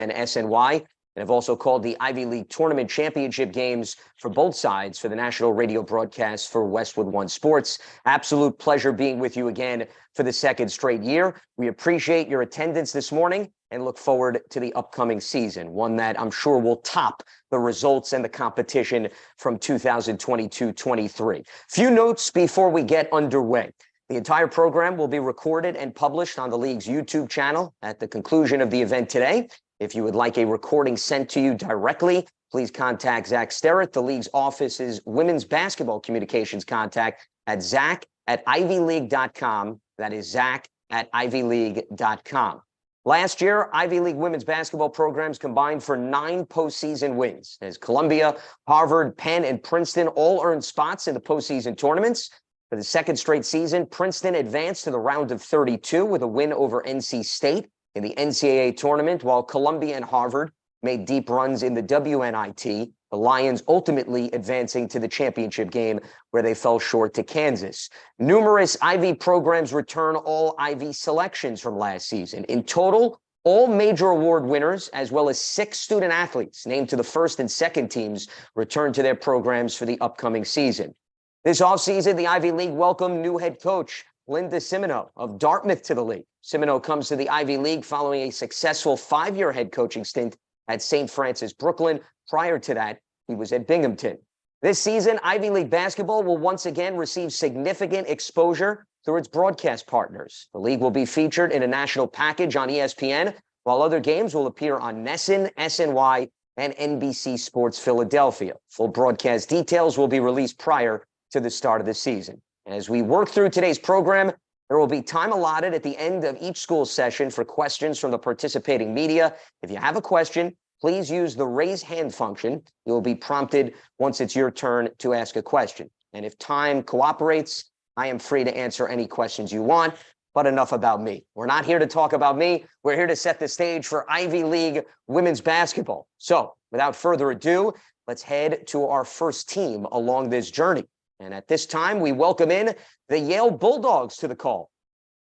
and SNY, and have also called the Ivy League Tournament Championship games for both sides for the national radio broadcast for Westwood One Sports. Absolute pleasure being with you again for the second straight year. We appreciate your attendance this morning and look forward to the upcoming season, one that I'm sure will top the results and the competition from 2022-23. Few notes before we get underway. The entire program will be recorded and published on the league's YouTube channel at the conclusion of the event today. If you would like a recording sent to you directly, please contact Zach Sterrett, the league's office's women's basketball communications contact, at zach@ivyleague.com. That is zach@ivyleague.com. Last year, Ivy League women's basketball programs combined for 9 postseason wins, as Columbia, Harvard, Penn, and Princeton all earned spots in the postseason tournaments. For the second straight season, Princeton advanced to the round of 32 with a win over NC State in the NCAA tournament, while Columbia and Harvard made deep runs in the WNIT, the Lions ultimately advancing to the championship game where they fell short to Kansas. Numerous Ivy programs return all Ivy selections from last season. In total, all major award winners, as well as 6 student athletes named to the first and second teams, return to their programs for the upcoming season. This offseason, the Ivy League welcomed new head coach Linda Simino of Dartmouth to the league. Simino comes to the Ivy League following a successful 5-year head coaching stint at St. Francis, Brooklyn. Prior to that, he was at Binghamton. This season, Ivy League basketball will once again receive significant exposure through its broadcast partners. The league will be featured in a national package on ESPN, while other games will appear on NESN, SNY, and NBC Sports Philadelphia. Full broadcast details will be released prior to the start of the season. As we work through today's program, there will be time allotted at the end of each school session for questions from the participating media. If you have a question, please use the raise hand function. You will be prompted once it's your turn to ask a question. And if time cooperates, I am free to answer any questions you want, but enough about me. We're not here to talk about me. We're here to set the stage for Ivy League women's basketball. So without further ado, let's head to our first team along this journey. And at this time, we welcome in the Yale Bulldogs to the call.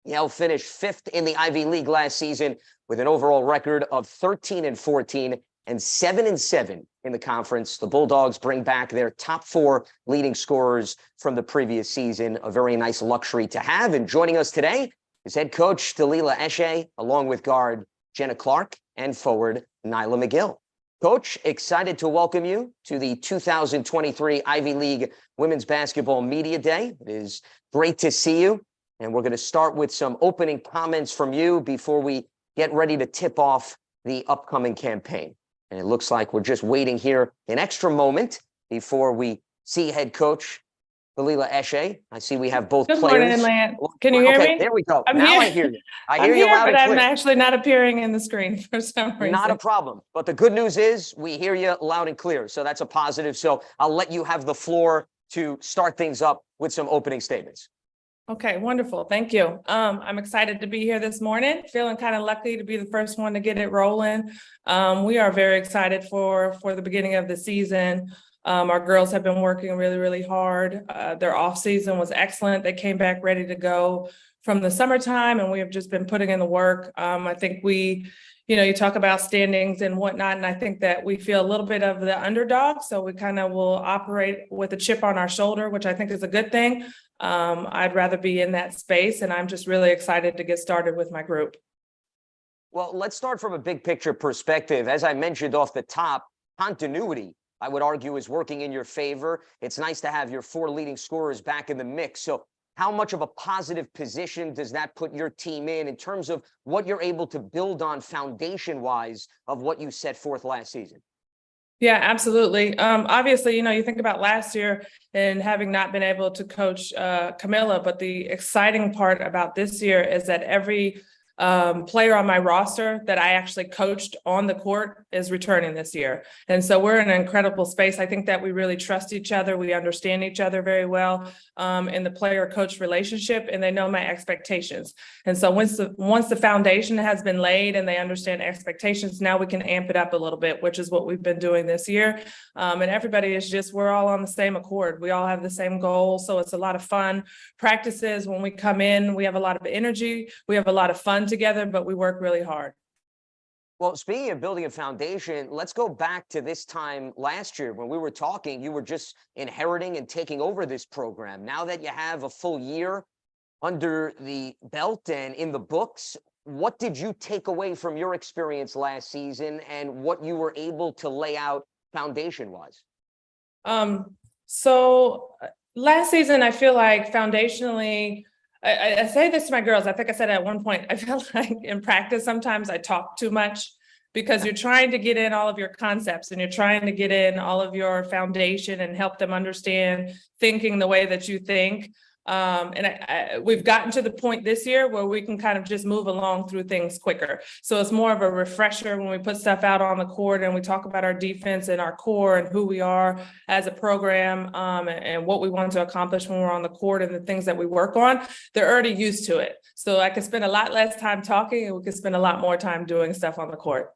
Yale finished 5th in the Ivy League last season with an overall record of 13-14 and 7-7 in the conference. The Bulldogs bring back their top 4 leading scorers from the previous season, a very nice luxury to have. And joining us today is head coach Dalila Eshe, along with guard Jenna Clark and forward Nyla McGill. Coach, excited to welcome you to the 2023 Ivy League Women's Basketball Media Day. It is great to see you. And we're going to start with some opening comments from you before we get ready to tip off the upcoming campaign. And it looks like we're just waiting here an extra moment before we see head coach Dalila Eshe. I see we have both Good players. Morning, Lance. Can you hear me? There we go. I'm now here. I hear you. I hear you here, loud and but clear. I'm actually not appearing in the screen for some reason. Not a problem. But the good news is we hear you loud and clear. So that's a positive. So I'll let you have the floor to start things up with some opening statements. Okay, wonderful. Thank you. I'm excited to be here this morning. Feeling kind of lucky to be the first one to get it rolling. We are very excited for the beginning of the season. Our girls have been working really, really hard. Their off season was excellent. They came back ready to go from the summertime, and we have just been putting in the work. I think you talk about standings and whatnot, and I think that we feel a little bit of the underdog. So we kind of will operate with a chip on our shoulder, which I think is a good thing. I'd rather be in that space, and I'm just really excited to get started with my group. Well, let's start from a big picture perspective. As I mentioned off the top, continuity, I would argue, is working in your favor. It's nice to have your 4 leading scorers back in the mix. So how much of a positive position does that put your team in terms of what you're able to build on foundation-wise of what you set forth last season? Yeah, absolutely. Obviously, you think about last year and having not been able to coach Camilla, but the exciting part about this year is that every player on my roster that I actually coached on the court is returning this year. And so we're in an incredible space. I think that we really trust each other. We understand each other very well in the player-coach relationship, and they know my expectations. And so once the foundation has been laid and they understand expectations, now we can amp it up a little bit, which is what we've been doing this year. And everybody is we're all on the same accord. We all have the same goal. So it's a lot of fun practices. When we come in, we have a lot of energy. We have a lot of fun together, but we work really hard. Well, speaking of building a foundation, let's go back to this time last year when we were talking. You were just inheriting and taking over this program. Now that you have a full year under the belt and in the books, what did you take away from your experience last season and what you were able to lay out foundation-wise? So last season, I feel like foundationally, I say this to my girls. I think I said at one point, I feel like in practice, sometimes I talk too much because you're trying to get in all of your concepts and you're trying to get in all of your foundation and help them understand thinking the way that you think. We've gotten to the point this year where we can kind of just move along through things quicker. So it's more of a refresher when we put stuff out on the court and we talk about our defense and our core and who we are as a program, and what we want to accomplish when we're on the court and the things that we work on. They're already used to it. So I could spend a lot less time talking and we could spend a lot more time doing stuff on the court.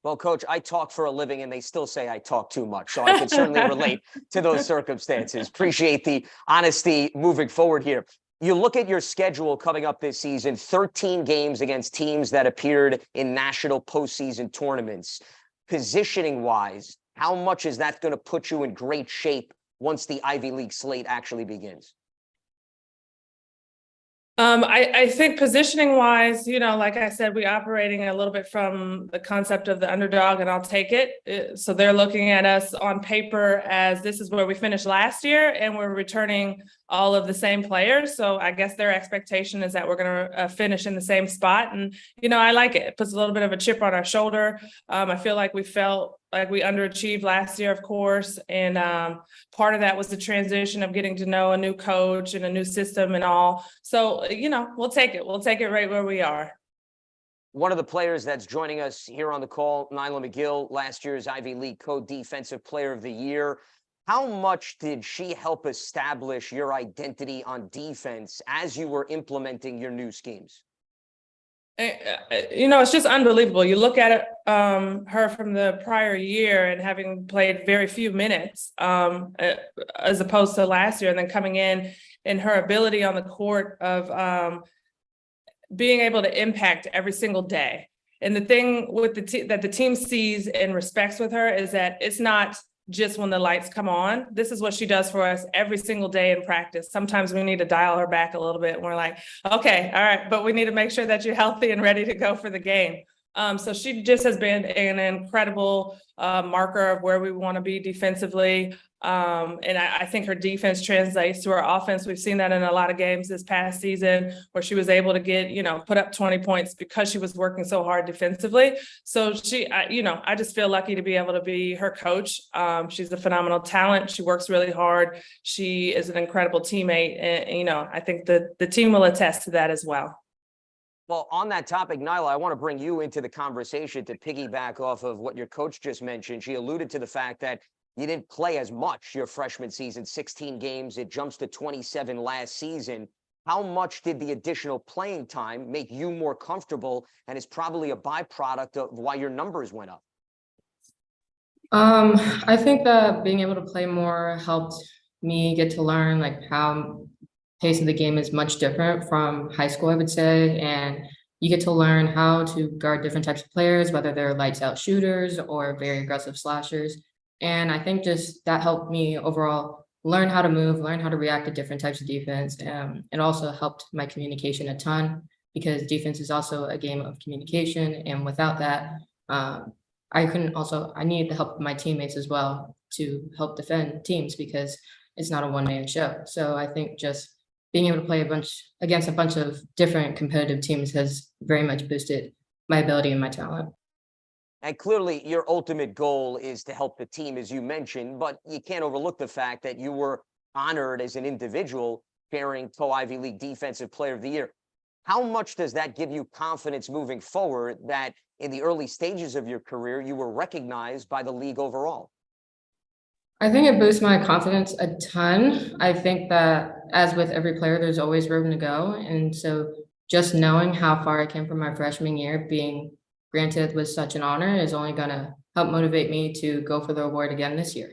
Well, Coach, I talk for a living and they still say I talk too much. So I can certainly relate to those circumstances. Appreciate the honesty moving forward here. You look at your schedule coming up this season, 13 games against teams that appeared in national postseason tournaments. Positioning wise, how much is that going to put you in great shape once the Ivy League slate actually begins? I think positioning wise, like I said, we're operating a little bit from the concept of the underdog, and I'll take it. So they're looking at us on paper as this is where we finished last year, and we're returning all of the same players. So I guess their expectation is that we're going to finish in the same spot. And, I like it. It puts a little bit of a chip on our shoulder. I feel like we felt like we underachieved last year, of course. And part of that was the transition of getting to know a new coach and a new system and all. So, we'll take it. We'll take it right where we are. One of the players that's joining us here on the call, Nyla McGill, last year's Ivy League Co-Defensive Player of the Year. How much did she help establish your identity on defense as you were implementing your new schemes? It's just unbelievable. You look at it, her from the prior year and having played very few minutes, as opposed to last year, and then coming in and her ability on the court of being able to impact every single day. And the thing with that the team sees and respects with her is that it's not just when the lights come on. This is what she does for us every single day in practice. Sometimes we need to dial her back a little bit. And we're like, okay, all right, but we need to make sure that you're healthy and ready to go for the game. So she just has been an incredible marker of where we want to be defensively. And I think her defense translates to her offense. We've seen that in a lot of games this past season where she was able to get, put up 20 points because she was working so hard defensively. So I just feel lucky to be able to be her coach. She's a phenomenal talent. She works really hard. She is an incredible teammate. And I think the team will attest to that as well. Well, on that topic, Nyla, I want to bring you into the conversation to piggyback off of what your coach just mentioned. She alluded to the fact that you didn't play as much your freshman season, 16 games. It jumps to 27 last season. How much did the additional playing time make you more comfortable and is probably a byproduct of why your numbers went up? I think that being able to play more helped me get to learn how pace of the game is much different from high school, I would say. And you get to learn how to guard different types of players, whether they're lights out shooters or very aggressive slashers. And I think just that helped me overall learn how to move, learn how to react to different types of defense. It also helped my communication a ton because defense is also a game of communication. And without that, I needed the help of my teammates as well to help defend teams because it's not a one-man show. So I think just being able to play against a bunch of different competitive teams has very much boosted my ability and my talent. And clearly your ultimate goal is to help the team, as you mentioned, but you can't overlook the fact that you were honored as an individual carrying Co-Ivy League Defensive Player of the Year. How much does that give you confidence moving forward that in the early stages of your career, you were recognized by the league overall? I think it boosts my confidence a ton. I think that as with every player, there's always room to go. And so just knowing how far I came from my freshman year, being granted with such an honor is only going to help motivate me to go for the award again this year.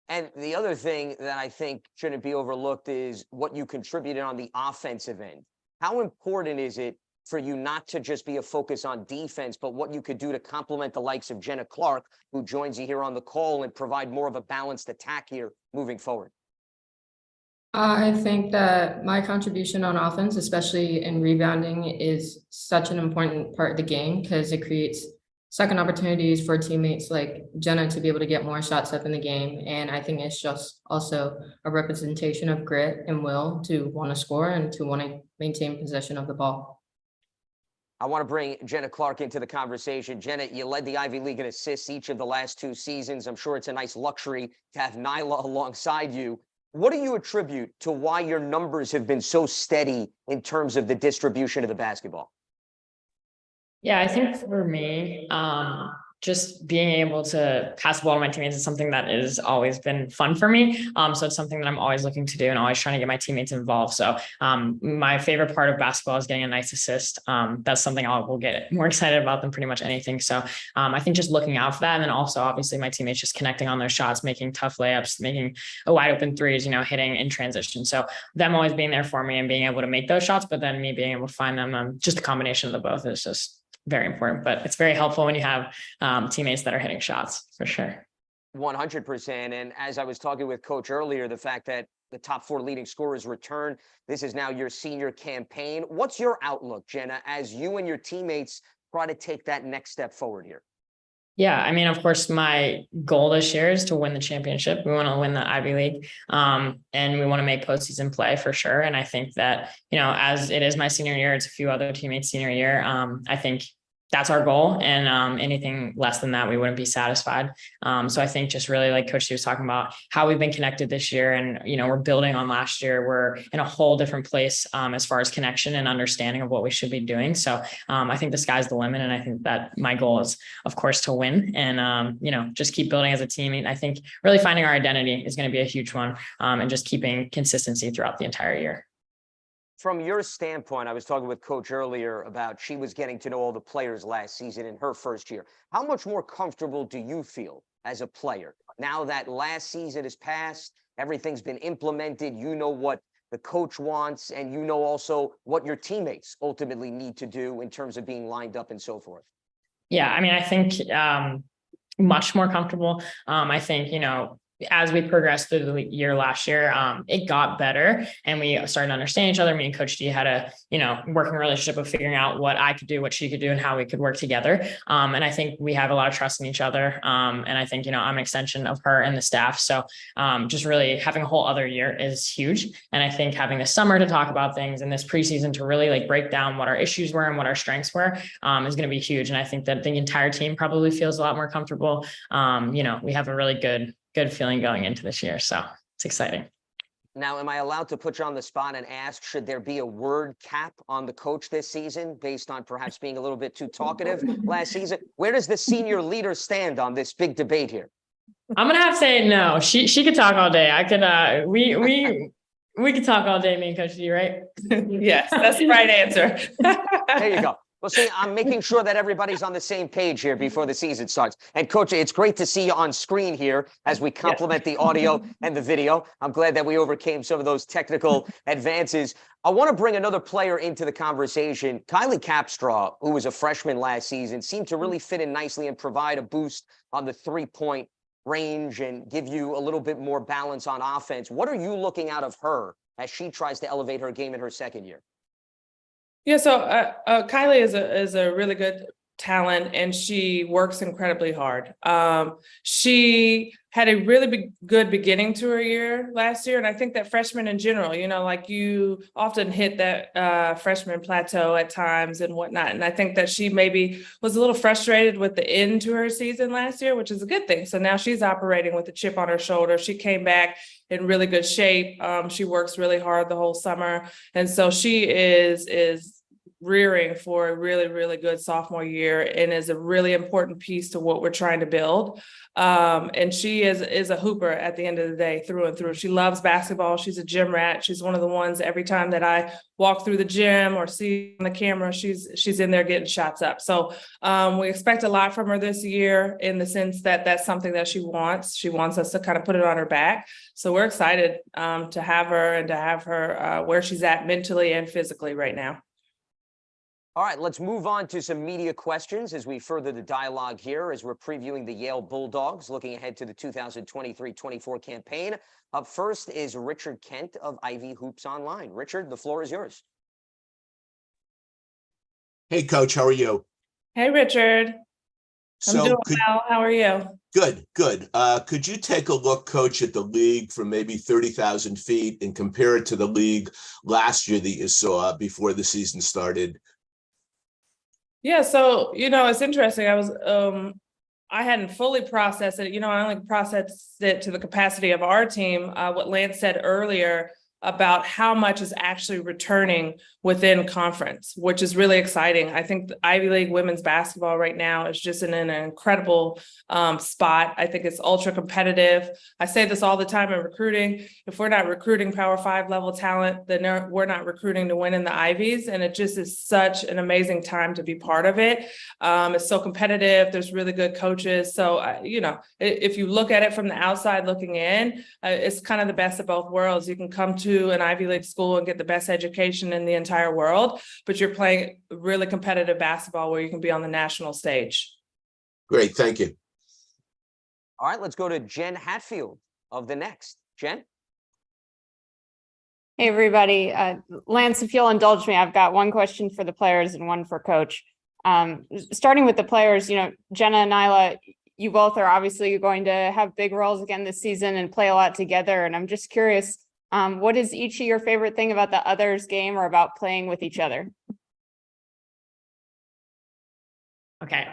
And the other thing that I think shouldn't be overlooked is what you contributed on the offensive end. How important is it for you not to just be a focus on defense, but what you could do to complement the likes of Jenna Clark, who joins you here on the call, and provide more of a balanced attack here moving forward? I think that my contribution on offense, especially in rebounding, is such an important part of the game because it creates second opportunities for teammates like Jenna to be able to get more shots up in the game. And I think it's just also a representation of grit and will to want to score and to want to maintain possession of the ball. I want to bring Jenna Clark into the conversation. Jenna, you led the Ivy League in assists each of the last 2 seasons. I'm sure it's a nice luxury to have Nyla alongside you. What do you attribute to why your numbers have been so steady in terms of the distribution of the basketball? Yeah, I think for me, just being able to pass the ball to my teammates is something that has always been fun for me. So it's something that I'm always looking to do and always trying to get my teammates involved. So my favorite part of basketball is getting a nice assist. That's something I will get more excited about than pretty much anything. So I think just looking out for that. And then also obviously my teammates just connecting on those shots, making tough layups, making a wide open threes, hitting in transition. So them always being there for me and being able to make those shots, but then me being able to find them, just a combination of the both is just very important, but it's very helpful when you have teammates that are hitting shots for sure. 100%. And as I was talking with Coach earlier, the fact that the top 4 leading scorers return, this is now your senior campaign. What's your outlook, Jenna, as you and your teammates try to take that next step forward here? Yeah, I mean, of course, my goal this year is to win the championship. We want to win the Ivy League, and we want to make postseason play for sure. And I think that, as it is my senior year, it's a few other teammates' senior year. I think that's our goal. And anything less than that, we wouldn't be satisfied. So I think just really like Coach T was talking about how we've been connected this year and, we're building on last year. We're in a whole different place as far as connection and understanding of what we should be doing. So I think the sky's the limit. And I think that my goal is, of course, to win and, just keep building as a team. And I think really finding our identity is going to be a huge one and just keeping consistency throughout the entire year. From your standpoint, I was talking with Coach earlier about she was getting to know all the players last season in her first year. How much more comfortable do you feel as a player now that last season has passed, everything's been implemented, you know what the coach wants, and you know also what your teammates ultimately need to do in terms of being lined up and so forth? Yeah, I mean, I think much more comfortable. I think, as we progressed through the year last year, it got better and we started to understand each other. Me and Coach D had a, working relationship of figuring out what I could do, what she could do, and how we could work together. And I think we have a lot of trust in each other. And I think, I'm an extension of her and the staff. So just really having a whole other year is huge. And I think having the summer to talk about things and this preseason to really break down what our issues were and what our strengths were is going to be huge. And I think that the entire team probably feels a lot more comfortable. We have a really good feeling going into this year. So it's exciting. Now, am I allowed to put you on the spot and ask, should there be a word cap on the coach this season based on perhaps being a little bit too talkative last season? Where does the senior leader stand on this big debate here? I'm going to have to say no. She could talk all day. I could, we could talk all day, me and Coach D, right? Yes, that's the right answer. There you go. Well, see, I'm making sure that everybody's on the same page here before the season starts. And Coach, it's great to see you on screen here as we complement the audio and the video. I'm glad that we overcame some of those technical advances. I want to bring another player into the conversation. Kylie Capstraw, who was a freshman last season, seemed to really fit in nicely and provide a boost on the 3-point range and give you a little bit more balance on offense. What are you looking out of her as she tries to elevate her game in her second year? Yeah, so Kylie is a really good talent and she works incredibly hard. She had a really good beginning to her year last year. And I think that freshmen in general, you often hit that freshman plateau at times and whatnot. And I think that she maybe was a little frustrated with the end to her season last year, which is a good thing. So now she's operating with a chip on her shoulder. She came back in really good shape. She works really hard the whole summer. And so she is rearing for a really, really good sophomore year and is a really important piece to what we're trying to build. And she is a hooper at the end of the day, through and through. She loves basketball. She's a gym rat. She's one of the ones every time that I walk through the gym or see on the camera, she's in there getting shots up. So we expect a lot from her this year in the sense that that's something that she wants. She wants us to kind of put it on her back. So we're excited to have her and to have her where she's at mentally and physically right now. All right, let's move on to some media questions as we further the dialogue here as we're previewing the Yale Bulldogs, looking ahead to the 2023-24 campaign. Up first is Richard Kent of Ivy Hoops Online. Richard, the floor is yours. Hey, Coach, how are you? Hey, Richard. I'm doing well. How are you? Good. Could you take a look, Coach, at the league from maybe 30,000 feet and compare it to the league last year that you saw before the season started? Yeah, so it's interesting. I hadn't fully processed it. I only processed it to the capacity of our team. What Lance said earlier about how much is actually returning within conference, which is really exciting. I think the Ivy League women's basketball right now is just in an incredible spot. I think it's ultra competitive. I say this all the time in recruiting. If we're not recruiting Power 5 level talent, then we're not recruiting to win in the Ivies. And it just is such an amazing time to be part of it. It's so competitive. There's really good coaches. So, if you look at it from the outside looking in, it's kind of the best of both worlds. You can come to an Ivy League school and get the best education in the entire world, but you're playing really competitive basketball where you can be on the national stage. Great, thank you. All right, let's go to Jen Hatfield of The Next. Jen? Hey, everybody. Lance, if you'll indulge me, I've got one question for the players and one for Coach. Starting with the players, Jenna and Nyla, you both are obviously going to have big roles again this season and play a lot together. And I'm just curious, what is each of your favorite thing about the other's game or about playing with each other? Okay.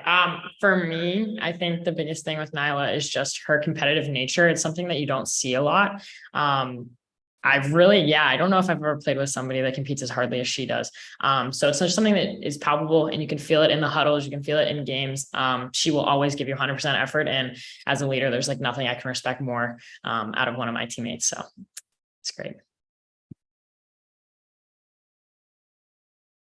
For me, I think the biggest thing with Nyla is just her competitive nature. It's something that you don't see a lot. I don't know if I've ever played with somebody that competes as hardly as she does. So it's just something that is palpable and you can feel it in the huddles. You can feel it in games. She will always give you 100% effort. And as a leader, there's nothing I can respect more out of one of my teammates. So it's great.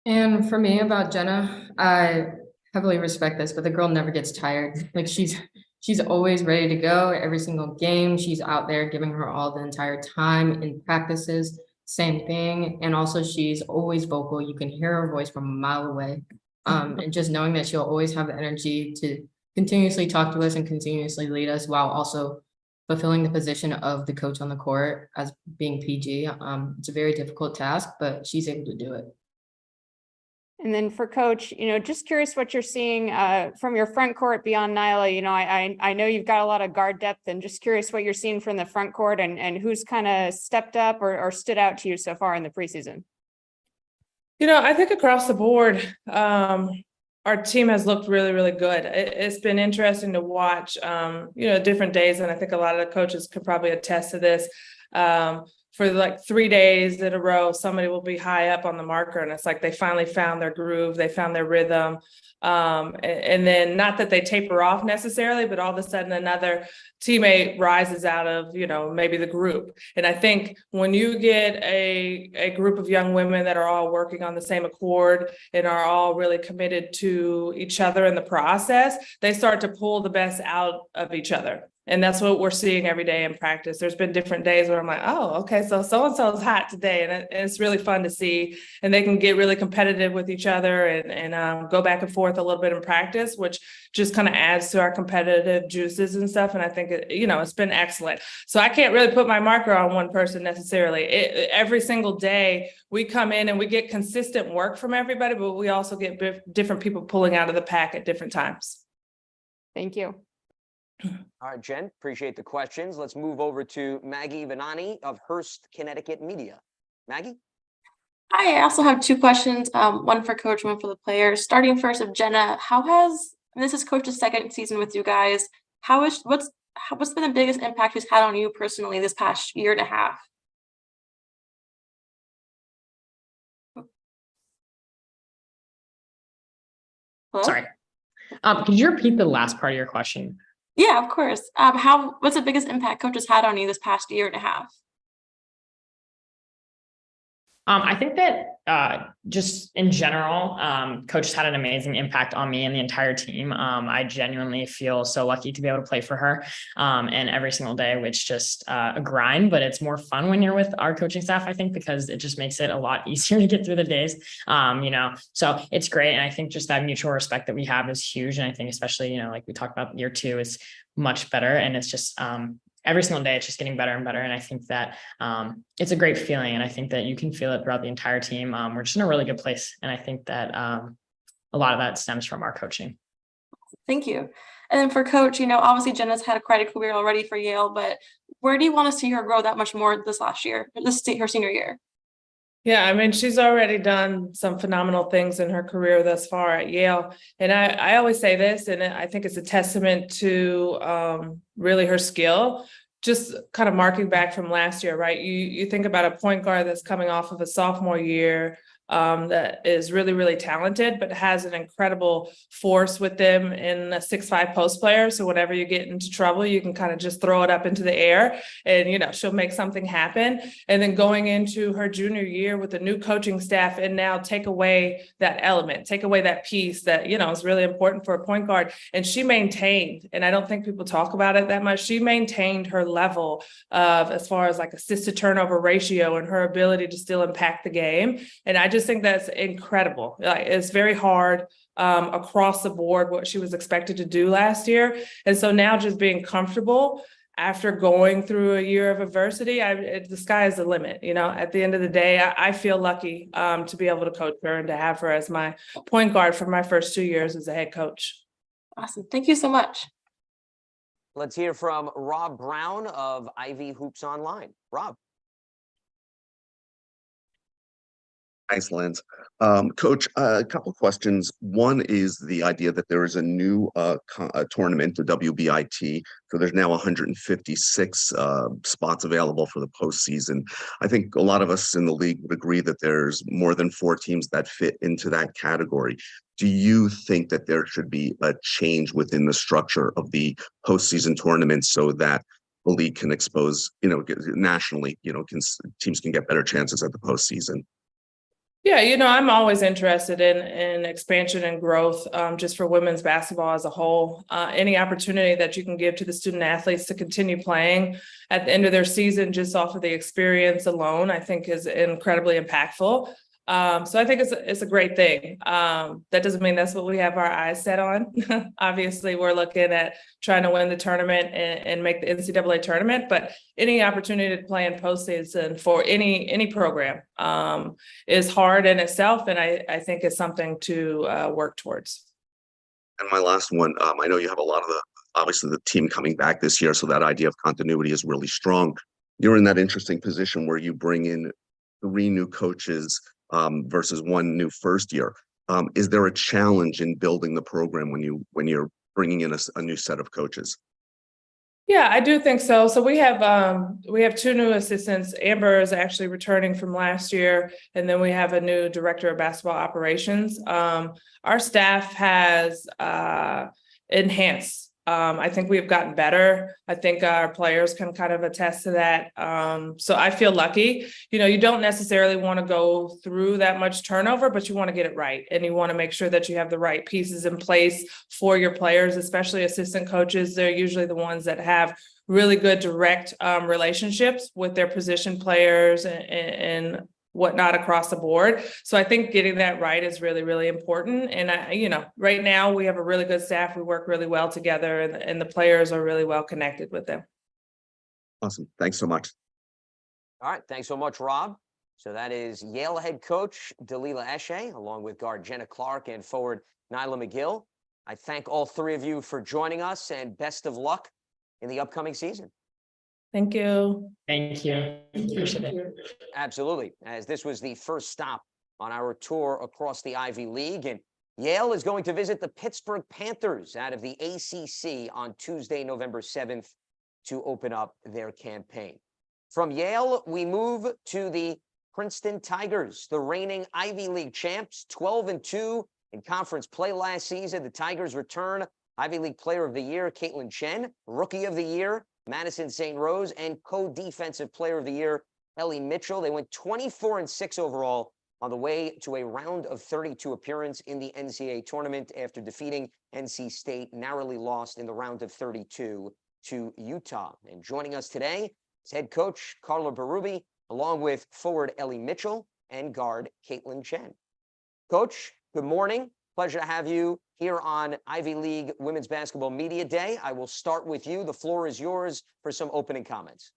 And for me, about Jenna, I heavily respect this, but the girl never gets tired. She's always ready to go every single game. She's out there giving her all the entire time in practices, same thing. And also she's always vocal. You can hear her voice from a mile away. And just knowing that she'll always have the energy to continuously talk to us and continuously lead us while also fulfilling the position of the coach on the court as being PG. It's a very difficult task, but she's able to do it. And then for Coach, just curious what you're seeing from your front court beyond Nyla. I know you've got a lot of guard depth, and just curious what you're seeing from the front court and who's kind of stepped up or stood out to you so far in the preseason. I think across the board, our team has looked really, really good. It's been interesting to watch, different days. And I think a lot of the coaches could probably attest to this. For 3 days in a row, somebody will be high up on the marker. And it's like they finally found their groove. They found their rhythm. And then not that they taper off necessarily, but all of a sudden another teammate rises out of, maybe the group. And I think when you get a group of young women that are all working on the same accord and are all really committed to each other in the process, they start to pull the best out of each other. And that's what we're seeing every day in practice. There's been different days where I'm like, oh, okay, so-and-so is hot today. And it's really fun to see. And they can get really competitive with each other and go back and forth a little bit in practice, which just kind of adds to our competitive juices and stuff. And I think, it's been excellent. So I can't really put my marker on one person necessarily. Every single day we come in and we get consistent work from everybody, but we also get different people pulling out of the pack at different times. Thank you. All right, Jen, appreciate the questions. Let's move over to Maggie Venani of Hearst, Connecticut Media. Maggie? Hi, I also have two questions, one for Coach, one for the players. Starting first of Jenna, this is Coach's second season with you guys. What's been the biggest impact he's had on you personally this past year and a half? Hello? Sorry. Could you repeat the last part of your question? Yeah, of course. What's the biggest impact Coach has had on you this past year and a half? I think that just in general, coach has had an amazing impact on me and the entire team. I genuinely feel so lucky to be able to play for her, and every single day, which just a grind, but it's more fun when you're with our coaching staff, I think, because it just makes it a lot easier to get through the days. So it's great. And I think just that mutual respect that we have is huge. And I think especially, like we talked about, year 2 is much better. And it's just, every single day, it's just getting better and better. And I think that it's a great feeling. And I think that you can feel it throughout the entire team. We're just in a really good place. And I think that a lot of that stems from our coaching. Thank you. And then for coach, obviously Jenna's had quite a career already for Yale, but where do you want to see her grow that much more this last year, her senior year? Yeah, I mean, she's already done some phenomenal things in her career thus far at Yale. And I always say this, and I think it's a testament to really her skill, just kind of marking back from last year, right? You think about a point guard that's coming off of a sophomore year, that is really, really talented, but has an incredible force with them in a 6'5" post player. So whenever you get into trouble, you can kind of just throw it up into the air and, she'll make something happen. And then going into her junior year with a new coaching staff and now take away that element, take away that piece that, is really important for a point guard. And she maintained, and I don't think people talk about it that much, she maintained her level of, as far as like assist to turnover ratio and her ability to still impact the game. And I just think that's incredible. It's very hard across the board what she was expected to do last year. And so now just being comfortable after going through a year of adversity, the sky is the limit. At the end of the day, I feel lucky to be able to coach her and to have her as my point guard for my first 2 years as a head coach. Awesome. Thank you so much. Let's hear from Rob Brown of Ivy Hoops Online. Rob. Thanks, Lance. Coach, a couple of questions. One is the idea that there is a new tournament, the WBIT. So there's now 156 spots available for the postseason. I think a lot of us in the league would agree that there's more than 4 teams that fit into that category. Do you think that there should be a change within the structure of the postseason tournament so that the league can expose, nationally, teams can get better chances at the postseason? Yeah, I'm always interested in expansion and growth, just for women's basketball as a whole. Any opportunity that you can give to the student athletes to continue playing at the end of their season, just off of the experience alone, I think is incredibly impactful. So I think it's a great thing. That doesn't mean that's what we have our eyes set on. Obviously, we're looking at trying to win the tournament and make the NCAA tournament, but any opportunity to play in postseason for any program is hard in itself, and I think it's something to work towards. And my last one, I know you have a lot of obviously the team coming back this year, so that idea of continuity is really strong. You're in that interesting position where you bring in 3 new coaches versus 1 new first year. Is there a challenge in building the program when you're bringing in a new set of coaches? Yeah, I do think so. So we have 2 new assistants. Amber is actually returning from last year, and then we have a new director of basketball operations. Our staff has enhanced. I think we've gotten better. I think our players can kind of attest to that. So I feel lucky. You don't necessarily want to go through that much turnover, but you want to get it right. And you want to make sure that you have the right pieces in place for your players, especially assistant coaches. They're usually the ones that have really good direct relationships with their position players and whatnot across the board. So I think getting that right is really, really important. And right now we have a really good staff. We work really well together, and the players are really well connected with them. Awesome. Thanks so much. All right. Thanks so much, Rob. So that is Yale head coach Dalila Eshe, along with guard Jenna Clark and forward Nyla McGill. I thank all 3 of you for joining us, and best of luck in the upcoming season. Thank you. Thank you. Appreciate it. Absolutely, as this was the first stop on our tour across the Ivy League, and Yale is going to visit the Pittsburgh Panthers out of the ACC on Tuesday, November 7th, to open up their campaign. From Yale, we move to the Princeton Tigers, the reigning Ivy League champs, 12-2 in conference play last season. The Tigers return Ivy League Player of the Year, Caitlin Chen, Rookie of the Year, Madison St. Rose, and co-defensive player of the year, Ellie Mitchell. They went 24-6 overall on the way to a round of 32 appearance in the NCAA tournament after defeating NC State, narrowly lost in the round of 32 to Utah. And joining us today is head coach Carla Berube, along with forward Ellie Mitchell and guard Caitlin Chen. Coach, good morning. Pleasure to have you here on Ivy League Women's Basketball Media Day. I will start with you. The floor is yours for some opening comments.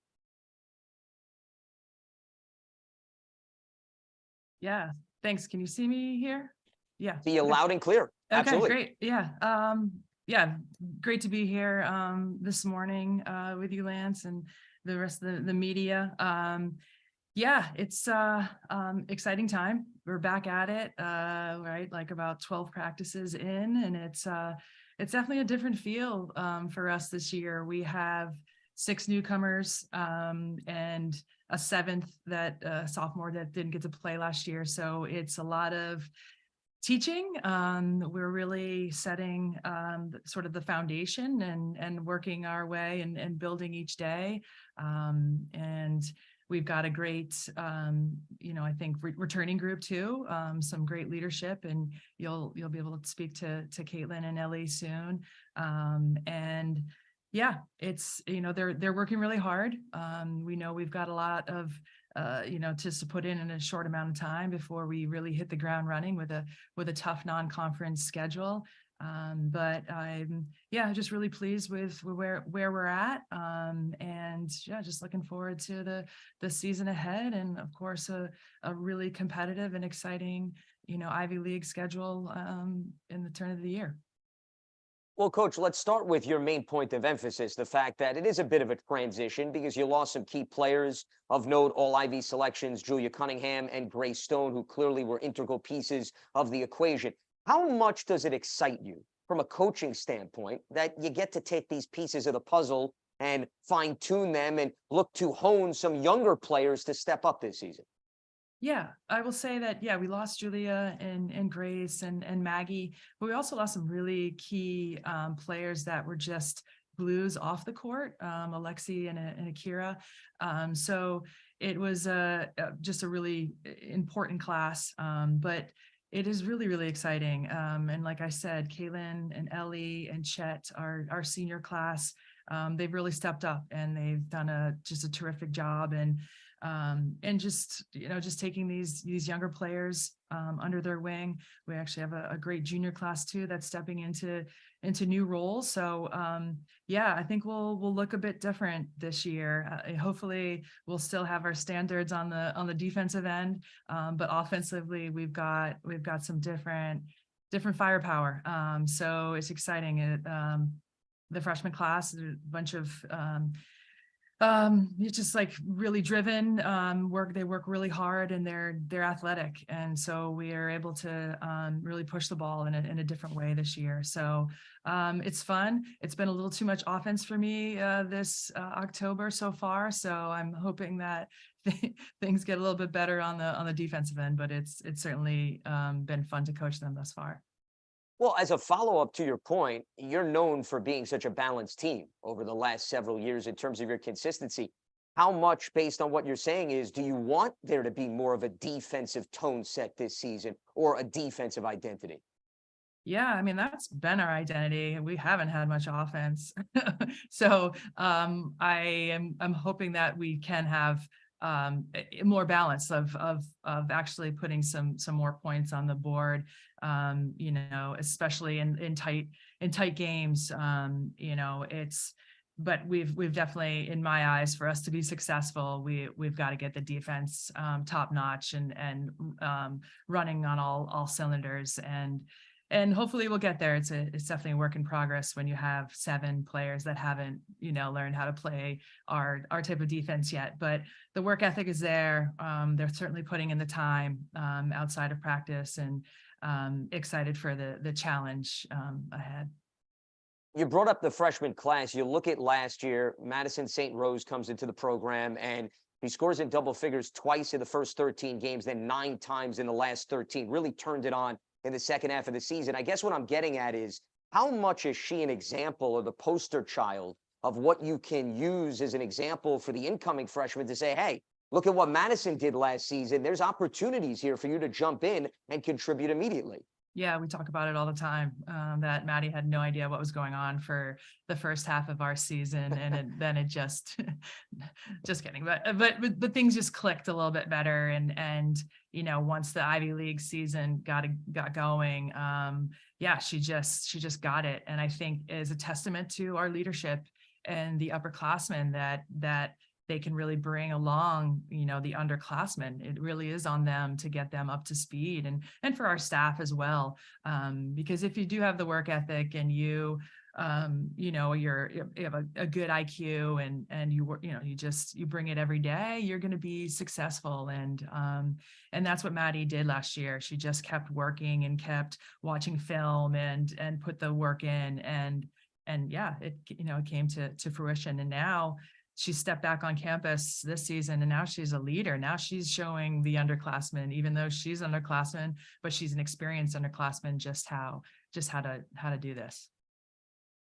Yeah, thanks. Can you see me here? Yeah. See you loud and clear. Okay, Absolutely. great. Yeah. Yeah, great to be here this morning with you, Lance, and the rest of the media. Yeah, it's exciting time. We're back at it, right? Like about 12 practices in, and it's definitely a different feel for us this year. We have 6 newcomers and a 7th that sophomore that didn't get to play last year. So it's a lot of teaching. We're really setting sort of the foundation and working our way and building each day. And we've got a great, I think returning group too, some great leadership, and you'll be able to speak to Caitlin and Ellie soon. And yeah, it's, they're working really hard. We know we've got a lot of, to put in a short amount of time before we really hit the ground running with a tough non-conference schedule. But I'm, just really pleased with where we're at. And yeah, just looking forward to the season ahead. And of course, a really competitive and exciting, Ivy League schedule in the turn of the year. Well, Coach, let's start with your main point of emphasis, the fact that it is a bit of a transition because you lost some key players of note, all Ivy selections, Julia Cunningham and Grace Stone, who clearly were integral pieces of the equation. How much does it excite you from a coaching standpoint that you get to take these pieces of the puzzle and fine tune them and look to hone some younger players to step up this season? Yeah, I will say that, we lost Julia and Grace and Maggie, but we also lost some really key players that were just glues off the court, Alexi and Akira. So it was just a really important class, but it is really, really exciting. And like I said, Caitlin and Ellie and Chet, our senior class, they've really stepped up and they've done just a terrific job. And just taking these younger players under their wing. We actually have a great junior class too that's stepping into new roles. So I think we'll look a bit different this year. Hopefully we'll still have our standards on the defensive end, but offensively we've got some different firepower. So it's exciting. The freshman class, a bunch of it's just like really driven they work really hard, and they're athletic, and so we are able to really push the ball in a different way this year. So it's fun. It's been a little too much offense for me this October so far, so I'm hoping that things get a little bit better on the defensive end, but it's certainly been fun to coach them thus far. Well, as a follow-up to your point, you're known for being such a balanced team over the last several years in terms of your consistency. How much, based on what you're saying, do you want there to be more of a defensive tone set this season or a defensive identity? Yeah, I mean, that's been our identity. We haven't had much offense. So I'm hoping that we can have more balance of actually putting some more points on the board, especially in tight games. But we've definitely, in my eyes, for us to be successful, we've got to get the defense top notch and running on all cylinders, and hopefully we'll get there. It's definitely a work in progress when you have 7 players that haven't, learned how to play our type of defense yet. But the work ethic is there. They're certainly putting in the time outside of practice, and excited for the challenge ahead. You brought up the freshman class. You look at last year, Madison St. Rose comes into the program and he scores in double figures twice in the first 13 games, then 9 times in the last 13, really turned it on in the second half of the season. I guess what I'm getting at is, how much is she an example or the poster child of what you can use as an example for the incoming freshmen to say, hey, look at what Madison did last season. There's opportunities here for you to jump in and contribute immediately. Yeah, we talk about it all the time, that Maddie had no idea what was going on for the first half of our season. And then it just, just kidding. But things just clicked a little bit better. And, you know, once the Ivy League season got going, yeah, she just got it. And I think is a testament to our leadership and the upperclassmen that they can really bring along, you know, the underclassmen. It really is on them to get them up to speed, and for our staff as well. Because if you do have the work ethic and you know, you have a good IQ and you bring it every day, you're going to be successful. And that's what Maddie did last year. She just kept working and kept watching film and put the work in, and yeah, it came to fruition. And now she stepped back on campus this season, and now she's a leader. Now she's showing the underclassmen, even though she's underclassmen, but she's an experienced underclassman, just how to do this.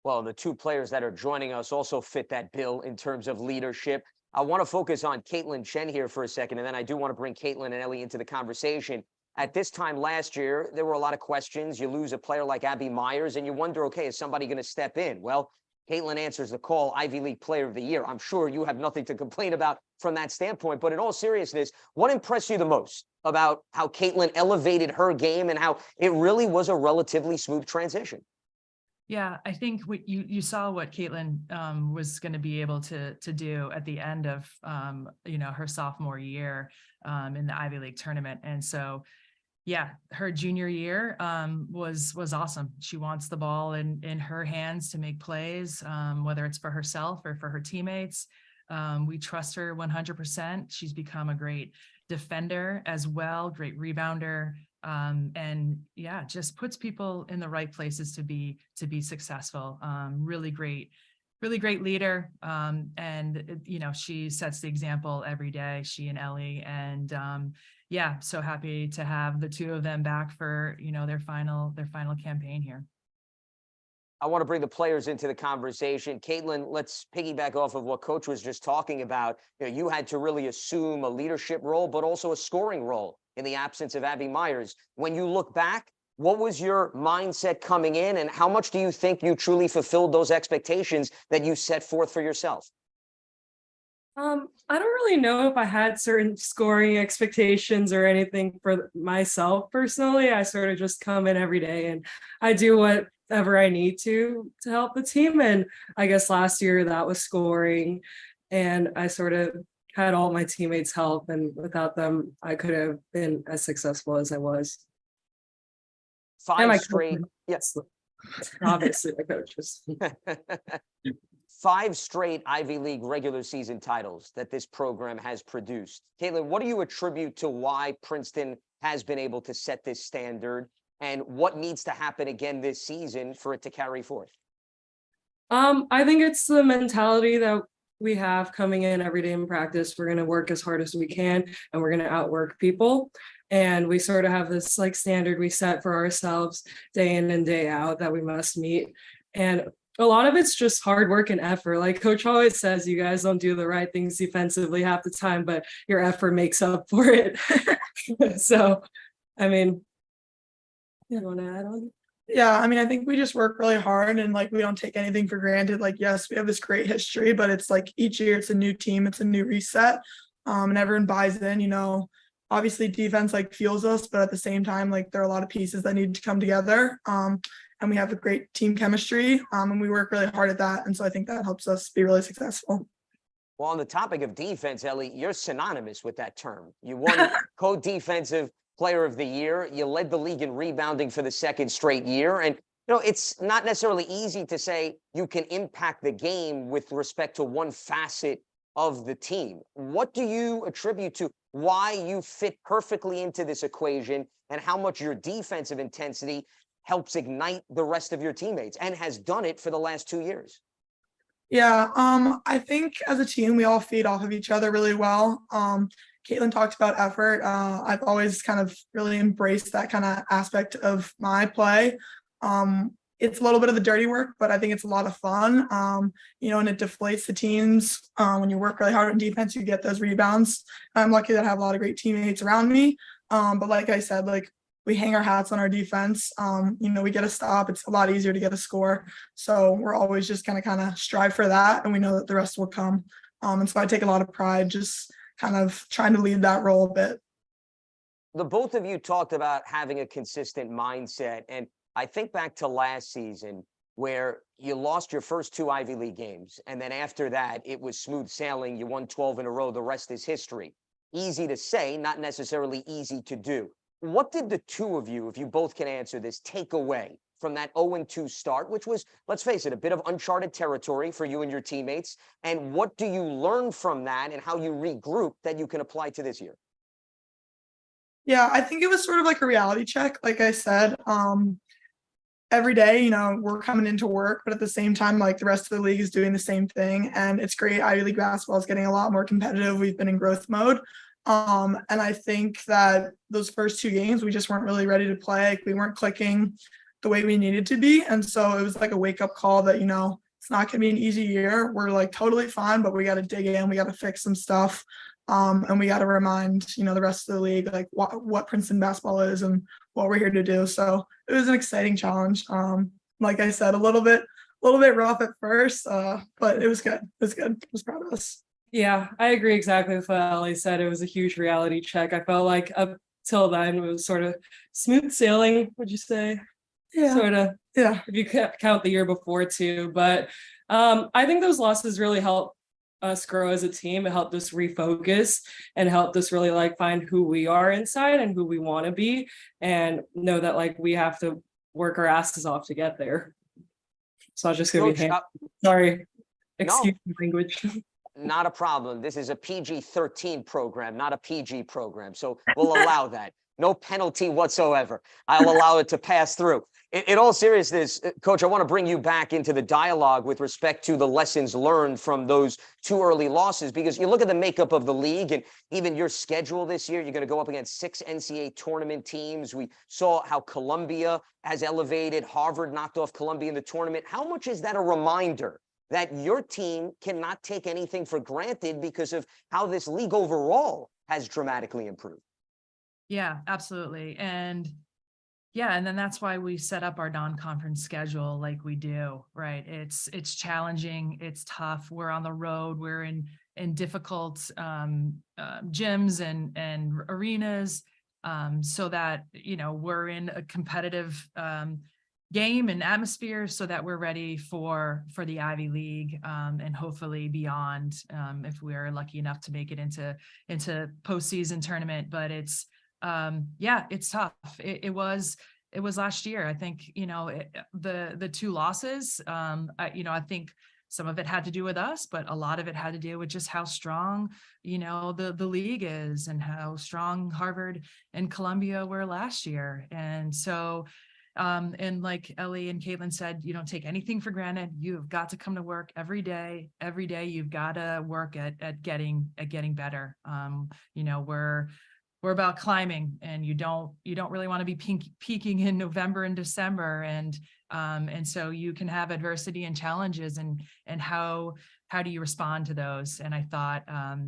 Well, the two players that are joining us also fit that bill in terms of leadership. I want to focus on Caitlin Chen here for a second, and then I do want to bring Caitlin and Ellie into the conversation. At this time last year, there were a lot of questions. You lose a player like Abby Myers, and you wonder, okay, is somebody going to step in? Well, Caitlin answers the call, Ivy League Player of the Year. I'm sure you have nothing to complain about from that standpoint. But in all seriousness, what impressed you the most about how Caitlin elevated her game and how it really was a relatively smooth transition? Yeah, I think what you saw what Caitlin was going to be able to do at the end of her sophomore year in the Ivy League tournament. And so, yeah, her junior year was awesome. She wants the ball in her hands to make plays, whether it's for herself or for her teammates. We trust her 100%. She's become a great defender as well, great rebounder, and yeah, just puts people in the right places to be successful. Really great leader, and she sets the example every day. She and Ellie, and yeah, so happy to have the two of them back for their final campaign here. I want to bring the players into the conversation. Caitlin, let's piggyback off of what Coach was just talking about. You had to really assume a leadership role, but also a scoring role in the absence of Abby Myers. When you look back, what was your mindset coming in, and how much do you think you truly fulfilled those expectations that you set forth for yourself? I don't really know if I had certain scoring expectations or anything for myself personally. I sort of just come in every day and I do whatever I need to help the team. And I guess last year that was scoring, and I sort of had all my teammates help, and without them, I could have been as successful as I was. Five straight. Yes, obviously my coaches. 5 straight Ivy League regular season titles that this program has produced. Caitlin, what do you attribute to why Princeton has been able to set this standard, and what needs to happen again this season for it to carry forth? I think it's the mentality that we have coming in every day in practice. We're going to work as hard as we can, and we're going to outwork people. And we sort of have this standard we set for ourselves day in and day out that we must meet. And a lot of it's just hard work and effort. Like Coach always says, you guys don't do the right things defensively half the time, but your effort makes up for it. So, I mean, you want to add on? Yeah, I mean, I think we just work really hard, and we don't take anything for granted. Yes, we have this great history, but it's each year it's a new team, it's a new reset, and everyone buys in. Obviously defense fuels us, but at the same time, there are a lot of pieces that need to come together. And we have a great team chemistry, and we work really hard at that. And so I think that helps us be really successful. Well, on the topic of defense, Ellie, you're synonymous with that term. You won co-defensive player of the year. You led the league in rebounding for the 2nd straight year. And, it's not necessarily easy to say you can impact the game with respect to one facet of the team. What do you attribute to why you fit perfectly into this equation, and how much your defensive intensity helps ignite the rest of your teammates, and has done it for the last 2 years? Yeah, I think as a team, we all feed off of each other really well. Caitlin talked about effort. I've always kind of really embraced that kind of aspect of my play. it's a little bit of the dirty work, but I think it's a lot of fun. And it deflates the teams. When you work really hard on defense, you get those rebounds. I'm lucky that I have a lot of great teammates around me. But like I said, we hang our hats on our defense. We get a stop. It's a lot easier to get a score. So we're always just kind of strive for that. And we know that the rest will come. And so I take a lot of pride just kind of trying to lead that role a bit. The both of you talked about having a consistent mindset. And I think back to last season where you lost your first 2 Ivy League games. And then after that, it was smooth sailing. You won 12 in a row. The rest is history. Easy to say, not necessarily easy to do. What did the two of you, if you both can answer this, take away from that 0-2 start, which was, let's face it, a bit of uncharted territory for you and your teammates? And what do you learn from that and how you regroup that you can apply to this year? Yeah, I think it was sort of like a reality check. Like I said, every day, we're coming into work, but at the same time, like the rest of the league is doing the same thing. And it's great. Ivy League basketball is getting a lot more competitive. We've been in growth mode. And I think that those first 2 games, we just weren't really ready to play. Like, we weren't clicking the way we needed to be. And so it was like a wake up call that, it's not going to be an easy year. We're like totally fine, but we got to dig in. We got to fix some stuff. And we got to remind, the rest of the league, like what Princeton basketball is and what we're here to do. So it was an exciting challenge. Like I said, a little bit rough at first, but it was good. It was good. I was proud of us. Yeah, I agree exactly with what Ellie said. It was a huge reality check. I felt like up till then it was sort of smooth sailing, would you say? Yeah. Sort of. Yeah. If you count the year before too. But I think those losses really helped us grow as a team. It helped us refocus and helped us really find who we are inside and who we want to be, and know that we have to work our asses off to get there. So I'll just give you sorry. Excuse the language. Not a problem. This is a PG-13 program, not a PG program. So we'll allow that. No penalty whatsoever. I'll allow it to pass through. In all seriousness, Coach, I want to bring you back into the dialogue with respect to the lessons learned from those 2 early losses, because you look at the makeup of the league and even your schedule this year, you're going to go up against 6 NCAA tournament teams. We saw how Columbia has elevated. Harvard knocked off Columbia in the tournament. How much is that a reminder that your team cannot take anything for granted because of how this league overall has dramatically improved? Yeah, absolutely. And then that's why we set up our non-conference schedule like we do, right? It's challenging, it's tough. We're on the road, we're in difficult gyms and arenas, so that we're in a competitive game and atmosphere, so that we're ready for the Ivy League, and hopefully beyond, if we're lucky enough to make it into postseason tournament. But it's tough. It was last year. I think, the 2 losses, I think some of it had to do with us, but a lot of it had to do with just how strong, the league is and how strong Harvard and Columbia were last year. And so, and like Ellie and Caitlin said, you don't take anything for granted. You've got to come to work every day. Every day you've got to work at getting better. We're about climbing, and you don't really want to be peaking in November and December. And so you can have adversity and challenges, and how do you respond to those? And I thought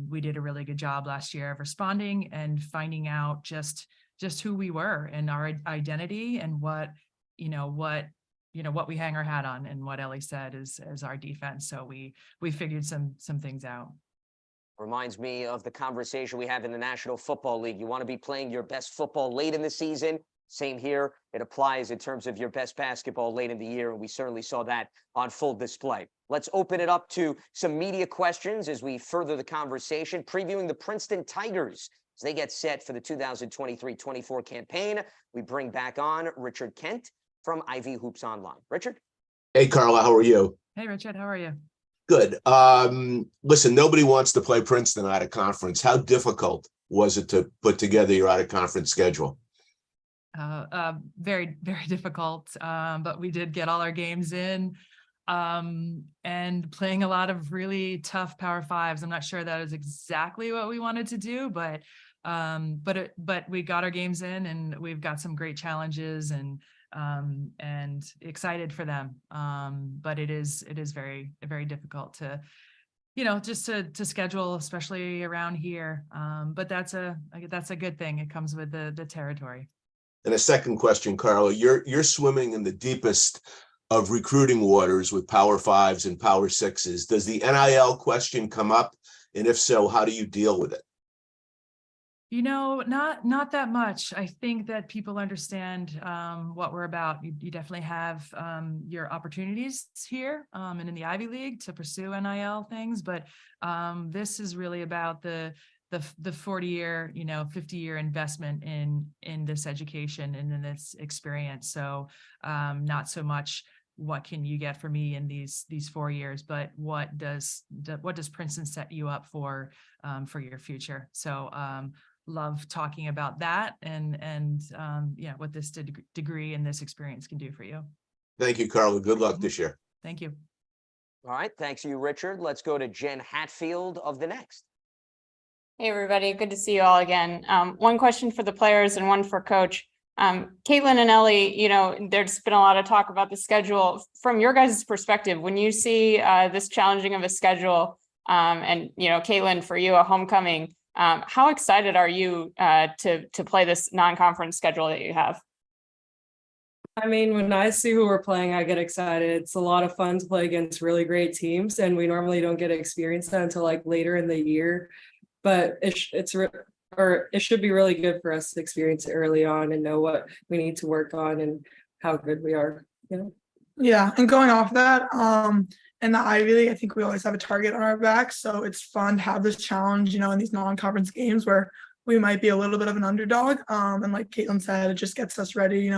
we did a really good job last year of responding and finding out just who we were and our identity, and what we hang our hat on, and what Ellie said is our defense. So we figured some things out. Reminds me of the conversation we have in the National Football League. You want to be playing your best football late in the season. Same here. It applies in terms of your best basketball late in the year, and we certainly saw that on full display. Let's open it up to some media questions as we further the conversation, previewing the Princeton Tigers as they get set for the 2023-24 campaign. We bring back on Richard Kent from Ivy Hoops Online. Richard? Hey, Carla, how are you? Hey, Richard, how are you? Good. Listen, nobody wants to play Princeton out of conference. How difficult was it to put together your out of conference schedule? Very, very difficult. But we did get all our games in, and playing a lot of really tough Power Fives. I'm not sure that is exactly what we wanted to do, but we got our games in, and we've got some great challenges, and and excited for them. But it is very, very difficult to, just to schedule, especially around here. But that's a good thing. It comes with the territory. And a second question, Carla, you're swimming in the deepest of recruiting waters with Power Fives and Power Sixes. Does the NIL question come up? And if so, how do you deal with it? Not that much. I think that people understand what we're about. You definitely have your opportunities here and in the Ivy League to pursue NIL things, but this is really about the 40-year, 50-year investment in this education and in this experience. So not so much what can you get from me in these 4 years, but what does Princeton set you up for your future? So love talking about that and what this degree and this experience can do for you. Thank you, Carla. Good luck this year. Thank you. All right. Thanks to you, Richard. Let's go to Jen Hatfield of The Next. Hey, everybody. Good to see you all again. One question for the players and one for Coach. Caitlin and Ellie, there's been a lot of talk about the schedule. From your guys' perspective, when you see this challenging of a schedule, and Caitlin, for you, a homecoming, how excited are you to play this non-conference schedule that you have? I mean, when I see who we're playing, I get excited. It's a lot of fun to play against really great teams, and we normally don't get to experience that until like later in the year. But it should be really good for us to experience it early on and know what we need to work on and how good we are. Yeah, and going off that, in the Ivy League, I think we always have a target on our back, so it's fun to have this challenge, in these non-conference games where we might be a little bit of an underdog. And like Caitlin said, it just gets us ready,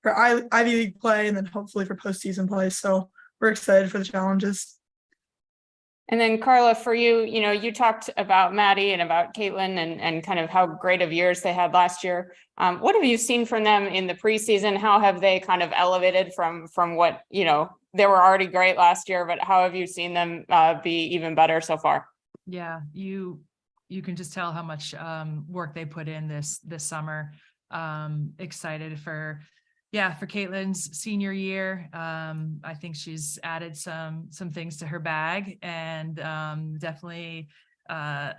for Ivy League play and then hopefully for postseason play. So we're excited for the challenges. And then Carla, for you, you talked about Maddie and about Caitlin and kind of how great of years they had last year. What have you seen from them in the preseason? How have they kind of elevated from what, they were already great last year, but how have you seen them be even better so far? Yeah, you can just tell how much work they put in this summer. Excited for Caitlin's senior year. I think she's added some things to her bag, and definitely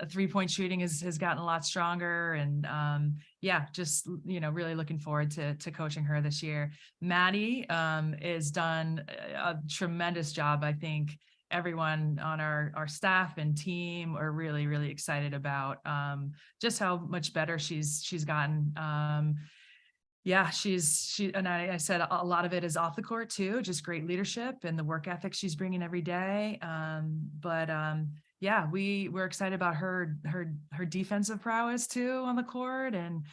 three-point shooting has gotten a lot stronger. And just really looking forward to coaching her this year. Maddie has done a tremendous job. I think everyone on our staff and team are really, really excited about just how much better she's gotten. And I said a lot of it is off the court too, just great leadership and the work ethic she's bringing every day. We're excited about her defensive prowess too on the court, and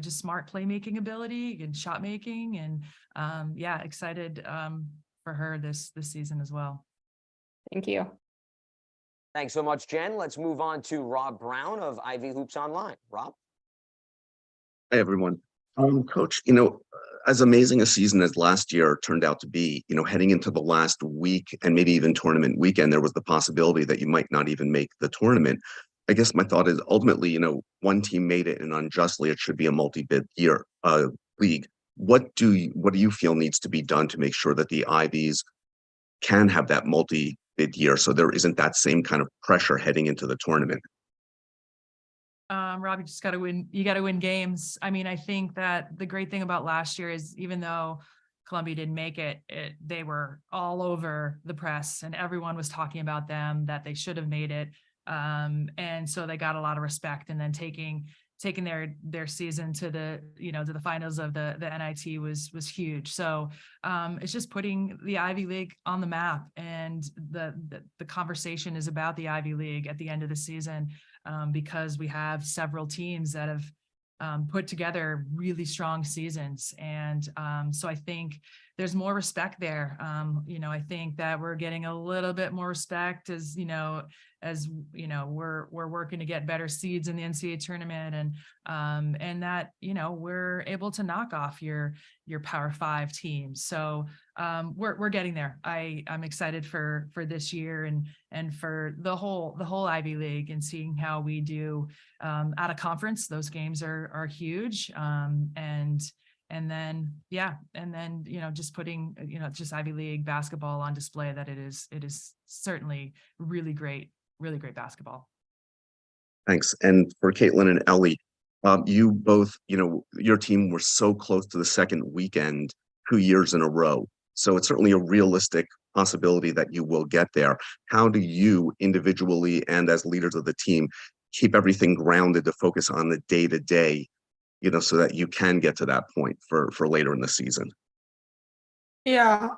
just smart playmaking ability and shot making, and excited for her this season as well. Thank you. Thanks so much, Jen. Let's move on to Rob Brown of Ivy Hoops Online. Rob. Hey, everyone. Coach, as amazing a season as last year turned out to be, heading into the last week and maybe even tournament weekend, there was the possibility that you might not even make the tournament. I guess my thought is ultimately, one team made it, and unjustly, it should be a multi-bid year league. What do you feel needs to be done to make sure that the Ivies can have that multi-bid year, so there isn't that same kind of pressure heading into the tournament? Rob, you just got to win. You got to win games. I mean, I think that the great thing about last year is even though Columbia didn't make it, they were all over the press and everyone was talking about them, that they should have made it. And so they got a lot of respect, and then taking their season to the finals of the NIT was huge. So it's just putting the Ivy League on the map, and the conversation is about the Ivy League at the end of the season, because we have several teams that have put together really strong seasons. And so I think there's more respect there. I think that we're getting a little bit more respect as we're working to get better seeds in the NCAA tournament, and that, we're able to knock off your Power 5 teams. So we're getting there. I'm excited for this year and for the whole Ivy League, and seeing how we do out of conference. Those games are huge. And then, just putting, just Ivy League basketball on display, that it is certainly really great basketball. Thanks. And for Caitlin and Ellie, you both, your team were so close to the second weekend 2 years in a row. So it's certainly a realistic possibility that you will get there. How do you individually and as leaders of the team keep everything grounded to focus on the day to day, so that you can get to that point for later in the season? Yeah.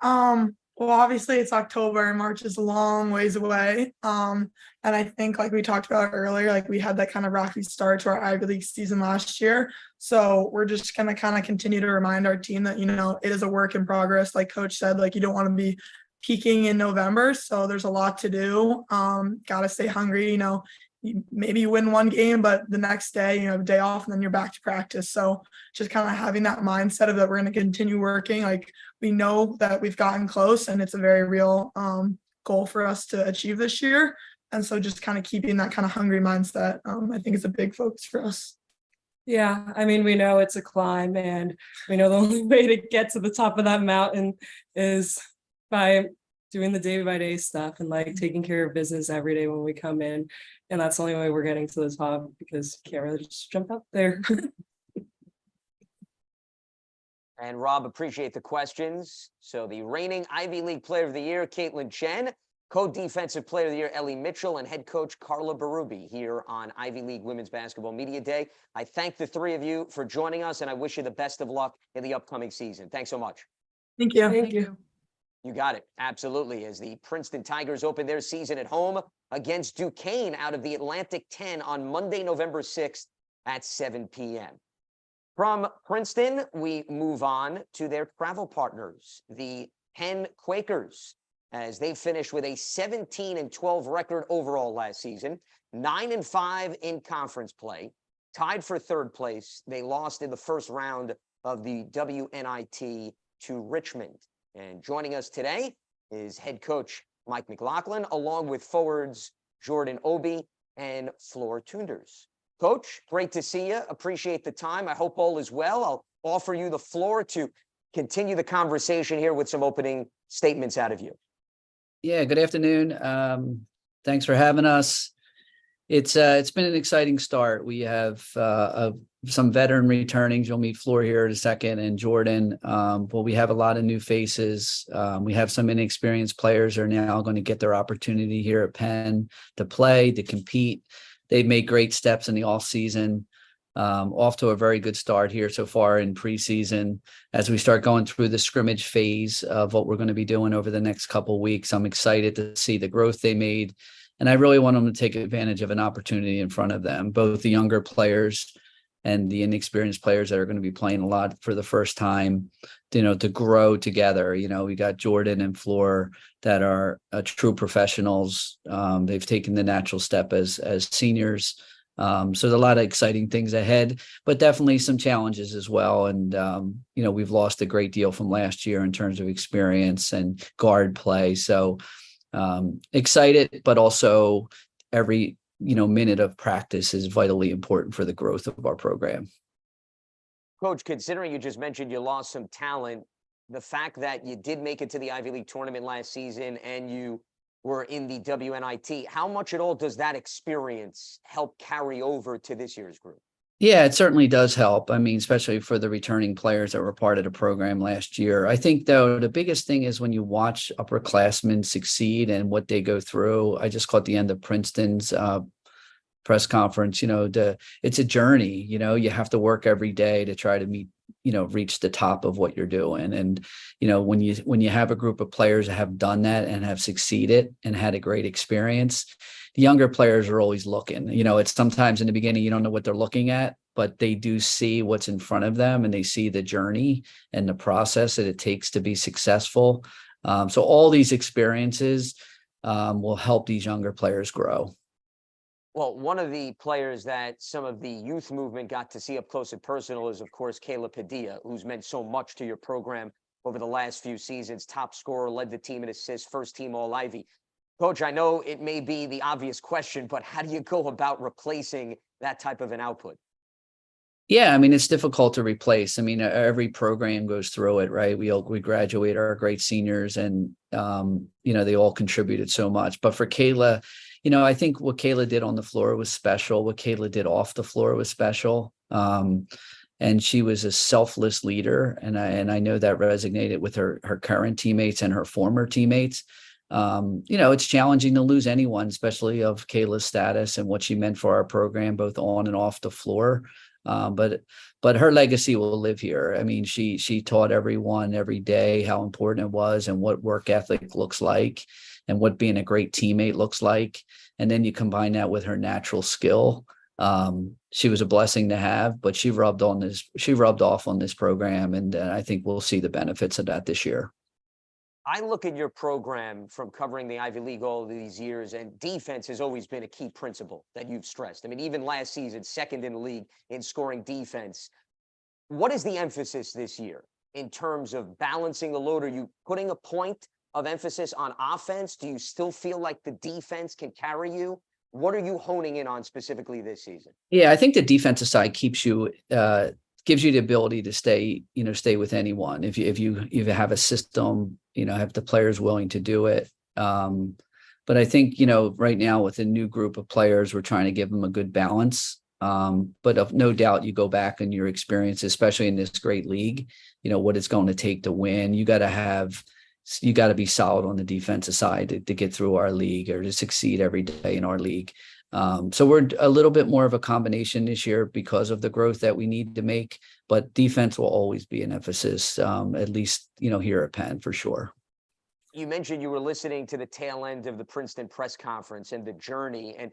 Well, obviously it's October and March is a long ways away. And I think like we talked about earlier, like we had that kind of rocky start to our Ivy League season last year. So we're just gonna kind of continue to remind our team that, it is a work in progress. Like Coach said, like you don't want to be peaking in November. So there's a lot to do. Gotta stay hungry, maybe you win one game, but the next day, day off, and then you're back to practice. So just kind of having that mindset of that we're going to continue working. Like we know that we've gotten close and it's a very real goal for us to achieve this year. And so just kind of keeping that kind of hungry mindset, I think is a big focus for us. Yeah, I mean, we know it's a climb, and we know the only way to get to the top of that mountain is by doing the day-by-day stuff and like taking care of business every day when we come in. And that's the only way we're getting to the top, because you can't really just jump up there. And Rob, appreciate the questions. So the reigning Ivy League Player of the Year, Caitlin Chen, co-defensive Player of the Year, Ellie Mitchell, and head coach Carla Berube here on Ivy League Women's Basketball Media Day. I thank the three of you for joining us, and I wish you the best of luck in the upcoming season. Thanks so much. Thank you. Thank you. You got it. Absolutely. As the Princeton Tigers open their season at home against Duquesne out of the Atlantic 10 on Monday, November 6th at 7 p.m. From Princeton, we move on to their travel partners, the Penn Quakers, as they finished with a 17-12 record overall last season, 9-5 in conference play, tied for third place. They lost in the first round of the WNIT to Richmond. And joining us today is head coach Mike McLaughlin, along with forwards Jordan Obi and Floor Tunders. Coach, great to see you. Appreciate the time. I hope all is well. I'll offer you the floor to continue the conversation here with some opening statements out of you. Yeah, good afternoon. Thanks for having us. It's been an exciting start. We have some veteran returnings. You'll meet Floor here in a second, and Jordan. But we have a lot of new faces. We have some inexperienced players are now going to get their opportunity here at Penn to play, to compete. They've made great steps in the off season. Off to a very good start here so far in preseason. As we start going through the scrimmage phase of what we're going to be doing over the next couple of weeks, I'm excited to see the growth they made. And I really want them to take advantage of an opportunity in front of them, both the younger players and the inexperienced players that are going to be playing a lot for the first time, to grow together. We got Jordan and Floor that are true professionals. They've taken the natural step as seniors. So there's a lot of exciting things ahead, but definitely some challenges as well. And, we've lost a great deal from last year in terms of experience and guard play. So excited, but also every, minute of practice is vitally important for the growth of our program. Coach, considering you just mentioned you lost some talent, the fact that you did make it to the Ivy League tournament last season and you were in the WNIT, how much at all does that experience help carry over to this year's group? Yeah, it certainly does help. I mean, especially for the returning players that were part of the program last year. I think, though, the biggest thing is when you watch upperclassmen succeed and what they go through. I just caught the end of Princeton's press conference. It's a journey. You have to work every day to try to meet, reach the top of what you're doing. And, when you have a group of players that have done that and have succeeded and had a great experience, the younger players are always looking. It's sometimes in the beginning, you don't know what they're looking at, but they do see what's in front of them and they see the journey and the process that it takes to be successful. So all these experiences will help these younger players grow. Well, one of the players that some of the youth movement got to see up close and personal is, of course, Kayla Padilla, who's meant so much to your program over the last few seasons. Top scorer, led the team in assists, first team All-Ivy. Coach, I know it may be the obvious question, but how do you go about replacing that type of an output? Yeah, I mean, it's difficult to replace. I mean, every program goes through it, right? We graduate our great seniors, and they all contributed so much. But for Kayla, I think what Kayla did on the floor was special. What Kayla did off the floor was special. And she was a selfless leader, and I know that resonated with her current teammates and her former teammates. It's challenging to lose anyone, especially of Kayla's status and what she meant for our program, both on and off the floor. But her legacy will live here. I mean, she taught everyone every day how important it was and what work ethic looks like and what being a great teammate looks like. And then you combine that with her natural skill. She was a blessing to have, but she rubbed off on this program. And I think we'll see the benefits of that this year. I look at your program from covering the Ivy League all of these years, and defense has always been a key principle that you've stressed. I mean, even last season, second in the league in scoring defense. What is the emphasis this year in terms of balancing the load? Are you putting a point of emphasis on offense? Do you still feel like the defense can carry you? What are you honing in on specifically this season? Yeah, I think the defensive side keeps you gives you the ability to stay with anyone. If you have a system, have the players willing to do it. But I think, right now with a new group of players, we're trying to give them a good balance. But of no doubt, you go back in your experience, especially in this great league, what it's going to take to win. You got to be solid on the defensive side to get through our league or to succeed every day in our league. So we're a little bit more of a combination this year because of the growth that we need to make, but defense will always be an emphasis, at least, here at Penn for sure. You mentioned you were listening to the tail end of the Princeton press conference and the journey, and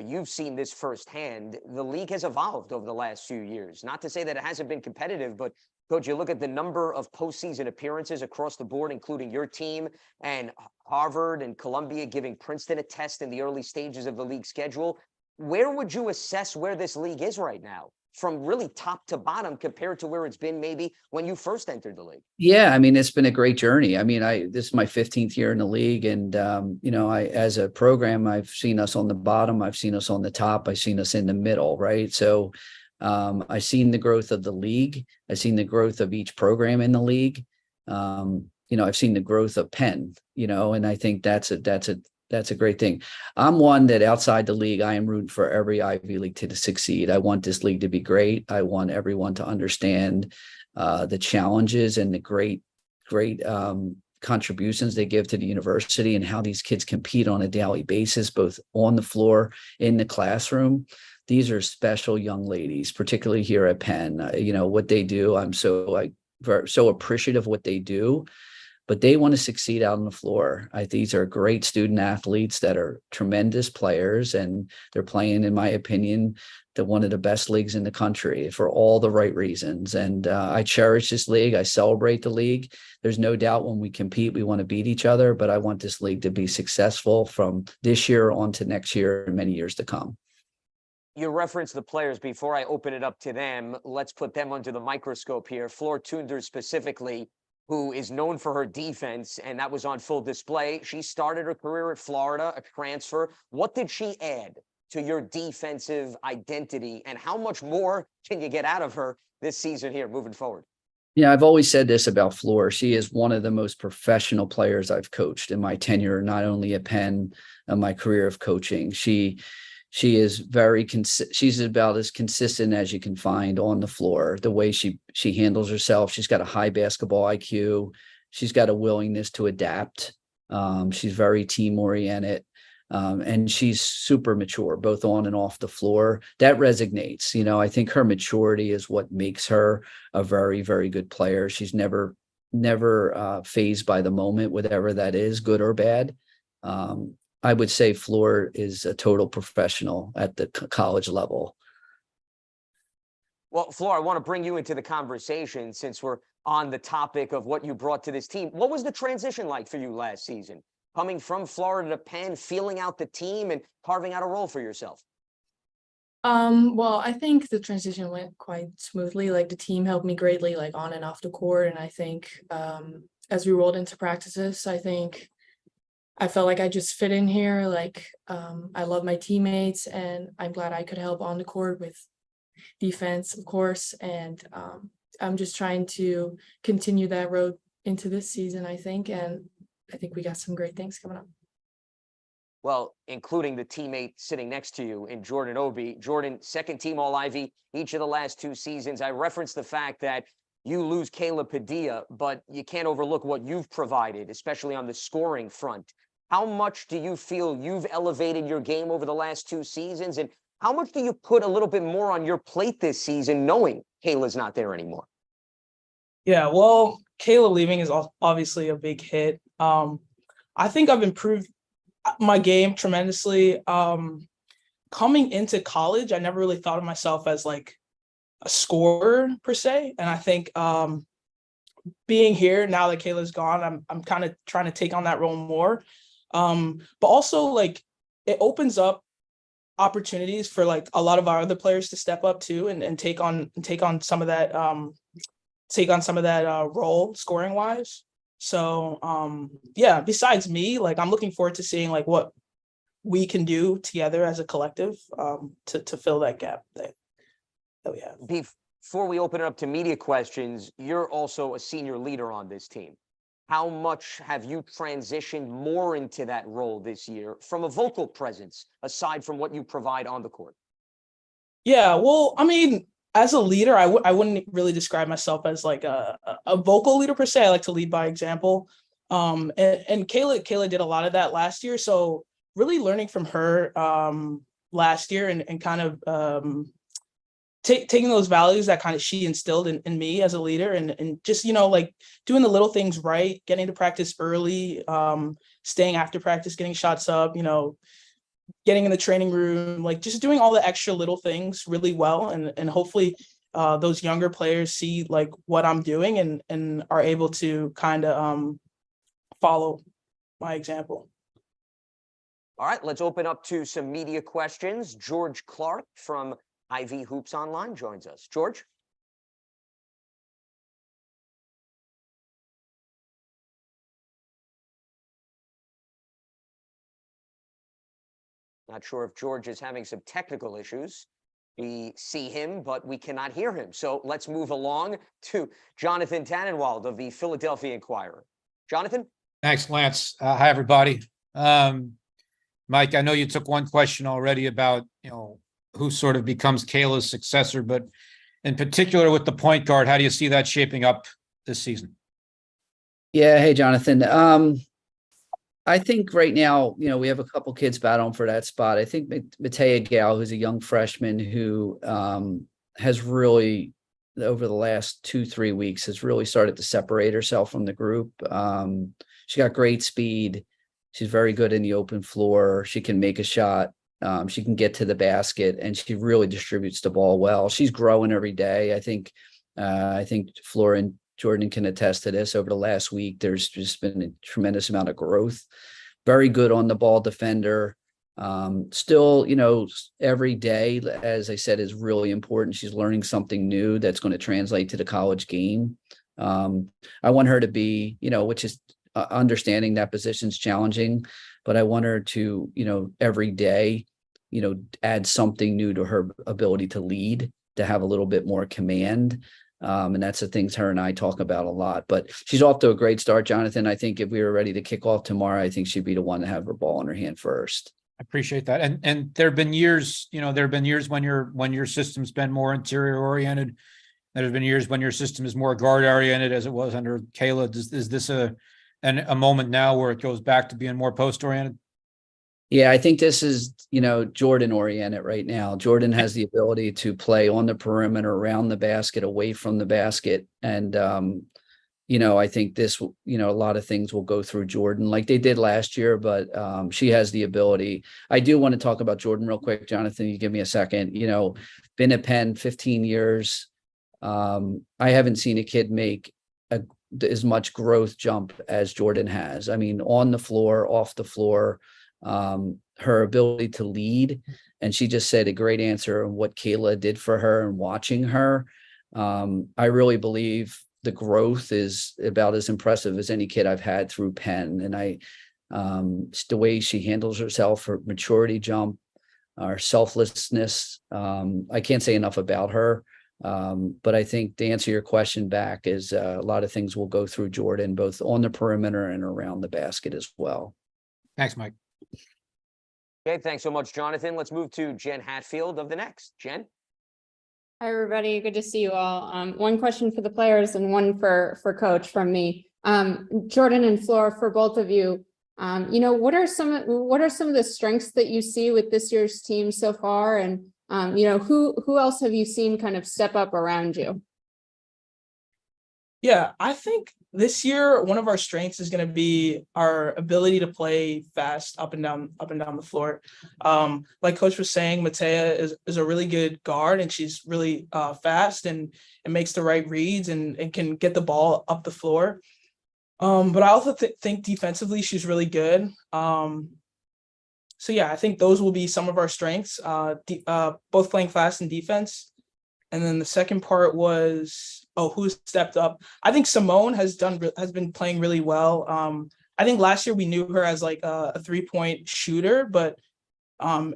you've seen this firsthand. The league has evolved over the last few years. Not to say that it hasn't been competitive, but Coach, you look at the number of postseason appearances across the board, including your team and Harvard and Columbia giving Princeton a test in the early stages of the league schedule. Where would you assess where this league is right now, from really top to bottom compared to where it's been maybe when you first entered the league? Yeah, I mean, it's been a great journey. I mean, this is my 15th year in the league, and as a program, I've seen us on the bottom, I've seen us on the top, I've seen us in the middle, right? So I've seen the growth of the league. I've seen the growth of each program in the league. I've seen the growth of Penn, and I think that's a great thing. I'm one that outside the league, I am rooting for every Ivy League to succeed. I want this league to be great. I want everyone to understand the challenges and the great contributions they give to the university and how these kids compete on a daily basis, both on the floor, in the classroom. These are special young ladies, particularly here at Penn. What they do, I'm so appreciative of what they do, but they want to succeed out on the floor. These are great student athletes that are tremendous players, and they're playing, in my opinion, one of the best leagues in the country for all the right reasons. And I cherish this league. I celebrate the league. There's no doubt when we compete, we want to beat each other, but I want this league to be successful from this year on to next year and many years to come. You referenced the players. Before I open it up to them, let's put them under the microscope here. Floor Tunder specifically, who is known for her defense, and that was on full display. She started her career at Florida, a transfer. What did she add to your defensive identity, and how much more can you get out of her this season here moving forward? I've always said this about Floor. She is one of the most professional players I've coached in my tenure, not only at Penn, in my career of coaching. She is she's about as consistent as you can find on the floor. The way she handles herself, she's got a high basketball IQ. She's got a willingness to adapt. She's very team oriented. And she's super mature, both on and off the floor. That resonates. I think her maturity is what makes her a very, very good player. She's never fazed by the moment, whatever that is, good or bad. I would say Floor is a total professional at the college level. Well, Floor, I want to bring you into the conversation since we're on the topic of what you brought to this team. What was the transition like for you last season? Coming from Florida to Penn, feeling out the team and carving out a role for yourself? Well, I think the transition went quite smoothly. Like, the team helped me greatly, like on and off the court. And I think as we rolled into practices, I felt like I just fit in here. I love my teammates, and I'm glad I could help on the court with defense, of course. And I'm just trying to continue that road into this season, I think. And I think we got some great things coming up. Well, including the teammate sitting next to you in Jordan Obi. Jordan, second team All-Ivy each of the last 2 seasons. I referenced the fact that you lose Caleb Padilla, but you can't overlook what you've provided, especially on the scoring front. How much do you feel you've elevated your game over the last 2 seasons? And how much do you put a little bit more on your plate this season, knowing Kayla's not there anymore? Yeah, well, Kayla leaving is obviously a big hit. I think I've improved my game tremendously. Coming into college, I never really thought of myself as like a scorer per se. And I think being here now that Kayla's gone, I'm kind of trying to take on that role more. But also like it opens up opportunities for like a lot of our other players to step up too and take on some of that role scoring wise. So yeah, besides me, like I'm looking forward to seeing like what we can do together as a collective to fill that gap that we have. Before we open it up to media questions, you're also a senior leader on this team. How much have you transitioned more into that role this year from a vocal presence, aside from what you provide on the court? Yeah, well, I mean, as a leader, I wouldn't really describe myself as like a vocal leader per se. I like to lead by example. And Kayla did a lot of that last year. So really learning from her last year and kind of taking those values that kind of she instilled in me as a leader and just, like doing the little things right, getting to practice early, staying after practice, getting shots up, getting in the training room, like just doing all the extra little things really well. And hopefully those younger players see like what I'm doing and are able to kind of follow my example. All right, let's open up to some media questions. George Clark from IV Hoops Online joins us. George? Not sure if George is having some technical issues. We see him, but we cannot hear him. So let's move along to Jonathan Tannenwald of the Philadelphia Inquirer. Jonathan? Thanks, Lance. Hi, everybody. Mike, I know you took one question already about, who sort of becomes Kayla's successor, but in particular with the point guard, how do you see that shaping up this season? Yeah. Hey, Jonathan. I think right now, we have a couple kids battling for that spot. I think Matea Gal, who's a young freshman who has really, over the last 2-3 weeks, has really started to separate herself from the group. She got great speed. She's very good in the open floor. She can make a shot. She can get to the basket, and she really distributes the ball well. She's growing every day. I think Flora and Jordan can attest to this. Over the last week, there's just been a tremendous amount of growth. Very good on the ball defender. Still, every day, as I said, is really important. She's learning something new that's going to translate to the college game. I want her to be, which is understanding that position's challenging, but I want her to, every day, add something new to her ability to lead, to have a little bit more command. And that's the things her and I talk about a lot. But she's off to a great start, Jonathan. I think if we were ready to kick off tomorrow, I think she'd be the one to have her ball in her hand first. I appreciate that. And there have been years, when your system's been more interior oriented. There have been years when your system is more guard oriented, as it was under Kayla. Is this a moment now where it goes back to being more post oriented? Yeah, I think this is, Jordan oriented right now. Jordan has the ability to play on the perimeter, around the basket, away from the basket. And, I think this, a lot of things will go through Jordan like they did last year, but she has the ability. I do want to talk about Jordan real quick. Jonathan, you give me a second. Been at Penn 15 years. I haven't seen a kid make as much growth jump as Jordan has. I mean, on the floor, off the floor. Her ability to lead, and she just said a great answer on what Kayla did for her and watching her. I really believe the growth is about as impressive as any kid I've had through Penn. And the way she handles herself, her maturity jump, our selflessness. I can't say enough about her. But I think to answer your question back is a lot of things will go through Jordan, both on the perimeter and around the basket as well. Thanks, Mike. Okay, thanks so much, Jonathan. Let's move to Jen Hatfield of the Next. Jen? Hi, everybody. Good to see you all. One question for the players and one for Coach from me. Jordan and Flora, for both of you, what are some of the strengths that you see with this year's team so far? And, who else have you seen kind of step up around you? Yeah, I think this year one of our strengths is going to be our ability to play fast up and down the floor. Like Coach was saying, Matea is a really good guard, and she's really fast and makes the right reads and can get the ball up the floor. But I also think defensively she's really good. So yeah, I think those will be some of our strengths. Both playing fast and defense. And then the second part was, who stepped up? I think Simone has been playing really well. I think last year we knew her as like a 3-point shooter, but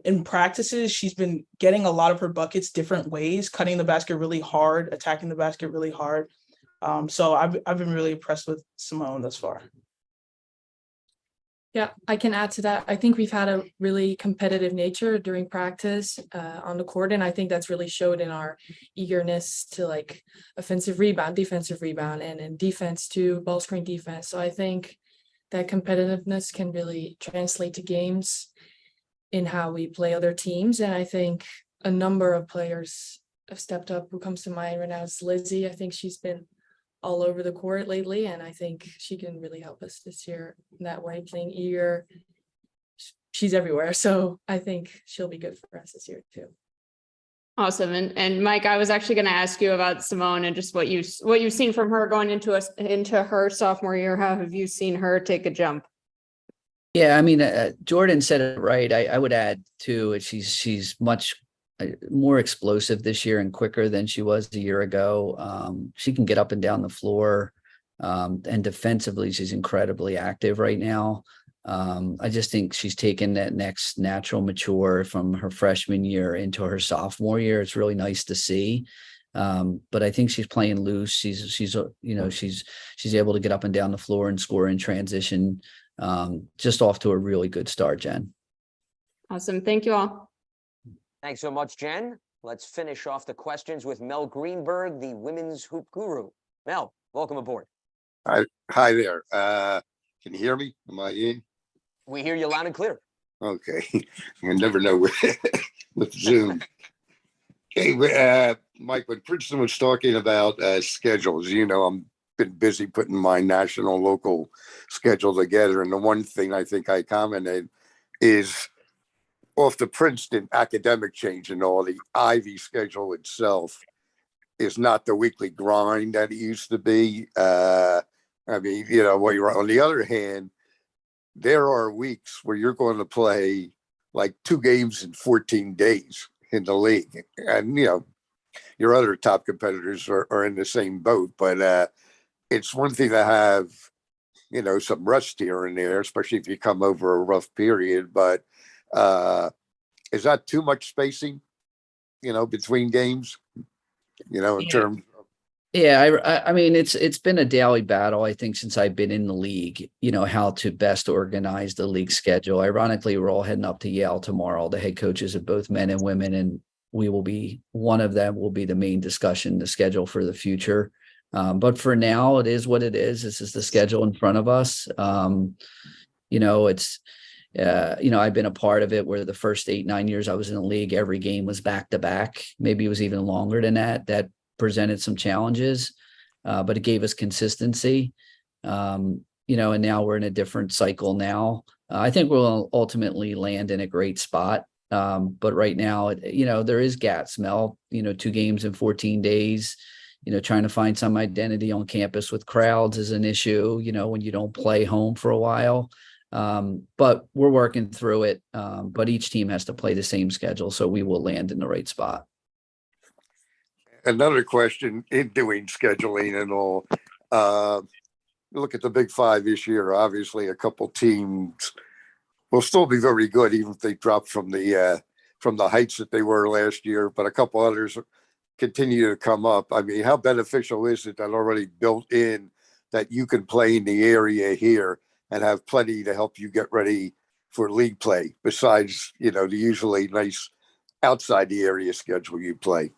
in practices she's been getting a lot of her buckets different ways, cutting the basket really hard, attacking the basket really hard. So I've been really impressed with Simone thus far. Yeah, I can add to that. I think we've had a really competitive nature during practice on the court, and I think that's really showed in our eagerness to like offensive rebound, defensive rebound, and defense to ball screen defense. So I think that competitiveness can really translate to games in how we play other teams. And I think a number of players have stepped up. Who comes to mind right now is Lizzie. I think she's been all over the court lately, and I think she can really help us this year in that way, playing eager. She's everywhere, so I think she'll be good for us this year too. Awesome. And Mike, I was actually going to ask you about Simone and just what you've seen from her going into her sophomore year. How have you seen her take a jump? Yeah, I mean, Jordan said it right. I would add too, she's much more explosive this year and quicker than she was a year ago. She can get up and down the floor, and defensively she's incredibly active right now. I just think she's taken that next natural mature from her freshman year into her sophomore year. It's really nice to see. But I think she's playing loose. She's able to get up and down the floor and score in transition. Just off to a really good start, Jen. Awesome. Thank you all. Thanks so much, Jen. Let's finish off the questions with Mel Greenberg, the women's hoop guru. Mel, welcome aboard. Hi there. Can you hear me? Am I in? We hear you loud and clear. Okay. I never know with Zoom. Okay, Mike, when Princeton was talking about schedules, I'm been busy putting my national local schedule together. And the one thing I think I commented is off the Princeton academic change and all, the Ivy schedule itself is not the weekly grind that it used to be. I mean, what you're on the other hand, there are weeks where you're going to play like 2 games in 14 days in the league. And, your other top competitors are in the same boat, but it's one thing to have, some rest here and there, especially if you come over a rough period, but is that too much spacing, between games, in terms? Yeah, I mean, it's been a daily battle, I think, since I've been in the league, how to best organize the league schedule. Ironically, we're all heading up to Yale tomorrow, the head coaches of both men and women, and one of them will be the main discussion, the schedule for the future. But for now, it is what it is. This is the schedule in front of us. I've been a part of it where the first 8-9 years I was in the league, every game was back to back. Maybe it was even longer than that. That presented some challenges, but it gave us consistency. And now we're in a different cycle now. I think we'll ultimately land in a great spot. But right now, there is gaps, Mel, 2 games in 14 days. Trying to find some identity on campus with crowds is an issue, when you don't play home for a while. But we're working through it. But each team has to play the same schedule, so we will land in the right spot. Another question in doing scheduling and all, look at the Big Five this year. Obviously, a couple teams will still be very good, even if they drop from the from the heights that they were last year, but a couple others continue to come up. I mean, how beneficial is it that already built in that you can play in the area here and have plenty to help you get ready for league play besides, the usually nice outside the area schedule you play?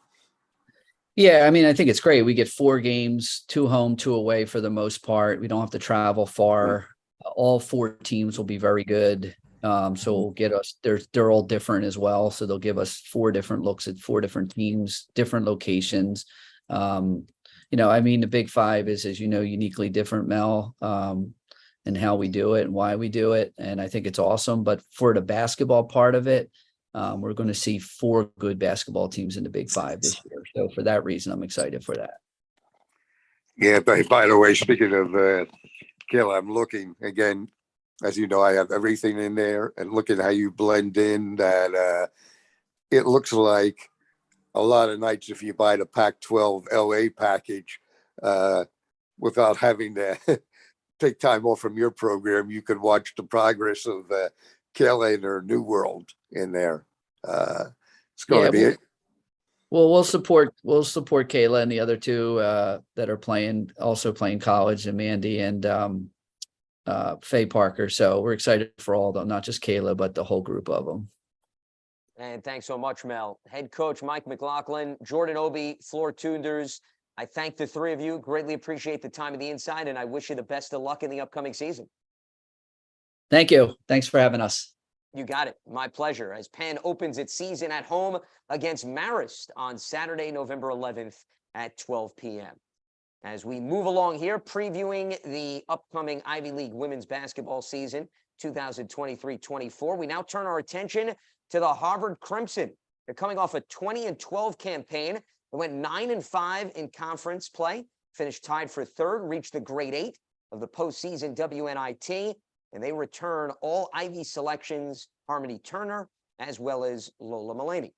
Yeah, I mean, I think it's great. We get 4 games, 2 home, 2 away for the most part. We don't have to travel far. All 4 teams will be very good. So we'll get us, they're all different as well. So they'll give us 4 different looks at 4 different teams, different locations. I mean, the Big Five is, as you know, uniquely different, Mel, and how we do it and why we do it. And I think it's awesome. But for the basketball part of it, we're going to see 4 good basketball teams in the Big Five this year. So for that reason, I'm excited for that. Yeah, by the way, speaking of Kayla, I'm looking again, as you know, I have everything in there, and look at how you blend in that. It looks like a lot of nights if you buy the Pac-12 LA package, without having to take time off from your program, you can watch the progress of Kayla and her new world in there. It's going to be it. Well, we'll support Kayla and the other 2 that are also playing college, and Mandy and Faye Parker. So we're excited for all of them, not just Kayla, but the whole group of them. And thanks so much, Mel. Head coach Mike McLaughlin, Jordan Obi, Floor Tunders. I thank the 3 of you. Greatly appreciate the time and the insight, and I wish you the best of luck in the upcoming season. Thank you. Thanks for having us. You got it. My pleasure. As Penn opens its season at home against Marist on Saturday, November 11th at 12 p.m. As we move along here, previewing the upcoming Ivy League women's basketball season, 2023-24, we now turn our attention to the Harvard Crimson. They're coming off a 20-12 campaign. They went 9-5 in conference play, finished tied for 3rd, reached the grade 8 of the postseason WNIT, and they return all Ivy selections, Harmony Turner, as well as Lola Mullaney.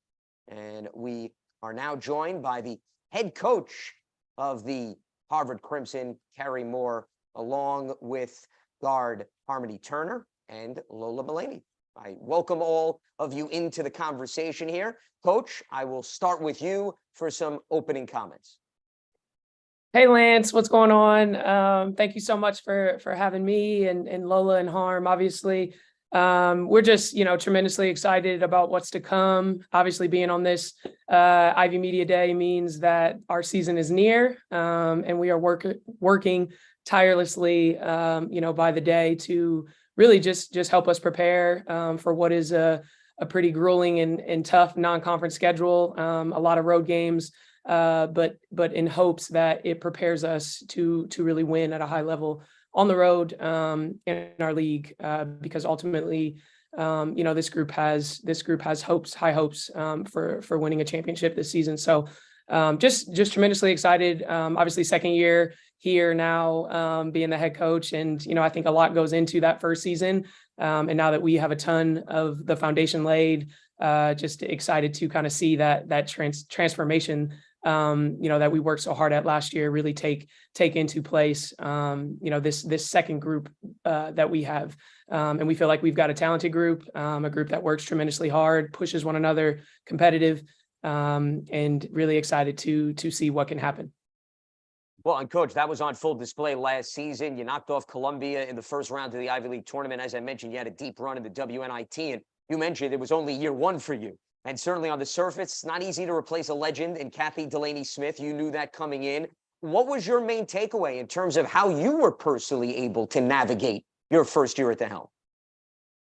And we are now joined by the head coach of the Harvard Crimson, Carrie Moore, along with guard Harmony Turner and Lola Mullaney. I welcome all of you into the conversation here. Coach, I will start with you for some opening comments. Hey, Lance, what's going on? Thank you so much for having me and Lola and Harm. Obviously, we're just, tremendously excited about what's to come. Obviously, being on this Ivy Media Day means that our season is near, and we are working tirelessly, by the day to really just help us prepare for what is a pretty grueling and tough non-conference schedule, a lot of road games. But in hopes that it prepares us to really win at a high level on the road in our league, because ultimately, this group has high hopes for winning a championship this season. So just tremendously excited. Obviously, 2nd year here now, being the head coach, and I think a lot goes into that first season. And now that we have a ton of the foundation laid, just excited to kind of see that transformation that we worked so hard at last year really take into place, this second group that we have. And we feel like we've got a talented group, a group that works tremendously hard, pushes one another, competitive, and really excited to see what can happen. Well, and Coach, that was on full display last season. You knocked off Columbia in the first round of the Ivy League tournament. As I mentioned, you had a deep run in the WNIT, and you mentioned it was only year 1 for you. And certainly on the surface, it's not easy to replace a legend in Kathy Delaney-Smith. You knew that coming in. What was your main takeaway in terms of how you were personally able to navigate your first year at the helm?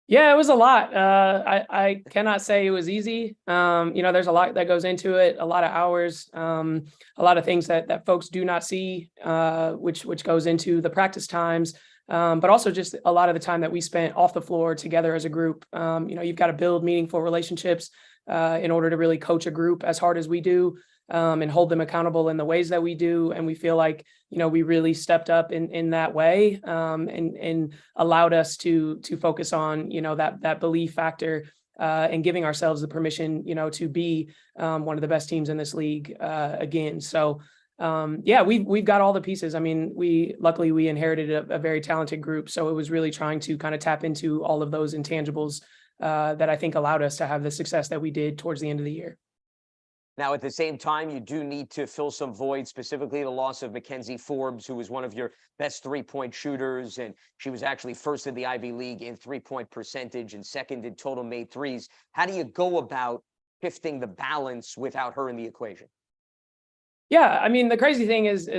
Yeah, it was a lot. I cannot say it was easy. There's a lot that goes into it, a lot of hours, a lot of things that folks do not see, which goes into the practice times, but also just a lot of the time that we spent off the floor together as a group. You've got to build meaningful relationships in order to really coach a group as hard as we do, and hold them accountable in the ways that we do. And we feel like, we really stepped up in that way, and allowed us to focus on, that belief factor, and giving ourselves the permission, to be one of the best teams in this league again. So we've got all the pieces. I mean, luckily we inherited a very talented group. So it was really trying to kind of tap into all of those intangibles that I think allowed us to have the success that we did towards the end of the year. Now, at the same time, you do need to fill some voids, specifically the loss of Mackenzie Forbes, who was one of your best three-point shooters, and she was actually first in the Ivy League in three-point percentage and second in total made threes. How do you go about shifting the balance without her in the equation? Yeah, I mean, the crazy thing is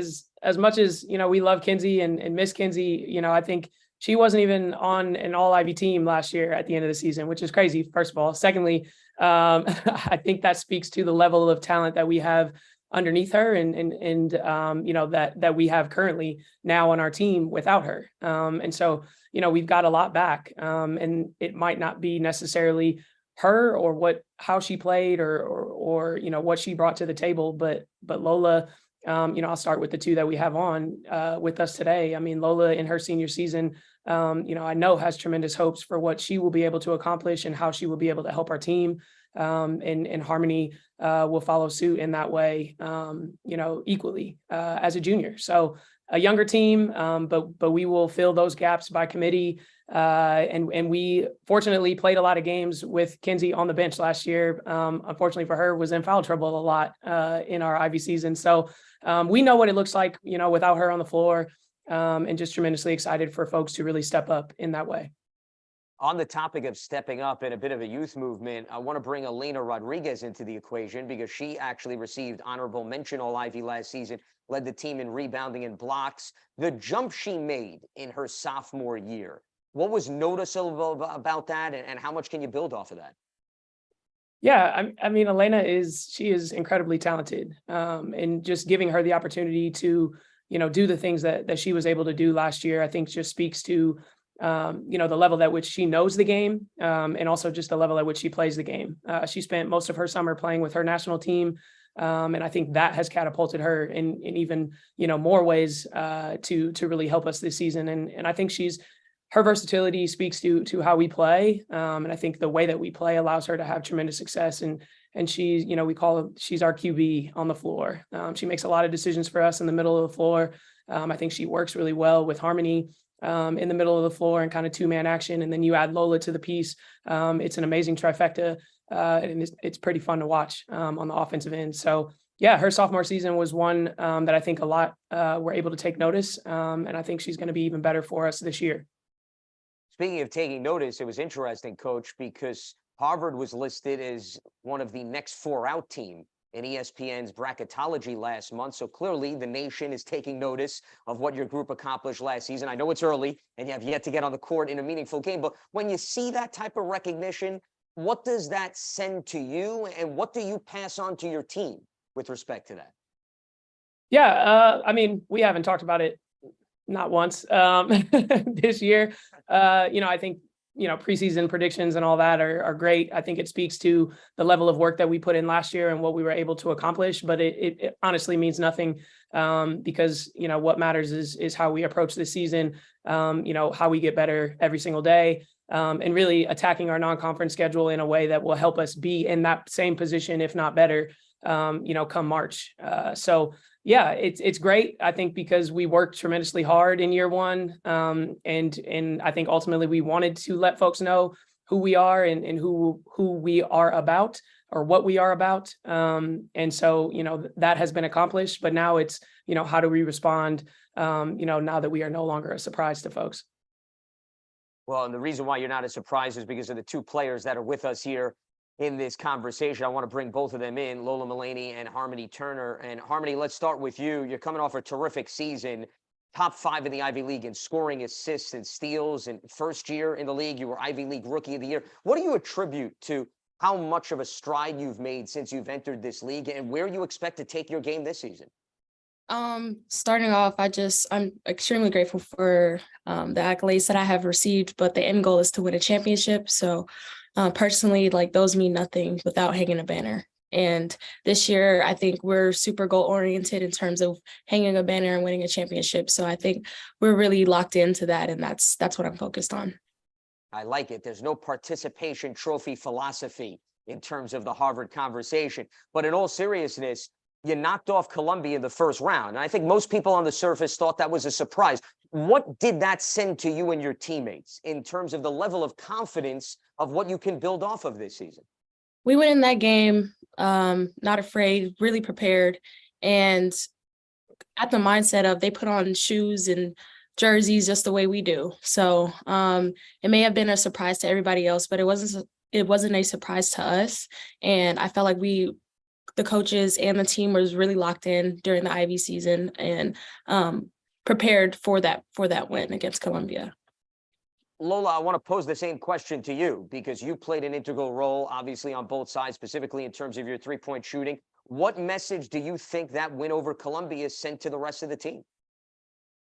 as much as, we love Kinsey and miss Kinsey, I think she wasn't even on an all Ivy team last year at the end of the season, which is crazy, first of all. Secondly, I think that speaks to the level of talent that we have underneath her and that we have currently now on our team without her. And so, we've got a lot back, and it might not be necessarily her or how she played or what she brought to the table, but Lola, I'll start with the two that we have on with us today. I mean, Lola in her senior season, I know has tremendous hopes for what she will be able to accomplish and how she will be able to help our team. And Harmony will follow suit in that way, equally as a junior. So a younger team, but we will fill those gaps by committee. And we fortunately played a lot of games with Kinsey on the bench last year. Unfortunately for her, was in foul trouble a lot in our Ivy season. So we know what it looks like, without her on the floor, and just tremendously excited for folks to really step up in that way. On the topic of stepping up in a bit of a youth movement, I want to bring Elena Rodriguez into the equation because she actually received honorable mention All Ivy last season, led the team in rebounding and blocks. The jump she made in her sophomore year, what was noticeable about that, and how much can you build off of that? Yeah, I mean, Elena she is incredibly talented, and just giving her the opportunity to, do the things that she was able to do last year, I think just speaks to, the level at which she knows the game, and also just the level at which she plays the game. She spent most of her summer playing with her national team, and I think that has catapulted her in even, more ways to really help us this season. And I think her versatility speaks to how we play. And I think the way that we play allows her to have tremendous success. And she's, she's our QB on the floor. She makes a lot of decisions for us in the middle of the floor. I think she works really well with Harmony in the middle of the floor and kind of two-man action. And then you add Lola to the piece. It's an amazing trifecta. And it's pretty fun to watch on the offensive end. So yeah, her sophomore season was one that I think a lot were able to take notice. And I think she's going to be even better for us this year. Speaking of taking notice, it was interesting, Coach, because Harvard was listed as one of the next 4 out team in ESPN's bracketology last month. So clearly the nation is taking notice of what your group accomplished last season. I know it's early and you have yet to get on the court in a meaningful game, but when you see that type of recognition, what does that send to you, and what do you pass on to your team with respect to that? Yeah, I mean, we haven't talked about it not once this year. I think, preseason predictions and all that are great. I think it speaks to the level of work that we put in last year and what we were able to accomplish, but it honestly means nothing because, what matters is how we approach this season, how we get better every single day, and really attacking our non-conference schedule in a way that will help us be in that same position, if not better, come March. So yeah, it's great. I think because we worked tremendously hard in year one. And I think ultimately we wanted to let folks know who we are and who we are about or what we are about. And so, that has been accomplished, but now it's, how do we respond, now that we are no longer a surprise to folks. Well, and the reason why you're not a surprise is because of the 2 players that are with us here in this conversation. I want to bring both of them in, Lola Mullaney and Harmony Turner. And Harmony, let's start with you. You're coming off a terrific season, top 5 in the Ivy League in scoring, assists, and steals. And first year in the league, you were Ivy League Rookie of the Year. What do you attribute to how much of a stride you've made since you've entered this league, and where you expect to take your game this season? Starting off, I'm extremely grateful for the accolades that I have received, but the end goal is to win a championship. So personally, those mean nothing without hanging a banner. And this year, I think we're super goal oriented in terms of hanging a banner and winning a championship. So I think we're really locked into that, and that's what I'm focused on. I like it. There's no participation trophy philosophy in terms of the Harvard conversation. But in all seriousness, you knocked off Columbia in the first round. And I think most people on the surface thought that was a surprise. What did that send to you and your teammates in terms of the level of confidence of what you can build off of this season? We went in that game, not afraid, really prepared, and at the mindset of they put on shoes and jerseys just the way we do. So it may have been a surprise to everybody else, but it wasn't a surprise to us. And I felt like the coaches and the team was really locked in during the Ivy season and prepared for that win against Columbia. Lola, I want to pose the same question to you because you played an integral role, obviously, on both sides, specifically in terms of your three-point shooting. What message do you think that win over Columbia sent to the rest of the team?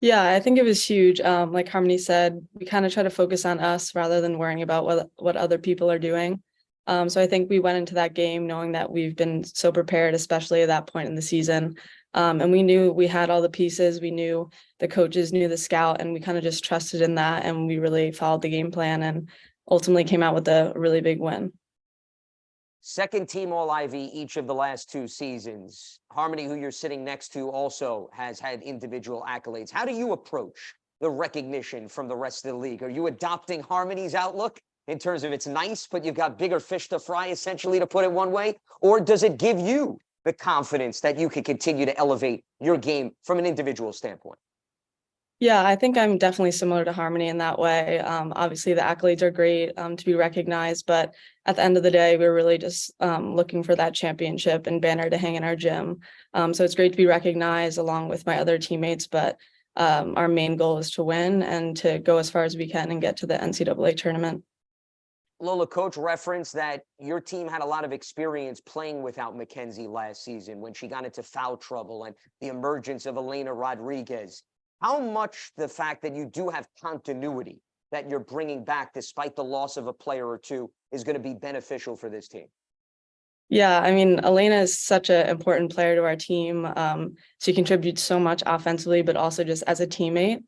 Yeah, I think it was huge. Like Harmony said, we kind of try to focus on us rather than worrying about what other people are doing. So I think we went into that game knowing that we've been so prepared, especially at that point in the season. And we knew we had all the pieces. We knew the coaches knew the scout, and we kind of just trusted in that. And we really followed the game plan and ultimately came out with a really big win. Second team All-Ivy each of the last 2 seasons. Harmony, who you're sitting next to, also has had individual accolades. How do you approach the recognition from the rest of the league? Are you adopting Harmony's outlook in terms of it's nice, but you've got bigger fish to fry, essentially, to put it one way? Or does it give you the confidence that you can continue to elevate your game from an individual standpoint? Yeah, I think I'm definitely similar to Harmony in that way. Obviously, the accolades are great to be recognized, but at the end of the day, we're really just looking for that championship and banner to hang in our gym. So it's great to be recognized along with my other teammates, but our main goal is to win and to go as far as we can and get to the NCAA tournament. Lola, coach referenced that your team had a lot of experience playing without Mackenzie last season when she got into foul trouble and the emergence of Elena Rodriguez. How much the fact that you do have continuity that you're bringing back despite the loss of a player or two is going to be beneficial for this team? Yeah, I mean, Elena is such an important player to our team. She contributes so much offensively, but also just as a teammate.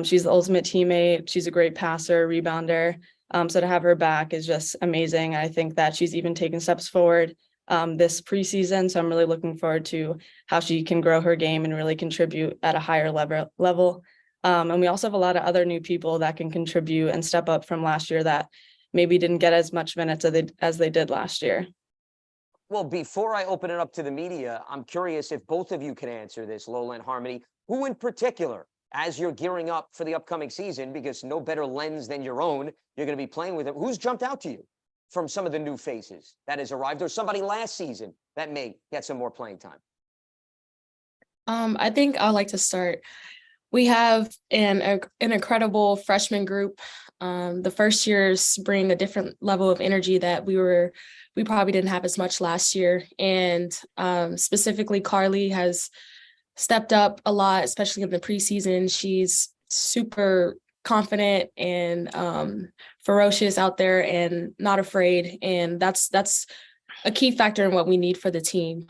She's the ultimate teammate. She's a great passer, rebounder. So to have her back is just amazing. I think that she's even taken steps forward this preseason. So I'm really looking forward to how she can grow her game and really contribute at a higher level. And we also have a lot of other new people that can contribute and step up from last year that maybe didn't get as much minutes as they did last year. Well, before I open it up to the media, I'm curious if both of you can answer this, Lola and Harmony. Who in particular, as you're gearing up for the upcoming season, because no better lens than your own, you're going to be playing with them, who's jumped out to you from some of the new faces that has arrived, or somebody last season that may get some more playing time? I think I'd like to start. We have an incredible freshman group. The first years bring a different level of energy that we probably didn't have as much last year. And specifically, Carly has stepped up a lot, especially in the preseason. She's super confident and ferocious out there and not afraid. And that's a key factor in what we need for the team,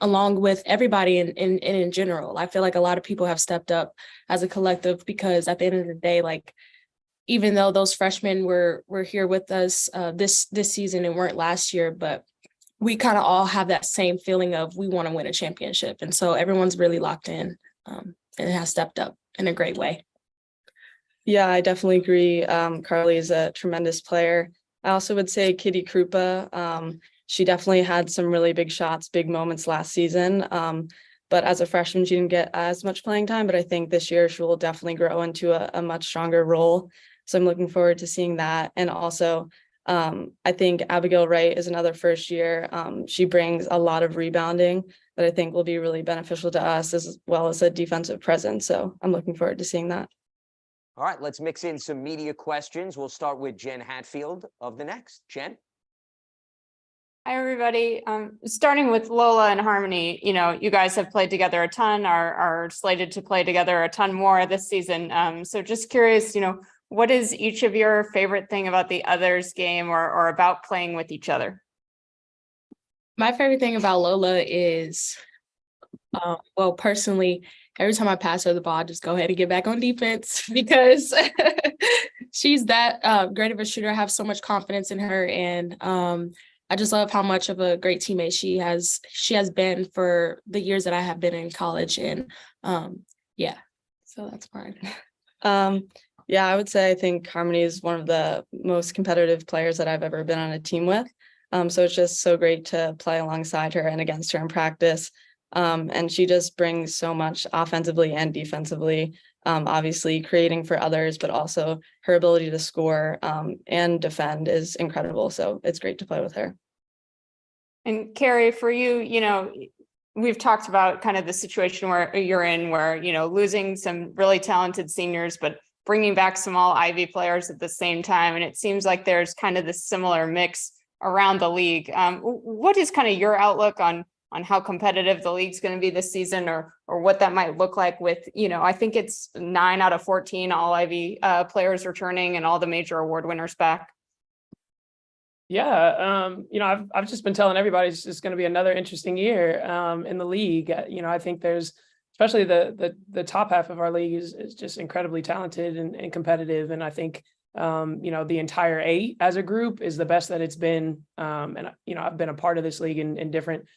along with everybody in general. I feel like a lot of people have stepped up as a collective because at the end of the day, like, even though those freshmen were here with us this season and weren't last year, but we kind of all have that same feeling of we want to win a championship. And so everyone's really locked in and has stepped up in a great way. Yeah, I definitely agree. Carly is a tremendous player. I also would say Kitty Krupa. She definitely had some really big shots, big moments last season. But as a freshman, she didn't get as much playing time. But I think this year she will definitely grow into a much stronger role. So I'm looking forward to seeing that. And also, I think Abigail Wright is another first year. She brings a lot of rebounding that I think will be really beneficial to us as well as a defensive presence. So I'm looking forward to seeing that. All right, let's mix in some media questions. We'll start with Jen Hatfield of The Next. Jen? Hi, everybody. Starting with Lola and Harmony, you guys have played together a ton, are slated to play together a ton more this season. So just curious, what is each of your favorite thing about the other's game or about playing with each other? My favorite thing about Lola is, well, personally, every time I pass her the ball, I just go ahead and get back on defense because she's that great of a shooter. I have so much confidence in her, and I just love how much of a great teammate she has been for the years that I have been in college. And yeah, so that's fine. Yeah, I would say I think Harmony is one of the most competitive players that I've ever been on a team with. So it's just so great to play alongside her and against her in practice. And she just brings so much offensively and defensively, obviously creating for others, but also her ability to score and defend is incredible. So it's great to play with her. And Carrie, for you, we've talked about kind of the situation where you're in, where, losing some really talented seniors, but bringing back some all Ivy players at the same time. And it seems like there's kind of this similar mix around the league. What is kind of your outlook on how competitive the league's going to be this season, or what that might look like with, I think it's 9 out of 14 all Ivy players returning and all the major award winners back. Yeah, I've just been telling everybody it's just going to be another interesting year in the league. I think there's, especially the top half of our league is just incredibly talented and competitive. And I think, the entire 8 as a group is the best that it's been. And, I've been a part of this league in different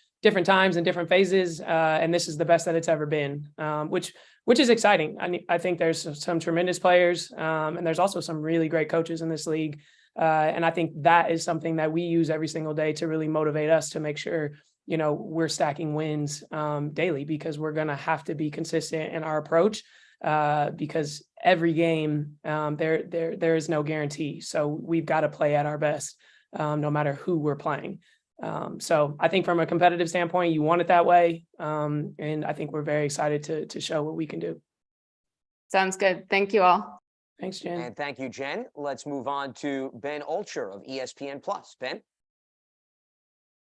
times and different phases. And this is the best that it's ever been, which is exciting. I think there's some tremendous players and there's also some really great coaches in this league. And I think that is something that we use every single day to really motivate us to make sure, we're stacking wins daily, because we're going to have to be consistent in our approach because every game there is no guarantee. So we've got to play at our best no matter who we're playing. So I think from a competitive standpoint, you want it that way. And I think we're very excited to show what we can do. Sounds good. Thank you all. Thanks, Jen. And thank you, Jen. Let's move on to Ben Ulcher of ESPN Plus. Ben.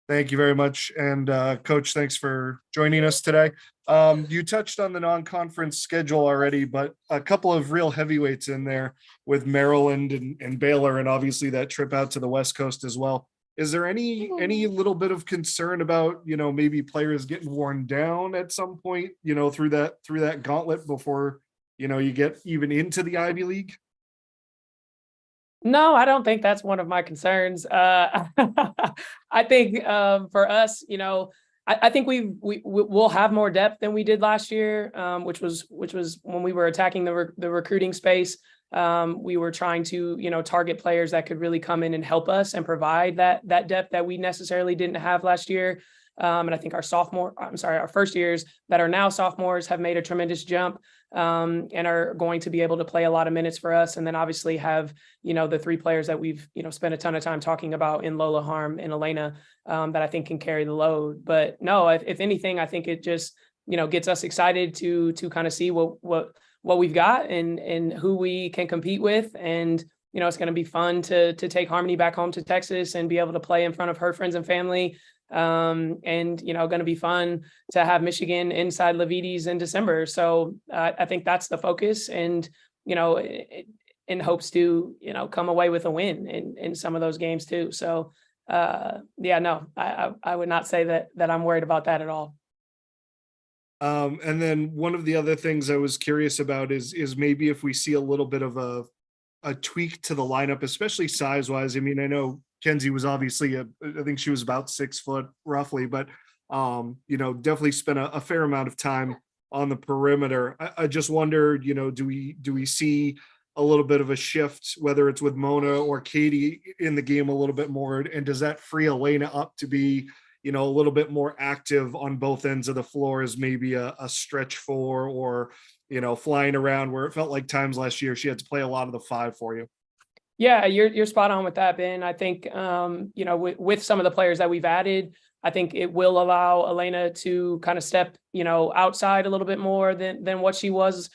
Thank you very much. And Coach, thanks for joining us today. You touched on the non-conference schedule already, but a couple of real heavyweights in there with Maryland and Baylor, and obviously that trip out to the West Coast as well. Is there any little bit of concern about, maybe players getting worn down at some point, through that gauntlet before, you get even into the Ivy League? No, I don't think that's one of my concerns. I think for us, I think we'll have more depth than we did last year, which was when we were attacking the recruiting space. We were trying to, target players that could really come in and help us and provide that depth that we necessarily didn't have last year. And I think our first years that are now sophomores have made a tremendous jump and are going to be able to play a lot of minutes for us. And then obviously have, the 3 players that we've, spent a ton of time talking about in Lola Harm and Elena that I think can carry the load. But no, if anything, I think it just, gets us excited to kind of see what we've got and who we can compete with. And, it's going to be fun to take Harmony back home to Texas and be able to play in front of her friends and family. And, going to be fun to have Michigan inside Levites in December. So I think that's the focus, and, in hopes to, come away with a win in some of those games too. So I would not say that I'm worried about that at all. And then one of the other things I was curious about is maybe if we see a little bit of a tweak to the lineup, especially size wise. I mean, I know Kenzie was obviously I think she was about 6 foot roughly, but definitely spent a fair amount of time on the perimeter. I just wondered, do we see a little bit of a shift, whether it's with Mona or Katie in the game a little bit more, and does that free Elena up to be, a little bit more active on both ends of the floor as maybe a stretch 4 or, flying around, where it felt like times last year she had to play a lot of the 5 for you? Yeah, you're spot on with that, Ben. I think, with some of the players that we've added, I think it will allow Elena to kind of step, outside a little bit more than what she was,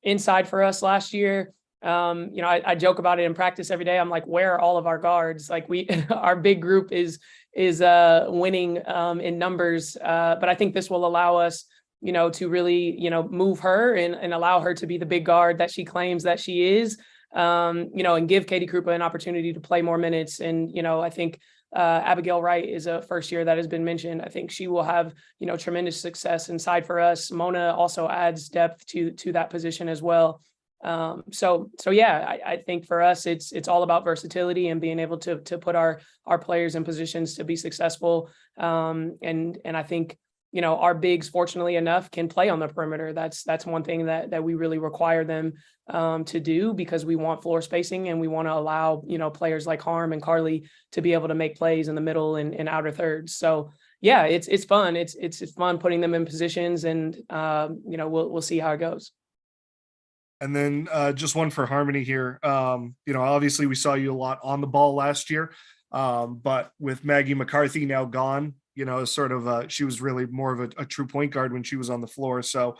inside for us last year. I joke about it in practice every day. I'm like, where are all of our guards? Like our big group is winning in numbers. But I think this will allow us, to really, move her and allow her to be the big guard that she claims that she is. And give Katie Krupa an opportunity to play more minutes. And, I think Abigail Wright is a first year that has been mentioned. I think she will have, tremendous success inside for us. Mona also adds depth to that position as well. So yeah, I think for us, it's all about versatility and being able to put our players in positions to be successful. And I think, our bigs, fortunately enough, can play on the perimeter. That's one thing that we really require them to do, because we want floor spacing and we want to allow, players like Harm and Carly to be able to make plays in the middle and outer thirds. So yeah, it's fun. It's fun putting them in positions, and we'll see how it goes. And then just one for Harmony here. Obviously we saw you a lot on the ball last year, but with Maggie McCarthy now gone, sort of she was really more of a true point guard when she was on the floor. So,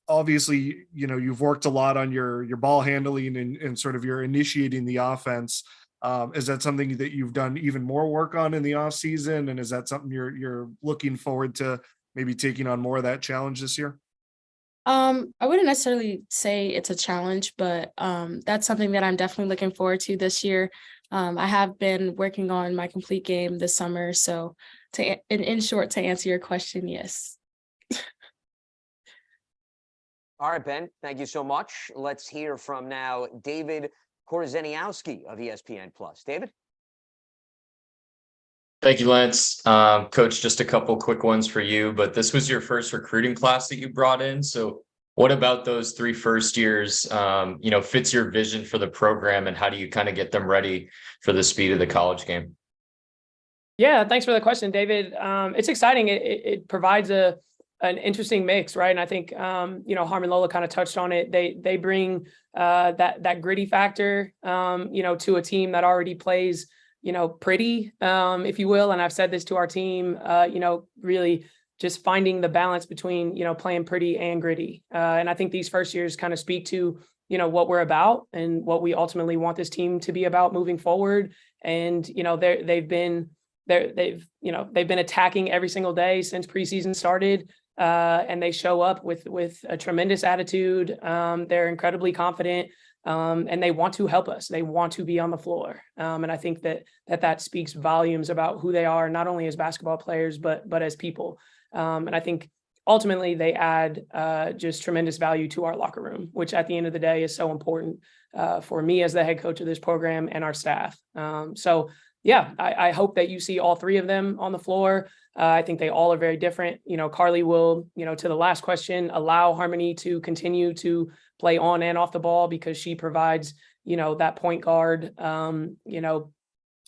obviously, you've worked a lot on your ball handling and sort of your initiating the offense. Is that something that you've done even more work on in the off season? And is that something you're looking forward to maybe taking on more of that challenge this year? I wouldn't necessarily say it's a challenge, but that's something that I'm definitely looking forward to this year. I have been working on my complete game this summer. So in short, to answer your question, yes. All right, Ben, thank you so much. Let's hear from now David Korzeniowski of ESPN Plus. David? Thank you, Lance. Coach, just a couple quick ones for you, but this was your first recruiting class that you brought in. So what about those 3 first years, fits your vision for the program, and how do you kind of get them ready for the speed of the college game? Yeah, thanks for the question, David. It's exciting. It provides an interesting mix, right? And I think, Harm and Lola kind of touched on it. They bring that gritty factor, to a team that already plays, pretty, if you will. And I've said this to our team, really just finding the balance between, playing pretty and gritty. And I think these first years kind of speak to, what we're about and what we ultimately want this team to be about moving forward. And, they've been attacking every single day since preseason started. And they show up with a tremendous attitude. They're incredibly confident. And they want to help us. They want to be on the floor. And I think that speaks volumes about who they are, not only as basketball players, but as people. And I think ultimately they add just tremendous value to our locker room, which at the end of the day is so important for me as the head coach of this program and our staff. So yeah, I hope that you see all 3 of them on the floor. I think they all are very different. Carly will, to the last question, allow Harmony to continue to play on and off the ball, because she provides, that point guard,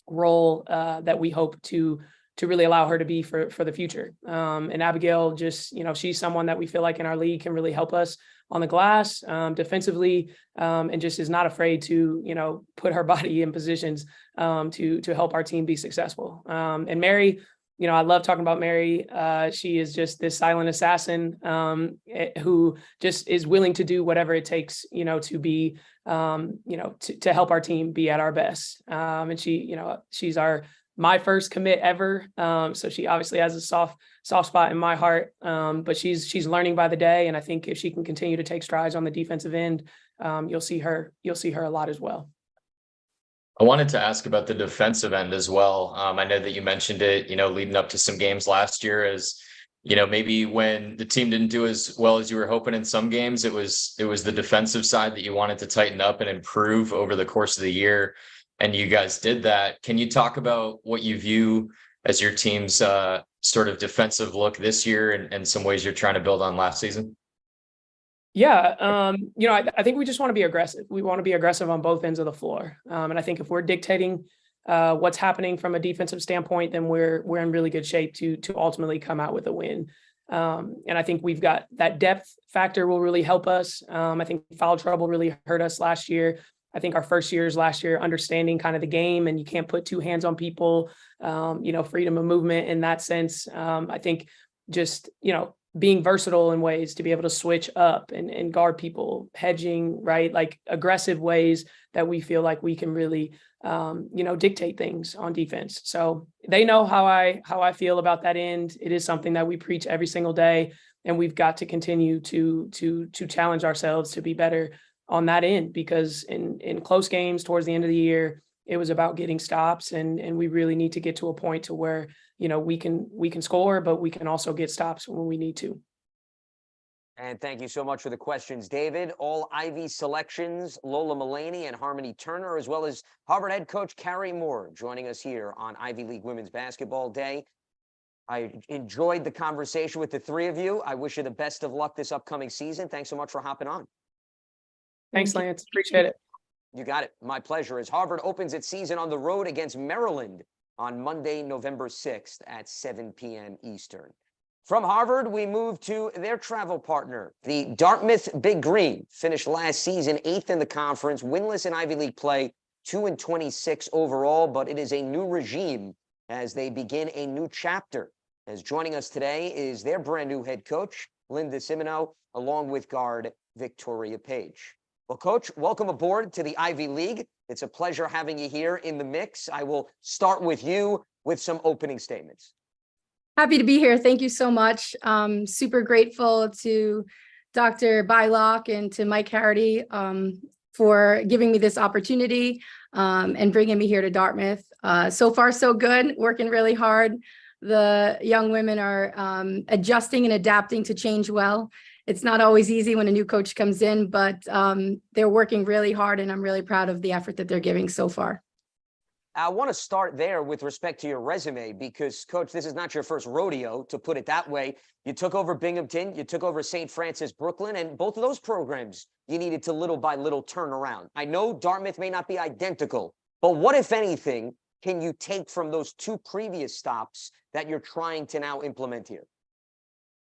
role that we hope to really allow her to be for the future. And Abigail, just, she's someone that we feel like in our league can really help us on the glass, defensively, and just is not afraid to, put her body in positions to help our team be successful. And Mary, I love talking about Mary. She is just this silent assassin who just is willing to do whatever it takes, to be, to help our team be at our best. And she's my first commit ever. So she obviously has a soft spot in my heart. But she's learning by the day. And I think if she can continue to take strides on the defensive end, you'll see her a lot as well. I wanted to ask about the defensive end as well. I know that you mentioned it, leading up to some games last year, as maybe when the team didn't do as well as you were hoping in some games, it was the defensive side that you wanted to tighten up and improve over the course of the year. And you guys did that. Can you talk about what you view as your team's sort of defensive look this year, and some ways you're trying to build on last season? Yeah. I think we just want to be aggressive. We want to be aggressive on both ends of the floor. And I think if we're dictating what's happening from a defensive standpoint, then we're in really good shape to ultimately come out with a win. And I think we've got that depth factor will really help us. I think foul trouble really hurt us last year. I think our first years last year, understanding kind of the game, and you can't put 2 hands on people, freedom of movement in that sense. I think just, being versatile in ways to be able to switch up and guard people, hedging, right? Like aggressive ways that we feel like we can really, dictate things on defense. So they know how I feel about that end. It is something that we preach every single day, and we've got to continue to challenge ourselves to be better on that end, because in close games towards the end of the year, it was about getting stops, and we really need to get to a point to where, we can score, but we can also get stops when we need to. And thank you so much for the questions, David. All Ivy selections, Lola Mullaney and Harmony Turner, as well as Harvard head coach Carrie Moore, joining us here on Ivy League Women's Basketball Day. I enjoyed the conversation with the three of you. I wish you the best of luck this upcoming season. Thanks so much for hopping on. Thanks, Lance. Appreciate it. You got it. My pleasure. As Harvard opens its season on the road against Maryland on Monday, November 6th at 7 p.m. Eastern. From Harvard, we move to their travel partner. The Dartmouth Big Green finished last season 8th in the conference, winless in Ivy League play, 2-26 overall, but it is a new regime as they begin a new chapter. As joining us today is their brand new head coach, Linda Simino, along with guard Victoria Page. Well, Coach, welcome aboard to the Ivy League. It's a pleasure having you here in the mix. I will start with you with some opening statements. Happy to be here. Thank you so much. Super grateful to Dr. Bylock and to Mike Harity for giving me this opportunity and bringing me here to Dartmouth. So far, so good. Working really hard. The young women are adjusting and adapting to change well. It's not always easy when a new coach comes in, but they're working really hard, and I'm really proud of the effort that they're giving so far. I want to start there with respect to your resume because, Coach, this is not your first rodeo, to put it that way. You took over Binghamton, you took over St. Francis Brooklyn, and both of those programs you needed to little by little turn around. I know Dartmouth may not be identical, but what, if anything, can you take from those two previous stops that you're trying to now implement here?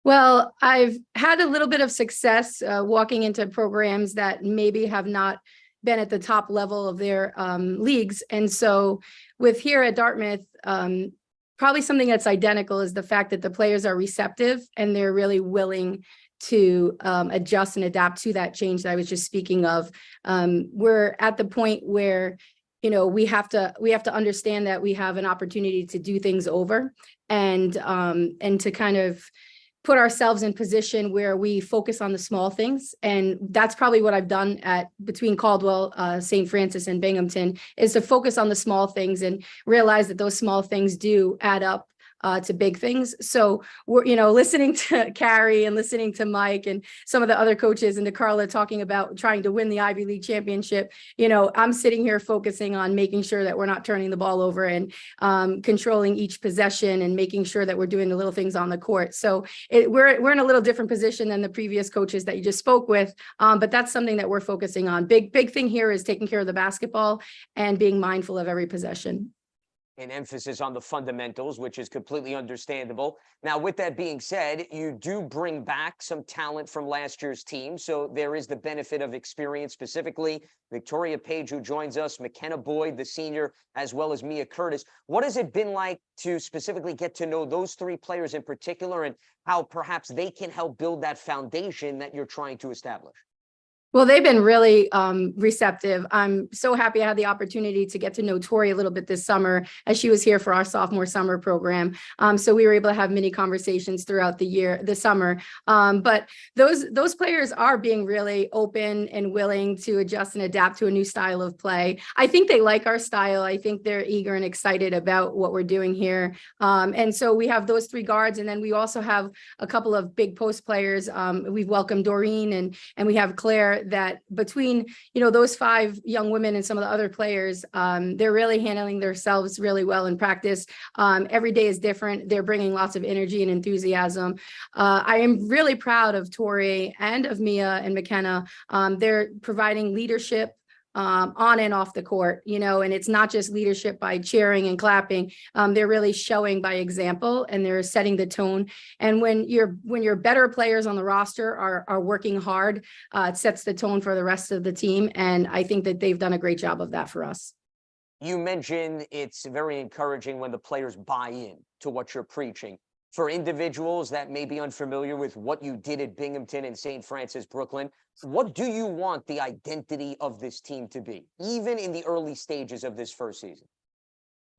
Well, I've had a little bit of success walking into programs that maybe have not been at the top level of their leagues. And so with here at Dartmouth, probably something that's identical is the fact that the players are receptive and they're really willing to adjust and adapt to that change that I was just speaking of. We're at the point where, you know, we have to understand that we have an opportunity to do things over and to kind of put ourselves in position where we focus on the small things. And that's probably what I've done between Caldwell, St. Francis and Binghamton, is to focus on the small things and realize that those small things do add up to big things. So we're, you know, listening to Carrie and listening to Mike and some of the other coaches and to Carla talking about trying to win the Ivy League championship, you know, I'm sitting here focusing on making sure that we're not turning the ball over and controlling each possession and making sure that we're doing the little things on the court. So we're in a little different position than the previous coaches that you just spoke with, but that's something that we're focusing on. Big thing here is taking care of the basketball and being mindful of every possession. An emphasis on the fundamentals, which is completely understandable. Now, with that being said, you do bring back some talent from last year's team. So there is the benefit of experience, specifically Victoria Page, who joins us, McKenna Boyd, the senior, as well as Mia Curtis. What has it been like to specifically get to know those three players in particular and how perhaps they can help build that foundation that you're trying to establish? Well, they've been really receptive. I'm so happy I had the opportunity to get to know Tori a little bit this summer as she was here for our sophomore summer program. So we were able to have many conversations throughout the summer. But those players are being really open and willing to adjust and adapt to a new style of play. I think they like our style. I think they're eager and excited about what we're doing here. And so we have those three guards, and then we also have a couple of big post players. We've welcomed Doreen and we have Claire. That between, you know, those five young women and some of the other players, they're really handling themselves really well in practice. Every day is different. They're bringing lots of energy and enthusiasm. I am really proud of Tori and of Mia and McKenna. They're providing leadership on and off the court, you know, and it's not just leadership by cheering and clapping. They're really showing by example, and they're setting the tone. And when your better players on the roster are working hard, it sets the tone for the rest of the team. And I think that they've done a great job of that for us. You mentioned it's very encouraging when the players buy in to what you're preaching. For individuals that may be unfamiliar with what you did at Binghamton and St. Francis Brooklyn, what do you want the identity of this team to be, even in the early stages of this first season?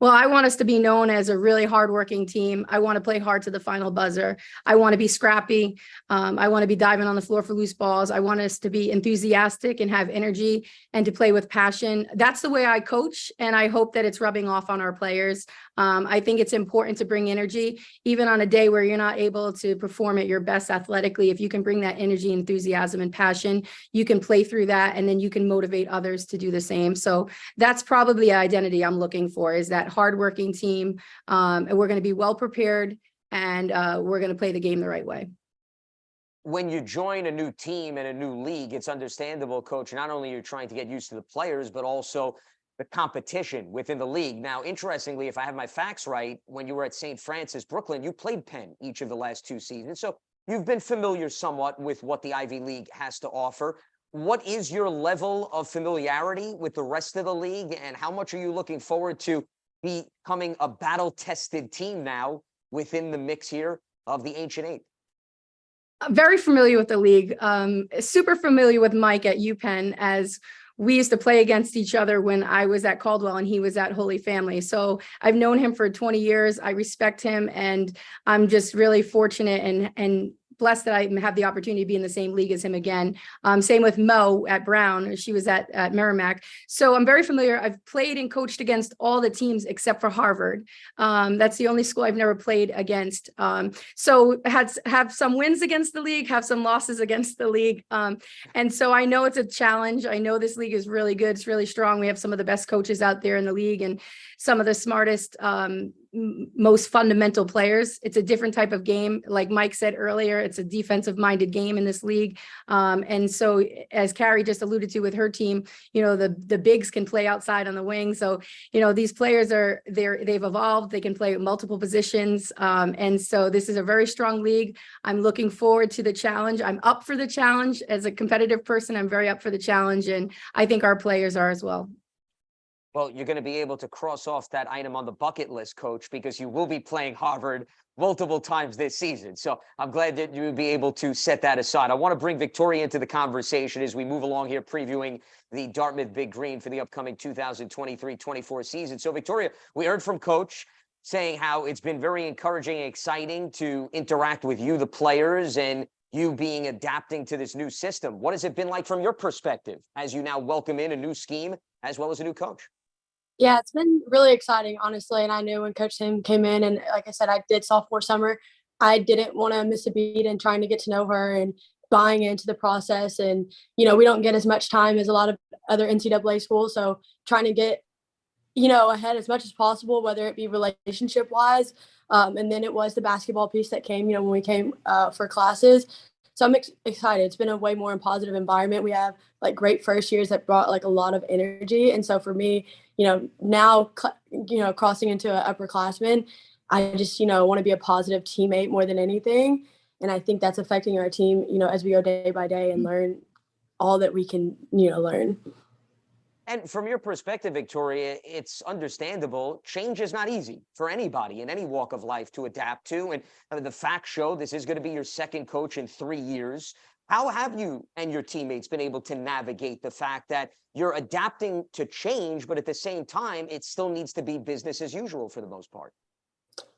Well, I want us to be known as a really hardworking team. I want to play hard to the final buzzer. I want to be scrappy. I want to be diving on the floor for loose balls. I want us to be enthusiastic and have energy and to play with passion. That's the way I coach, and I hope that it's rubbing off on our players. I think it's important to bring energy, even on a day where you're not able to perform at your best athletically. If you can bring that energy, enthusiasm, and passion, you can play through that, and then you can motivate others to do the same. So that's probably the identity I'm looking for, is that hardworking team. And we're going to be well prepared and we're going to play the game the right way. When you join a new team and a new league, it's understandable, Coach, not only you're trying to get used to the players, but also the competition within the league. Now, interestingly, if I have my facts right, when you were at St. Francis, Brooklyn, you played Penn each of the last 2 seasons. So you've been familiar somewhat with what the Ivy League has to offer. What is your level of familiarity with the rest of the league, and how much are you looking forward to becoming a battle-tested team now within the mix here of the Ancient Eight? I'm very familiar with the league, super familiar with Mike at UPenn, as we used to play against each other when I was at Caldwell and he was at Holy Family. So I've known him for 20 years. I respect him, and I'm just really fortunate and blessed that I have the opportunity to be in the same league as him again. Same with Mo at Brown. She was at Merrimack. So I'm very familiar. I've played and coached against all the teams except for Harvard. That's the only school I've never played against. So have some wins against the league, have some losses against the league. And so I know it's a challenge. I know this league is really good. It's really strong. We have some of the best coaches out there in the league and some of the smartest, most fundamental players. It's a different type of game. Like Mike said earlier, it's a defensive minded game in this league. And so as Carrie just alluded to with her team, you know, the bigs can play outside on the wing. So, you know, these players they've evolved. They can play at multiple positions. And so this is a very strong league. I'm looking forward to the challenge. I'm up for the challenge as a competitive person. I'm very up for the challenge. And I think our players are as well. Well, you're going to be able to cross off that item on the bucket list, Coach, because you will be playing Harvard multiple times this season. So I'm glad that you'll be able to set that aside. I want to bring Victoria into the conversation as we move along here, previewing the Dartmouth Big Green for the upcoming 2023-24 season. So, Victoria, we heard from Coach saying how it's been very encouraging and exciting to interact with you, the players, and you being adapting to this new system. What has it been like from your perspective as you now welcome in a new scheme as well as a new coach? Yeah, it's been really exciting, honestly. And I knew when Coach Tim came in, and like I said, I did sophomore summer, I didn't want to miss a beat and trying to get to know her and buying into the process. And, you know, we don't get as much time as a lot of other NCAA schools. So trying to get, you know, ahead as much as possible, whether it be relationship wise. And then it was the basketball piece that came, you know, when we came for classes. So I'm excited. It's been a way more positive environment. We have like great first years that brought like a lot of energy. And so for me, you know, now, you know, crossing into an upperclassman, I just, you know, want to be a positive teammate more than anything. And I think that's affecting our team, you know, as we go day by day and learn all that we can, you know, learn. And from your perspective, Victoria, it's understandable. Change is not easy for anybody in any walk of life to adapt to. And the facts show this is going to be your second coach in 3 years. How have you and your teammates been able to navigate the fact that you're adapting to change, but at the same time, it still needs to be business as usual for the most part?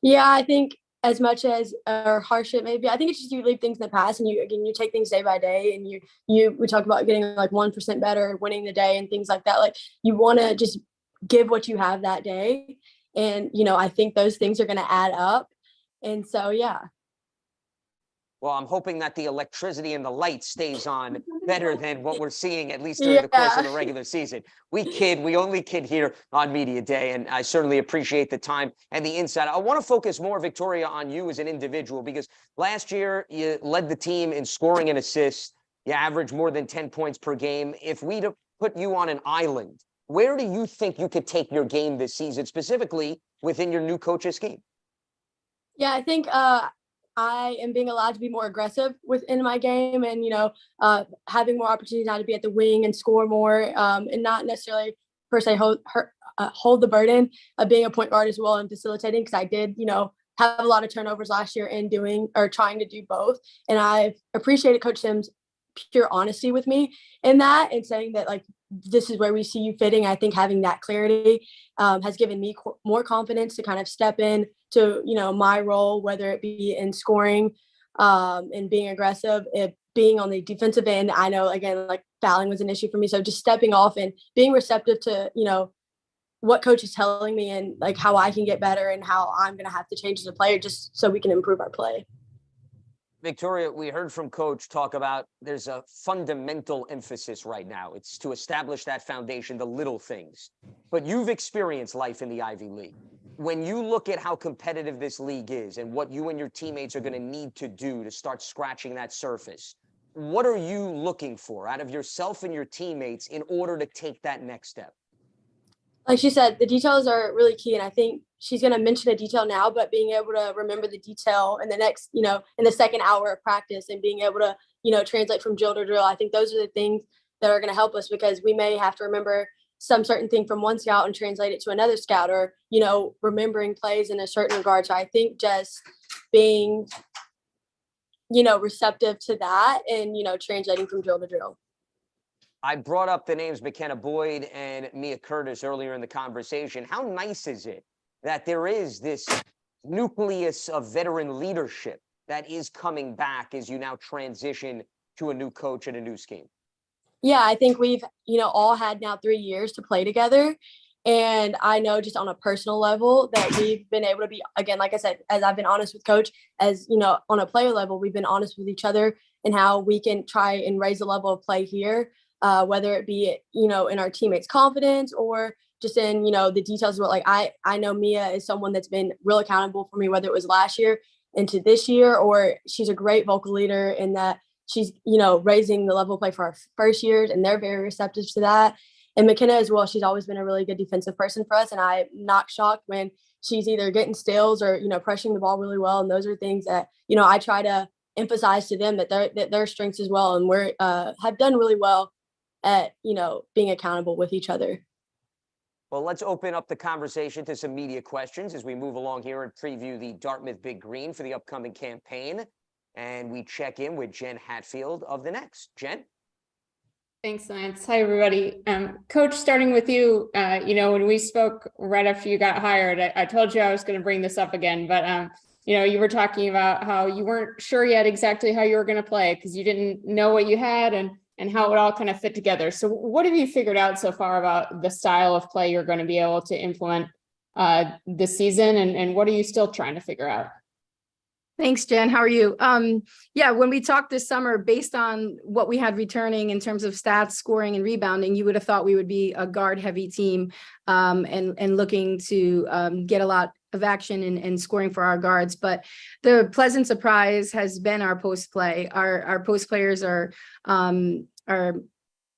Yeah, I think as much as harsh it may be, I think it's just you leave things in the past and you take things day by day, and we talk about getting like 1% better, winning the day and things like that. Like you want to just give what you have that day. And, you know, I think those things are going to add up. And so, yeah. Well, I'm hoping that the electricity and the light stays on better than what we're seeing, at least during the course of the regular season. We only kid here on Media Day, and I certainly appreciate the time and the insight. I want to focus more, Victoria, on you as an individual, because last year you led the team in scoring and assists. You averaged more than 10 points per game. If we'd have put you on an island, where do you think you could take your game this season, specifically within your new coach's scheme? Yeah, I think I am being allowed to be more aggressive within my game, and, you know, having more opportunities now to be at the wing and score more, and not necessarily per se hold the burden of being a point guard as well and facilitating, because I did, you know, have a lot of turnovers last year in doing or trying to do both. And I've appreciated Coach Tim's pure honesty with me in that, and saying that, like, this is where we see you fitting. I think having that clarity has given me more confidence to kind of step in to, you know, my role, whether it be in scoring and being aggressive, being on the defensive end. I know, again, like fouling was an issue for me. So just stepping off and being receptive to, you know, what coach is telling me and like how I can get better and how I'm going to have to change as a player just so we can improve our play. Victoria, we heard from Coach talk about there's a fundamental emphasis right now. It's to establish that foundation, the little things. But you've experienced life in the Ivy League. when you look at how competitive this league is and what you and your teammates are going to need to do to start scratching that surface, what are you looking for out of yourself and your teammates in order to take that next step? Like she said, the details are really key. And I think she's going to mention a detail now, but being able to remember the detail in the next, in the second hour of practice and being able to, translate from drill to drill. I think those are the things that are going to help us, because we may have to remember some certain thing from one scout and translate it to another scout, or, remembering plays in a certain regard. So I think just being, receptive to that and, translating from drill to drill. I brought up the names McKenna Boyd and Mia Curtis earlier in the conversation. How nice is it that there is this nucleus of veteran leadership that is coming back as you now transition to a new coach and a new scheme? Yeah, I think we've, all had now 3 years to play together. And I know just on a personal level that we've been able to be, again, like I said, as I've been honest with coach, as, on a player level, we've been honest with each other and how we can try and raise the level of play here. Whether it be, in our teammates' confidence or just in, the details of what, like, I know Mia is someone that's been real accountable for me, whether it was last year into this year, or she's a great vocal leader in that she's, raising the level of play for our first years, and they're very receptive to that. And McKenna as well, she's always been a really good defensive person for us. And I'm not shocked when she's either getting steals or, pressuring the ball really well. And those are things that, I try to emphasize to them that their strengths as well. And we're have done really well at, being accountable with each other. Well, let's open up the conversation to some media questions as we move along here and preview the Dartmouth Big Green for the upcoming campaign. And we check in with Jen Hatfield of The Next. Jen? Thanks, Lance. Hi, everybody. Coach, starting with you, when we spoke right after you got hired, I told you I was going to bring this up again, but you were talking about how you weren't sure yet exactly how you were going to play because you didn't know what you had and how it all kind of fit together. So what have you figured out so far about the style of play you're going to be able to implement this season? And what are you still trying to figure out? Thanks, Jen. How are you? Yeah, when we talked this summer, based on what we had returning in terms of stats, scoring, and rebounding, you would have thought we would be a guard-heavy team and looking to get a lot of action and scoring for our guards. But the pleasant surprise has been our post play. Our post players are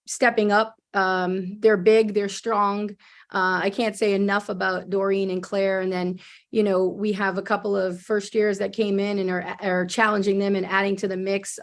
stepping up. They're big, they're strong. I can't say enough about Doreen and Claire. And then, we have a couple of first years that came in and are challenging them and adding to the mix.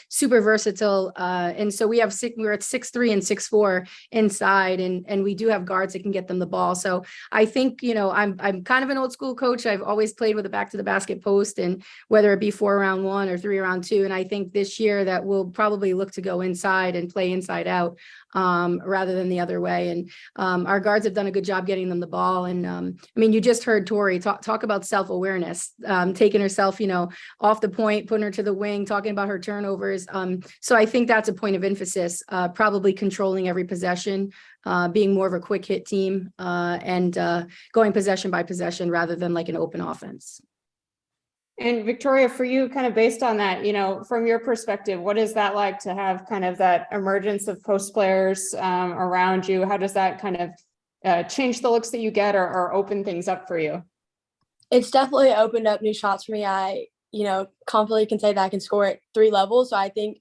Super versatile. And so we're at 6'3" and 6'4" inside, and we do have guards that can get them the ball. So I think, I'm kind of an old school coach. I've always played with a back to the basket post, and whether it be 4 around 1 or 3 around 2. And I think this year that we'll probably look to go inside and play inside out rather than the other way. And our guards have done a good job getting them the ball. And you just heard Tori talk about self-awareness, taking herself, off the point, putting her to the wing, talking about her turnovers. So I think that's a point of emphasis, probably controlling every possession, being more of a quick hit team, and going possession by possession rather than like an open offense. And Victoria, for you, kind of based on that, from your perspective, what is that like to have kind of that emergence of post players around you? How does that kind of change the looks that you get or open things up for you? It's definitely opened up new shots for me. I, confidently can say that I can score at 3 levels. So I think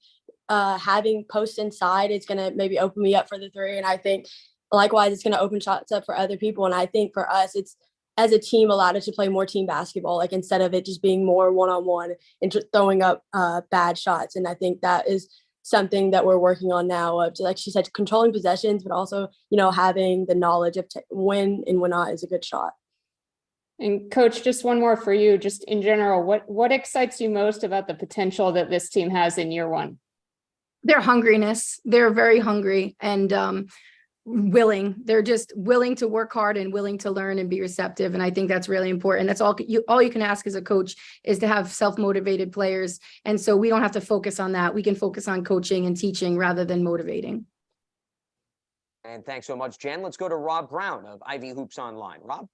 having post inside is going to maybe open me up for the 3. And I think likewise, it's going to open shots up for other people. And I think for us, it's as a team allowed us to play more team basketball, like instead of it just being more one-on-one and just throwing up bad shots. And I think that is something that we're working on now of, like she said, controlling possessions, but also, having the knowledge of when and when not is a good shot. And Coach, just one more for you, just in general, what excites you most about the potential that this team has in year 1? Their hungriness. They're very hungry and willing. They're just willing to work hard and willing to learn and be receptive. And I think that's really important. That's all you can ask as a coach is to have self-motivated players. And so we don't have to focus on that. We can focus on coaching and teaching rather than motivating. And thanks so much, Jen. Let's go to Rob Brown of Ivy Hoops Online. Rob?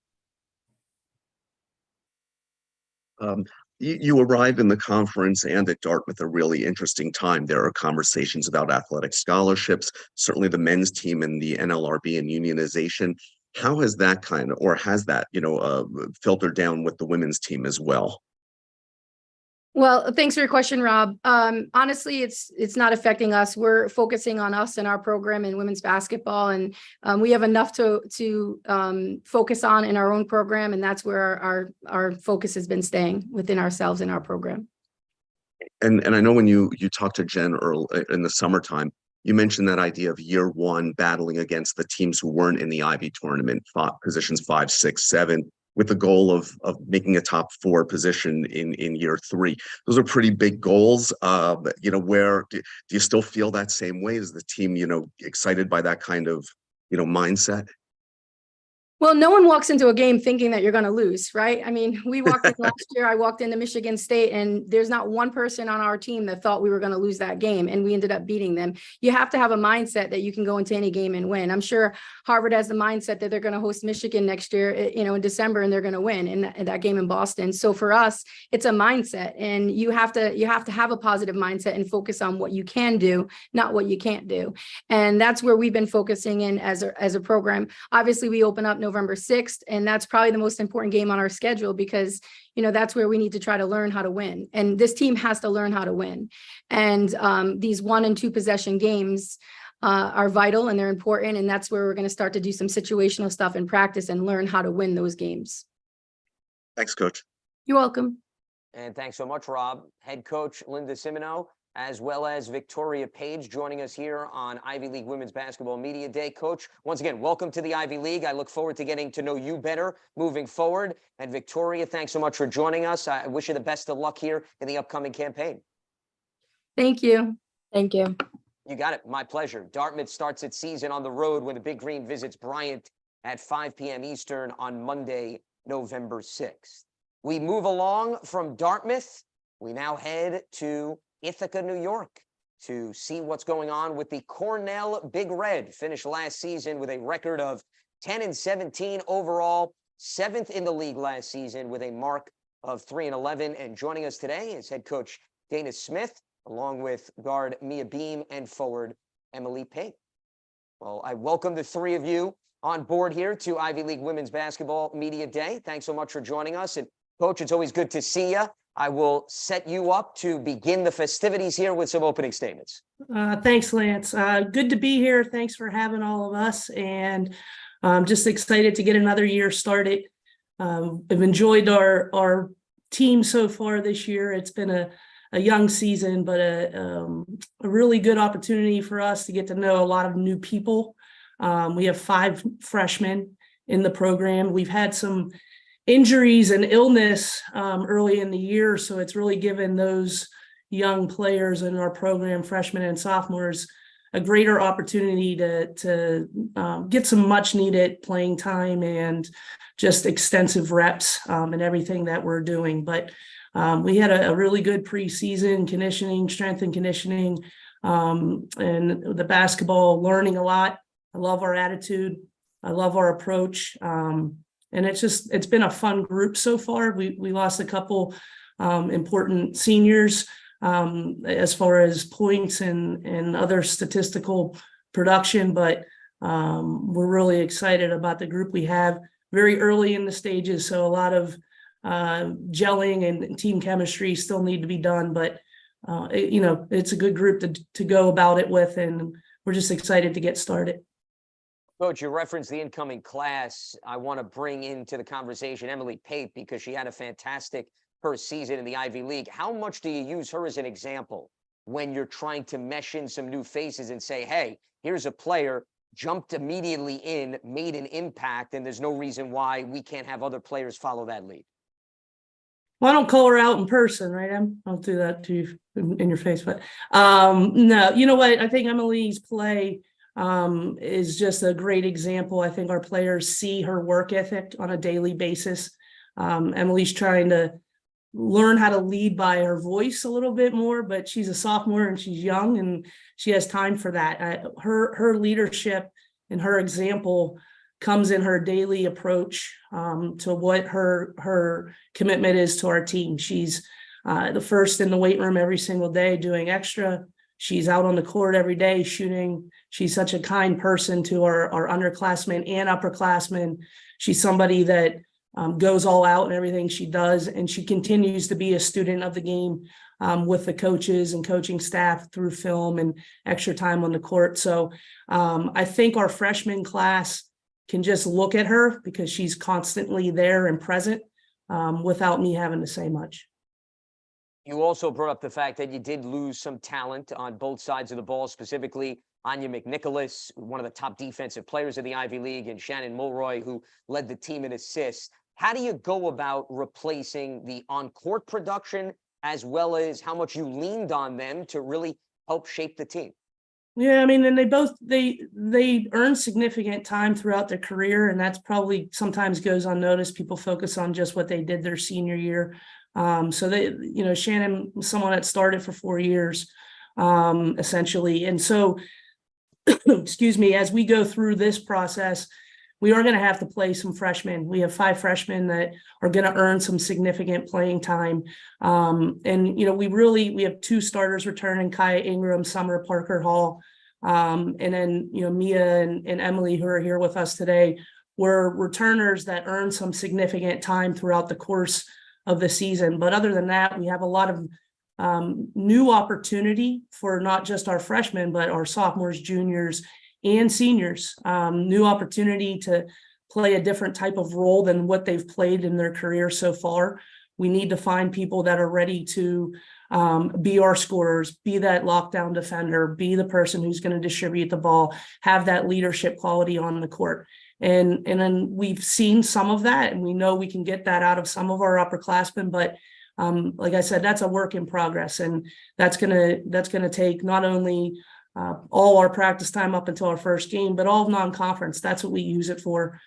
You arrive in the conference and at Dartmouth a really interesting time. There are conversations about athletic scholarships, certainly the men's team and the NLRB and unionization. How has that has that, filtered down with the women's team as well? Well, thanks for your question, Rob. Honestly, it's not affecting us. We're focusing on us and our program in women's basketball, and we have enough to focus on in our own program, and that's where our focus has been, staying within ourselves and our program. And I know when you talked to Jen early in the summertime, you mentioned that idea of year one battling against the teams who weren't in the Ivy tournament, positions 5, 6, 7. With the goal of making a top 4 position in year 3. Those are pretty big goals. Where do you still feel that same way? Is the team, excited by that kind of, mindset? Well, no one walks into a game thinking that you're going to lose, right? I mean, we walked in last year, I walked into Michigan State, and there's not one person on our team that thought we were going to lose that game, and we ended up beating them. You have to have a mindset that you can go into any game and win. I'm sure Harvard has the mindset that they're going to host Michigan next year, in December, and they're going to win in that game in Boston. So for us, it's a mindset, and you have to have a positive mindset and focus on what you can do, not what you can't do. And that's where we've been focusing in as a program. Obviously, we open up November 6th, and that's probably the most important game on our schedule, because that's where we need to try to learn how to win, and this team has to learn how to win. And these 1 and 2 possession games are vital, and they're important, and that's where we're going to start to do some situational stuff in practice and learn how to win those games. Thanks, Coach. You're welcome. And thanks so much, Rob. Head coach Linda Simino, as well as Victoria Page, joining us here on Ivy League Women's Basketball Media Day. Coach, once again, welcome to the Ivy League. I look forward to getting to know you better moving forward. And Victoria, thanks so much for joining us. I wish you the best of luck here in the upcoming campaign. Thank you. Thank you. You got it. My pleasure. Dartmouth starts its season on the road when the Big Green visits Bryant at 5 p.m. Eastern on Monday, November 6th. We move along from Dartmouth. We now head to Ithaca, New York, to see what's going on with the Cornell Big Red. Finished last season with a record of 10-17 overall, 7th in the league last season with a mark of 3-11. And joining us today is head coach Dana Smith, along with guard Mia Beam and forward Emily Pate. Well, I welcome the three of you on board here to Ivy League Women's Basketball Media Day. Thanks so much for joining us. And Coach, it's always good to see you. I will set you up to begin the festivities here with some opening statements. Thanks, Lance. Good to be here. Thanks for having all of us. And just excited to get another year started. I've enjoyed our team so far this year. It's been a young season, but a really good opportunity for us to get to know a lot of new people. We have 5 freshmen in the program. We've had some injuries and illness early in the year, so it's really given those young players in our program, freshmen and sophomores, a greater opportunity to get some much needed playing time and just extensive reps and everything that we're doing. But we had a really good preseason conditioning, strength and conditioning, and the basketball, learning a lot. I love our attitude. I love our approach. And it's been a fun group so far. We lost a couple important seniors as far as points and other statistical production, but we're really excited about the group we have very early in the stages. So a lot of gelling and team chemistry still need to be done, but it's a good group to go about it with, and we're just excited to get started. Coach, you referenced the incoming class. I want to bring into the conversation Emily Pate, because she had a fantastic first season in the Ivy League. How much do you use her as an example when you're trying to mesh in some new faces and say, hey, here's a player, jumped immediately in, made an impact, and there's no reason why we can't have other players follow that lead? Well, I don't call her out in person, right? I'll do that to you in your face, but no, you know what? I think Emily's play is just a great example. I think our players see her work ethic on a daily basis. Emily's trying to learn how to lead by her voice a little bit more, but she's a sophomore and she's young and she has time for that. Her leadership and her example comes in her daily approach to what her commitment is to our team. She's the first in the weight room every single day doing extra. She's out on the court every day shooting. She's such a kind person to our underclassmen and upperclassmen. She's somebody that goes all out in everything she does, and she continues to be a student of the game with the coaches and coaching staff through film and extra time on the court. So I think our freshman class can just look at her because she's constantly there and present without me having to say much. You also brought up the fact that you did lose some talent on both sides of the ball, specifically Anya McNicholas, one of the top defensive players of the Ivy League, and Shannon Mulroy, who led the team in assists. How do you go about replacing the on-court production as well as how much you leaned on them to really help shape the team? Yeah, I mean, and they earn significant time throughout their career, and that's probably sometimes goes unnoticed. People focus on just what they did their senior year. So they, you know, Shannon was someone that started for 4 years, essentially. And so, excuse me, as we go through this process, we are going to have to play some freshmen. We have 5 freshmen that are going to earn some significant playing time. And, you know, we have 2 starters returning, Kaya Ingram, Summer Parker Hall. And then, you know, Mia and Emily, who are here with us today, were returners that earn some significant time throughout the course of the season. But other than that, we have a lot of new opportunity for not just our freshmen, but our sophomores, juniors, and seniors. New opportunity to play a different type of role than what they've played in their career so far. We need to find people that are ready to be our scorers, be that lockdown defender, be the person who's going to distribute the ball, have that leadership quality on the court. And then we've seen some of that, and we know we can get that out of some of our upperclassmen. But like I said, that's a work in progress, and that's gonna take not only all our practice time up until our first game, but all of non-conference. That's what we use it for.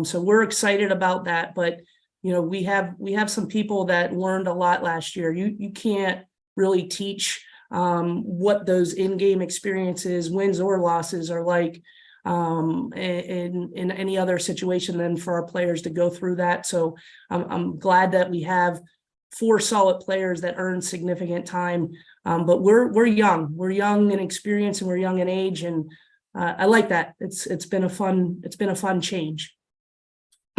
So we're excited about that. But you know, we have some people that learned a lot last year. You can't really teach what those in-game experiences, wins or losses, are like in any other situation than for our players to go through that. So I'm glad that we have 4 solid players that earn significant time. But we're young in experience, and we're young in age, and I like that. It's been a fun change.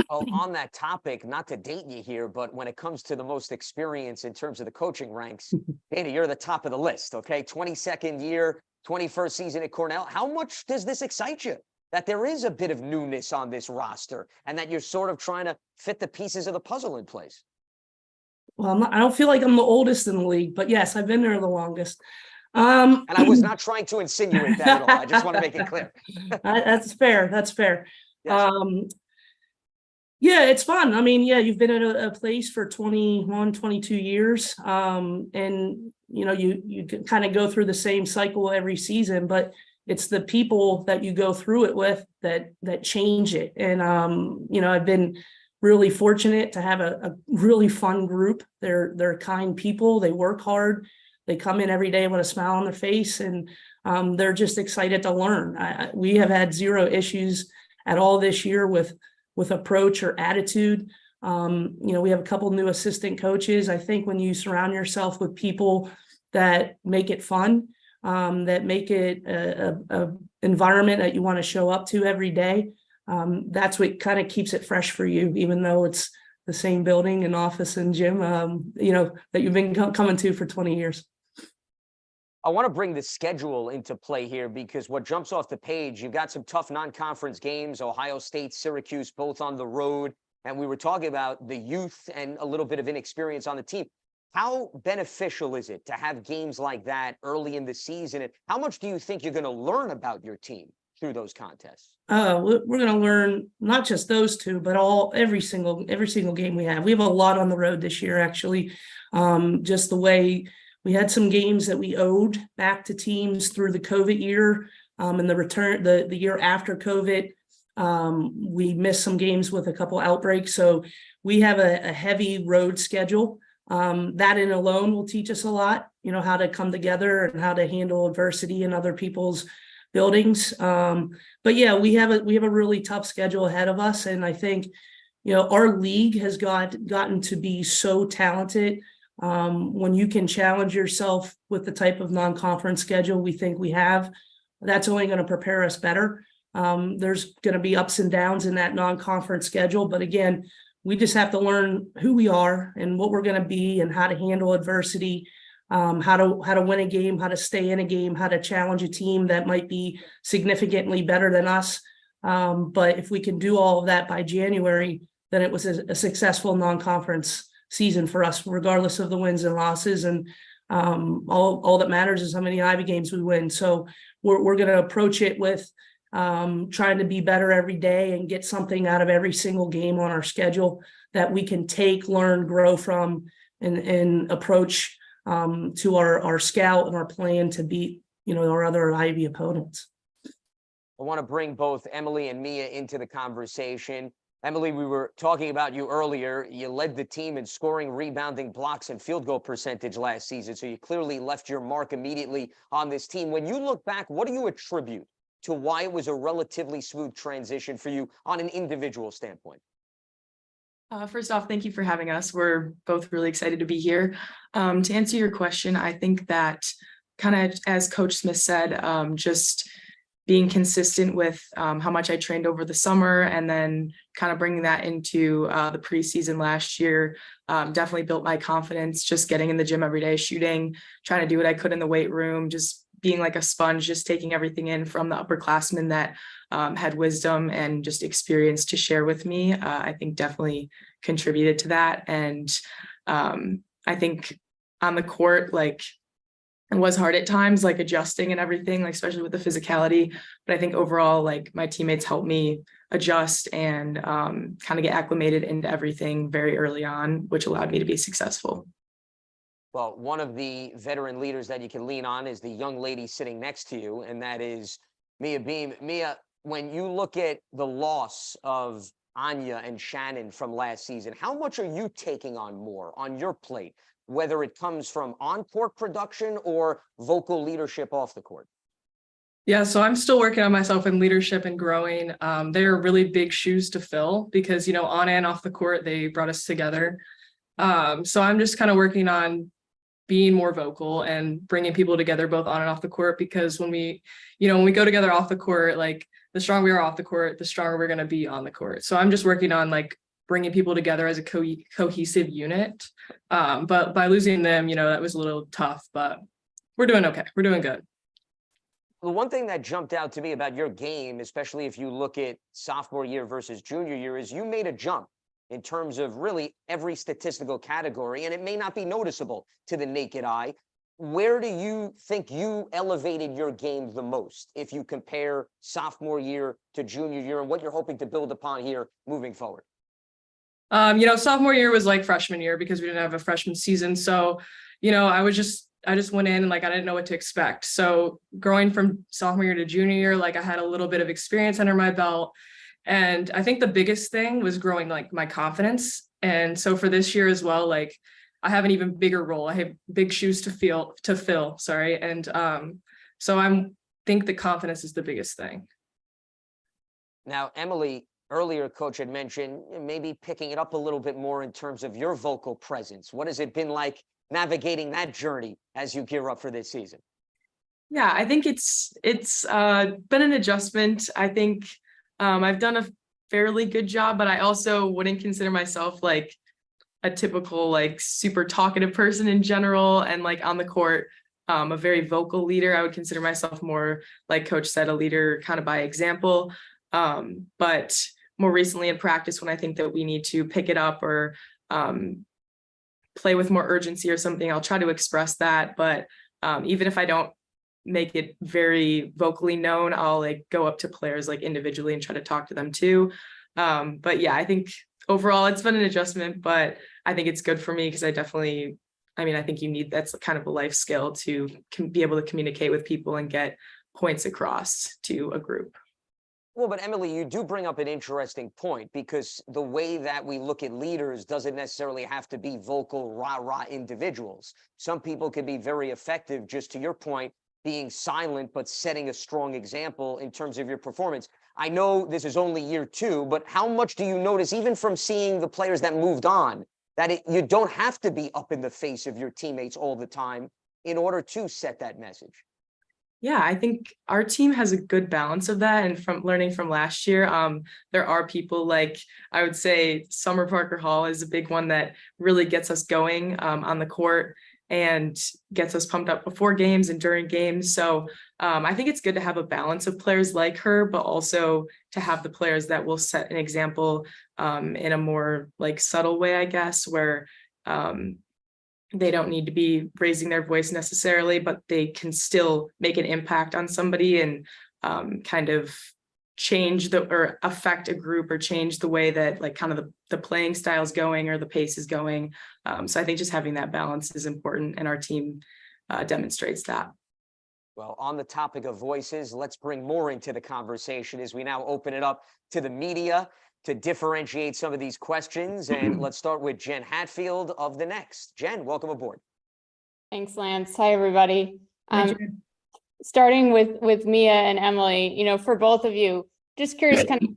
Well, on that topic, not to date you here, but when it comes to the most experience in terms of the coaching ranks, Dana, you're the top of the list. Okay, 22nd year, 21st season at Cornell. How much does this excite you that there is a bit of newness on this roster and that you're sort of trying to fit the pieces of the puzzle in place? Well, I don't feel like I'm the oldest in the league, but yes, I've been there the longest. And I was not trying to insinuate that at all. I just want to make it clear. That's fair. That's fair. Yes. Yeah, it's fun. I mean, yeah, you've been at a place for 21, 22 years. And, you know, you kind of go through the same cycle every season, but it's the people that you go through it with that change it. And, you know, I've been really fortunate to have a really fun group. They're kind people. They work hard. They come in every day with a smile on their face, and they're just excited to learn. We have had 0 issues at all this year with approach or attitude. You know, we have a couple new assistant coaches. I think when you surround yourself with people that make it fun, that make it a environment that you want to show up to every day, that's what kind of keeps it fresh for you, even though it's the same building and office and gym, you know, that you've been coming to for 20 years. I want to bring the schedule into play here, because what jumps off the page, you've got some tough non-conference games, Ohio State, Syracuse, both on the road. And we were talking about the youth and a little bit of inexperience on the team. How beneficial is it to have games like that early in the season? And how much do you think you're going to learn about your team through those contests? We're going to learn not just those 2, but every single game we have. We have a lot on the road this year, actually. Just the way we had some games that we owed back to teams through the COVID year, and the year after COVID. We missed some games with a couple outbreaks. So we have a heavy road schedule. That in alone will teach us a lot, you know, how to come together and how to handle adversity in other people's buildings. But yeah, we have a really tough schedule ahead of us. And I think, you know, our league has gotten to be so talented. When you can challenge yourself with the type of non-conference schedule we think we have, that's only going to prepare us better. There's going to be ups and downs in that non-conference schedule, but again, we just have to learn who we are and what we're going to be and how to handle adversity, how to win a game, how to stay in a game, how to challenge a team that might be significantly better than us. But if we can do all of that by January, then it was a successful non-conference season for us, regardless of the wins and losses. And all that matters is how many Ivy games we win. So we're going to approach it with trying to be better every day and get something out of every single game on our schedule that we can take, learn, grow from, and approach to our scout and our plan to beat, our other Ivy opponents. I want to bring both Emily and Mia into the conversation. Emily, we were talking about you earlier. You led the team in scoring, rebounding, blocks, and field goal percentage last season. So you clearly left your mark immediately on this team. When you look back, what do you attribute to why it was a relatively smooth transition for you on an individual standpoint? First off, thank you for having us. We're both really excited to be here. To answer your question, I think that kind of, as Coach Smith said, just being consistent with how much I trained over the summer and then kind of bringing that into the preseason last year definitely built my confidence, just getting in the gym every day, shooting, trying to do what I could in the weight room, just being like a sponge, just taking everything in from the upperclassmen that had wisdom and just experience to share with me. I think definitely contributed to that. And I think on the court, it was hard at times, adjusting and everything, especially with the physicality. But I think overall, my teammates helped me adjust and kind of get acclimated into everything very early on, which allowed me to be successful. Well, one of the veteran leaders that you can lean on is the young lady sitting next to you, and that is Mia Beam. Mia, when you look at the loss of Anya and Shannon from last season, how much are you taking on more on your plate, whether it comes from on-court production or vocal leadership off the court? Yeah, so I'm still working on myself in leadership and growing. They're really big shoes to fill because, on and off the court, they brought us together. So I'm just kind of working on being more vocal and bringing people together both on and off the court, because when we go together off the court, the stronger we are off the court, the stronger we're going to be on the court. So I'm just working on bringing people together as a cohesive unit. But by losing them, that was a little tough, but we're doing okay. We're doing good. The one thing that jumped out to me about your game, especially if you look at sophomore year versus junior year, is you made a jump in terms of really every statistical category, and it may not be noticeable to the naked eye. Where do you think you elevated your game the most if you compare sophomore year to junior year, and what you're hoping to build upon here moving forward? Sophomore year was like freshman year because we didn't have a freshman season. So, I just went in and I didn't know what to expect. So growing from sophomore year to junior year, I had a little bit of experience under my belt. And I think the biggest thing was growing my confidence. And so for this year as well, I have an even bigger role. I have big shoes to fill, sorry. And so I think the confidence is the biggest thing. Now, Emily, earlier, Coach had mentioned maybe picking it up a little bit more in terms of your vocal presence. What has it been like navigating that journey as you gear up for this season? Yeah, I think it's been an adjustment. I think I've done a fairly good job, but I also wouldn't consider myself a typical super talkative person in general. And on the court, a very vocal leader. I would consider myself more, like Coach said, a leader kind of by example. But more recently in practice, when I think that we need to pick it up or play with more urgency or something, I'll try to express that. But even if I don't make it very vocally known, I'll go up to players individually and try to talk to them too. But yeah, I think overall it's been an adjustment, but I think it's good for me because I think you need, that's kind of a life skill to be able to communicate with people and get points across to a group. Well, but Emily, you do bring up an interesting point, because the way that we look at leaders doesn't necessarily have to be vocal, rah-rah individuals. Some people can be very effective, just to your point, being silent, but setting a strong example in terms of your performance. I know this is only year 2, but how much do you notice, even from seeing the players that moved on, that you don't have to be up in the face of your teammates all the time in order to set that message. Yeah, I think our team has a good balance of that. And from learning from last year, there are people like, I would say Summer Parker Hall is a big one that really gets us going on the court and gets us pumped up before games and during games. So I think it's good to have a balance of players like her, but also to have the players that will set an example in a more like subtle way, I guess, where they don't need to be raising their voice necessarily, but they can still make an impact on somebody and kind of change or affect a group or change the way that like kind of the playing style is going or the pace is going. So I think just having that balance is important, and our team demonstrates that. Well, on the topic of voices, let's bring more into the conversation as we now open it up to the media to differentiate some of these questions. And let's start with Jen Hatfield of The Next. Jen, welcome aboard. Thanks, Lance. Hi, everybody. Starting with Mia and Emily, you know, for both of you, just curious kind of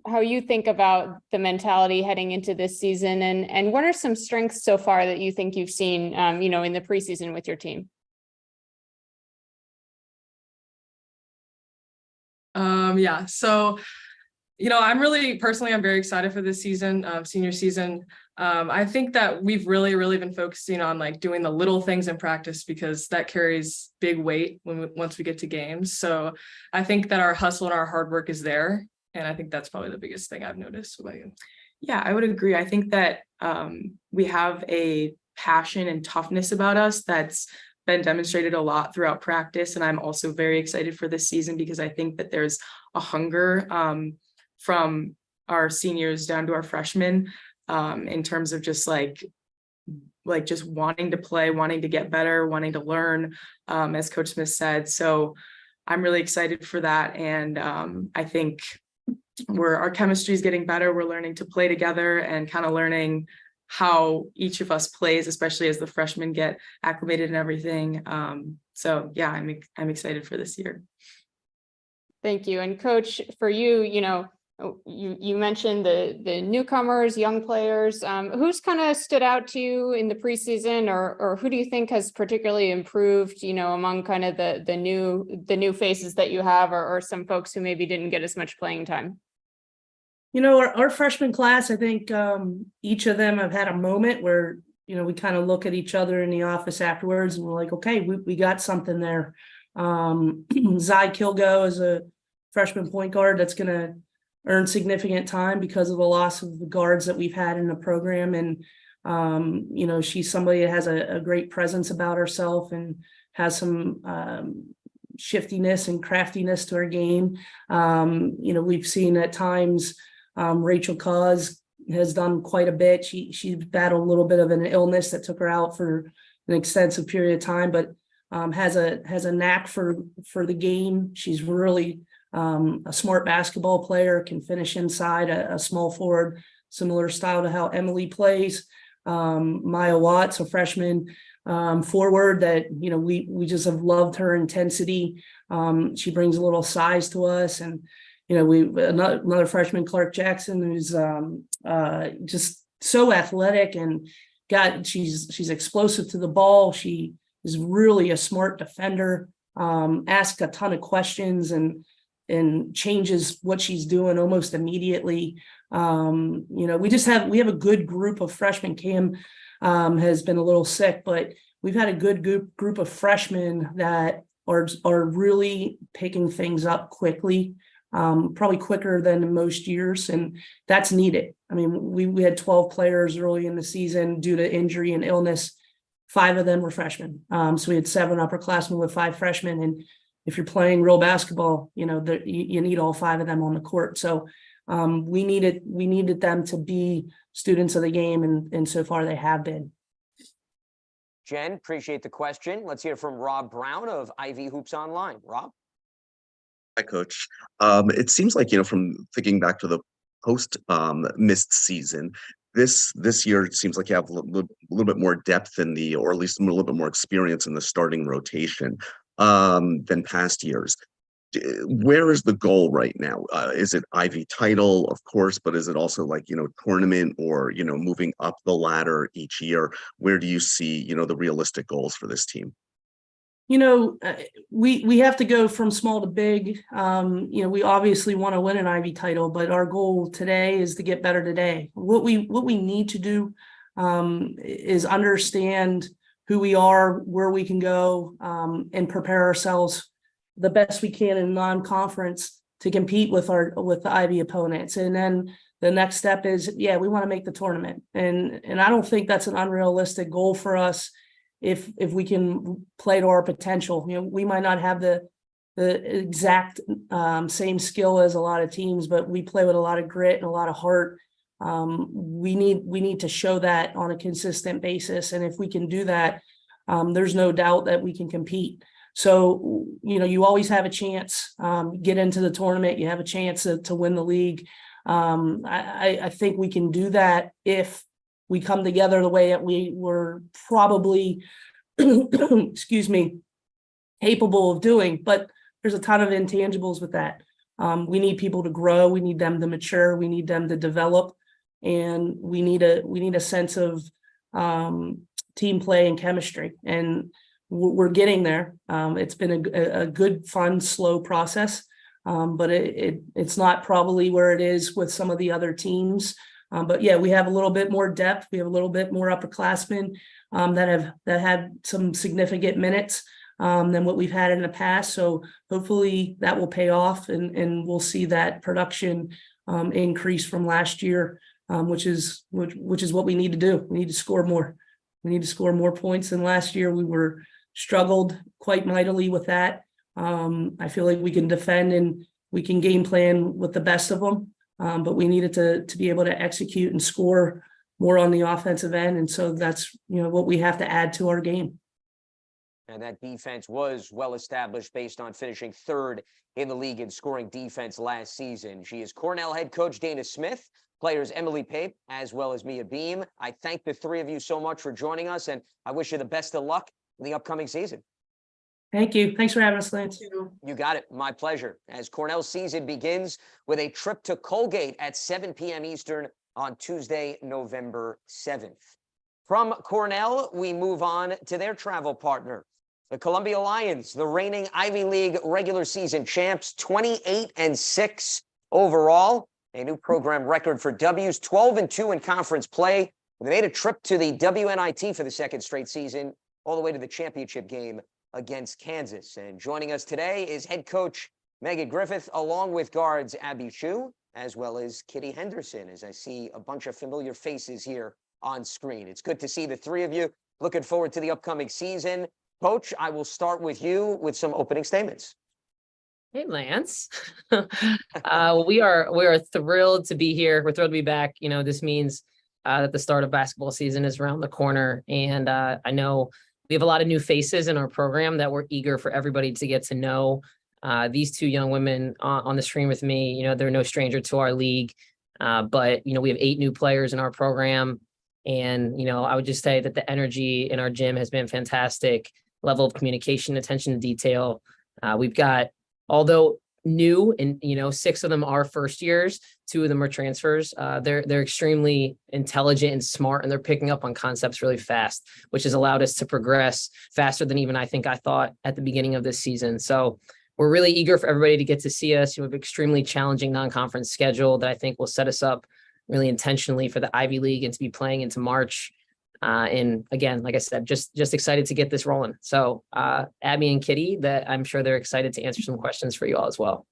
how you think about the mentality heading into this season, and what are some strengths so far that you think you've seen, you know, in the preseason with your team? Yeah, so you know, I'm very excited for this season, senior season. I think that we've really been focusing on like doing the little things in practice, because that carries big weight once we get to games. So I think that our hustle and our hard work is there, and I think that's probably the biggest thing I've noticed. What about you? Yeah, I would agree. I think that we have a passion and toughness about us that's been demonstrated a lot throughout practice. And I'm also very excited for this season because I think that there's a hunger from our seniors down to our freshmen in terms of just like just wanting to play, wanting to get better, wanting to learn, as Coach Smith said. So I'm really excited for that. And I think our chemistry is getting better. We're learning to play together and kind of learning how each of us plays, especially as the freshmen get acclimated and everything. So yeah, I'm excited for this year. Thank you. And Coach, for you, you know, you mentioned the newcomers, young players. Who's kind of stood out to you in the preseason, or who do you think has particularly improved, you know, among kind of the new faces that you have, or some folks who maybe didn't get as much playing time? You know, our freshman class, I think each of them have had a moment where, you know, we kind of look at each other in the office afterwards and we're like, okay, we got something there. Zai Kilgo is a freshman point guard that's going to earn significant time because of the loss of the guards that we've had in the program. And, you know, she's somebody that has a great presence about herself and has some shiftiness and craftiness to her game. You know, we've seen at times Rachel Cause has done quite a bit. She battled a little bit of an illness that took her out for an extensive period of time, but has a knack for the game. She's really a smart basketball player, can finish inside, a small forward, similar style to how Emily plays. Maya Watts, a freshman forward that, you know, we just have loved her intensity. She brings a little size to us. And you know, another freshman, Clark Jackson, who's just so athletic and she's explosive to the ball. She is really a smart defender, asks a ton of questions and changes what she's doing almost immediately. You know, we have a good group of freshmen. Cam has been a little sick, but we've had a good group of freshmen that are really picking things up quickly. Probably quicker than most years, and that's needed. I mean, we had 12 players early in the season due to injury and illness. 5 of them were freshmen. So we had 7 upperclassmen with 5 freshmen. And if you're playing real basketball, you know, you need all 5 of them on the court. So we needed them to be students of the game, and so far they have been. Jen, appreciate the question. Let's hear from Rob Brown of Ivy Hoops Online. Rob? Hi, Coach. It seems like, you know, from thinking back to the post missed season, this year it seems like you have a little bit more depth in or at least a little bit more experience in the starting rotation than past years. Where is the goal right now? Is it Ivy title, of course, but is it also like, tournament or, moving up the ladder each year? Where do you see, the realistic goals for this team? We have to go from small to big. We obviously want to win an Ivy title, but our goal today is to get better today. What we need to do is understand who we are, where we can go, and prepare ourselves the best we can in non-conference to compete with the Ivy opponents. And then the next step is, we want to make the tournament. And I don't think that's an unrealistic goal for us. If we can play to our potential, we might not have the exact same skill as a lot of teams, but we play with a lot of grit and a lot of heart. We need to show that on a consistent basis, and if we can do that, there's no doubt that we can compete. So you always have a chance. Get into the tournament, you have a chance to win the league. I think we can do that if we come together the way that we were probably, excuse me, capable of doing. But there's a ton of intangibles with that. We need people to grow. We need them to mature. We need them to develop, and we need a sense of team play and chemistry. And we're getting there. It's been a good, fun, slow process, but it's not probably where it is with some of the other teams. But we have a little bit more depth. We have a little bit more upperclassmen that had some significant minutes than what we've had in the past. So hopefully that will pay off, and we'll see that production increase from last year, which is what we need to do. We need to score more. We need to score more points than last year. We struggled quite mightily with that. I feel like we can defend and we can game plan with the best of them. But we needed to be able to execute and score more on the offensive end. And so that's, what we have to add to our game. And that defense was well established based on finishing third in the league in scoring defense last season. She is Cornell head coach Dana Smith, players Emily Pape, as well as Mia Beam. I thank the three of you so much for joining us, and I wish you the best of luck in the upcoming season. Thank you. Thanks for having us, Lance. You got it. My pleasure. As Cornell's season begins with a trip to Colgate at 7 p.m. Eastern on Tuesday, November 7th. From Cornell, we move on to their travel partner, the Columbia Lions, the reigning Ivy League regular season champs, 28-6 overall, a new program record for W's, 12-2 in conference play. They made a trip to the WNIT for the second straight season, all the way to the championship game against Kansas. And joining us today is head coach Megan Griffith, along with guards Abby Chu, as well as Kitty Henderson, as I see a bunch of familiar faces here on screen. It's good to see the three of you. Looking forward to the upcoming season. Coach, I will start with you with some opening statements. Hey, Lance. We are thrilled to be here. We're thrilled to be back. This means that the start of basketball season is around the corner. And I know we have a lot of new faces in our program that we're eager for everybody to get to know. These two young women on the screen with me, they're no stranger to our league. But we have 8 new players in our program. And, I would just say that the energy in our gym has been fantastic. Level of communication, attention to detail. We've got, although new and, 6 of them are first years, 2 of them are transfers. They're extremely intelligent and smart, and they're picking up on concepts really fast, which has allowed us to progress faster than even I thought at the beginning of this season. So we're really eager for everybody to get to see us. We have an extremely challenging non-conference schedule that I think will set us up really intentionally for the Ivy League and to be playing into March. And again, like I said, just excited to get this rolling. So Abby and Kitty, that I'm sure they're excited to answer some questions for you all as well.